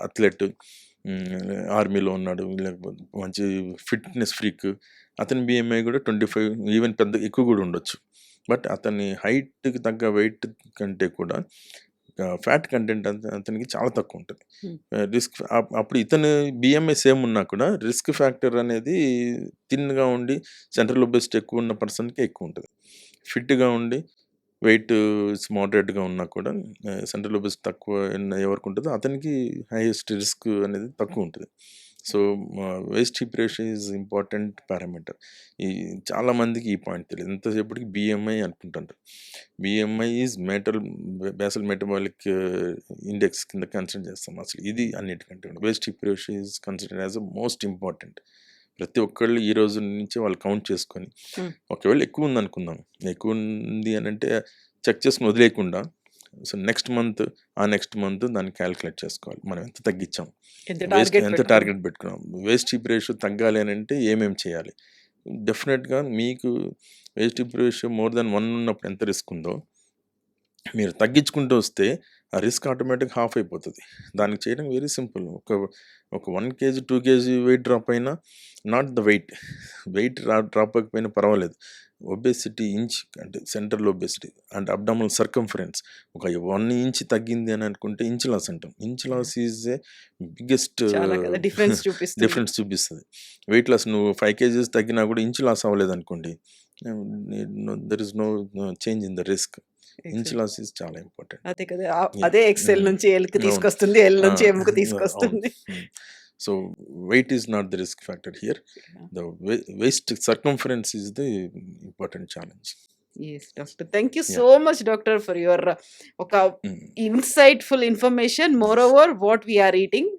అథ్లెట్ ఆర్మీలో ఉన్నాడు లేకపోతే మంచి ఫిట్నెస్ ఫ్రీక్, అతని బిఎంఐ కూడా 25 ఈవెన్ పెద్ద ఎక్కువ కూడా ఉండొచ్చు. బట్ అతని హైట్కి తగ్గ వెయిట్ కంటే కూడా ఫ్యాట్ కంటెంట్ అతనికి చాలా తక్కువ ఉంటుంది. రిస్క్ అప్పుడు ఇతను బిఎంఐ సేమ్ ఉన్నా కూడా రిస్క్ ఫ్యాక్టర్ అనేది థిన్గా ఉండి సెంట్రల్ ఒబేసిటీ ఎక్కువ ఉన్న పర్సన్కి ఎక్కువ ఉంటుంది. ఫిట్గా ఉండి వెయిట్ మోడరేట్గా ఉన్నా కూడా సెంట్రల్ ఒబేసిటీ తక్కువ ఎవరికి ఉంటుందో అతనికి హైయెస్ట్ రిస్క్ అనేది తక్కువ ఉంటుంది. So waist hip ratio is important parameter. ఈ చాలామందికి ఈ పాయింట్ తెలియదు, ఎంతసేపటికి బిఎంఐ అనుకుంటుంటారు. BMI is basal metabolic index కింద కన్సిడర్ చేస్తాం. అసలు ఇది అన్నిటికంటే waist hip ratio is consider as a most important. ప్రతి ఒక్కళ్ళు ఈ రోజు నుంచి వాళ్ళు కౌంట్ చేసుకొని ఒకవేళ ఎక్కువ ఉంది అనుకుందాం, ఎక్కువ ఉంది అని అంటే చెక్ చేసుకుని వదిలేయకుండా సో నెక్స్ట్ మంత్ దాన్ని క్యాలిక్యులేట్ చేసుకోవాలి. మనం ఎంత తగ్గించాం, ఎంత టార్గెట్ పెట్టుకున్నాం, వేస్ట్ హిప్ రేషియో తగ్గాలి అని అంటే ఏమేమి చేయాలి. డెఫినెట్గా మీకు waste hip ratio more than 1 ఉన్నప్పుడు ఎంత రిస్క్ ఉందో మీరు తగ్గించుకుంటూ వస్తే ఆ రిస్క్ ఆటోమేటిక్ హాఫ్ అయిపోతుంది. దానికి చేయడం వెరీ సింపుల్. ఒక 1 kg 2 kg వెయిట్ డ్రాప్ అయినా, నాట్ ద వెయిట్ డ్రాప్ అయిపోయినా పర్వాలేదు. ఒబేసిటీ ఇంచ్ అంటే central obesity and abdominal circumference ఒక 1 ఇంచ్ తగ్గింది అని అనుకుంటే ఇంచ్ లాస్ అంటాం. Inch loss is a biggest difference చూపిస్తుంది. వెయిట్ లాస్ నువ్వు 5 kgs తగ్గినా కూడా ఇంచ్ లాస్ అవ్వలేదు అనుకోండి, there is no change in the risk. Inch loss is చాలా ఇంపార్టెంట్. అదే కదా, అదే ఎక్సెల్ నుంచి ఎల్కి తీసుకొస్తుంది, ఎల్ నుంచి ఎంకి తీసుకొస్తుంది. So weight is not the risk factor here. The waist circumference is the important challenge. Yes, doctor. Thank you so much, doctor, for your insightful information. Moreover, what we are eating,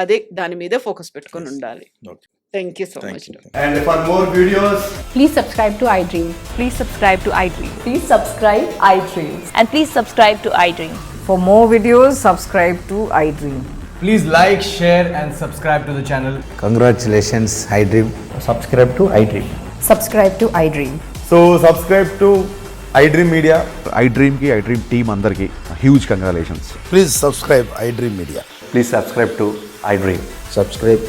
ade dani meeda focus pettukoni undali. Okay. Thank you so much. You. And for more videos, please subscribe to iDream. Please subscribe to iDream. Please subscribe iDream. And please subscribe to iDream. For more videos, subscribe to iDream. please like, share and subscribe to the channel. Congratulations, iDream. Subscribe to iDream. Subscribe to iDream. So subscribe to iDream Media. iDream ki iDream team andarki huge congratulations. Please subscribe iDream Media. Please subscribe to iDream. Subscribe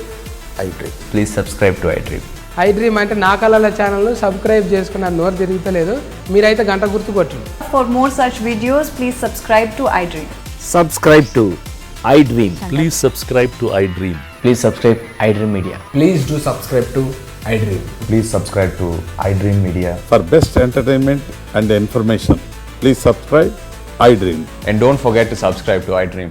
iDream. Please subscribe to iDream. I dream అంటే నా కళల ఛానల్ను subscribe చేసుకున్న నోరు తిరుగుతలేదు. మీరైతే గంట గుర్తు కొట్టండి. For more such videos, please subscribe to iDream. Subscribe to iDream. Please subscribe to iDream. Please subscribe iDream Media. Please do subscribe to iDream. Please subscribe to iDream Media. For best entertainment and information, please subscribe iDream. And don't forget to subscribe to iDream.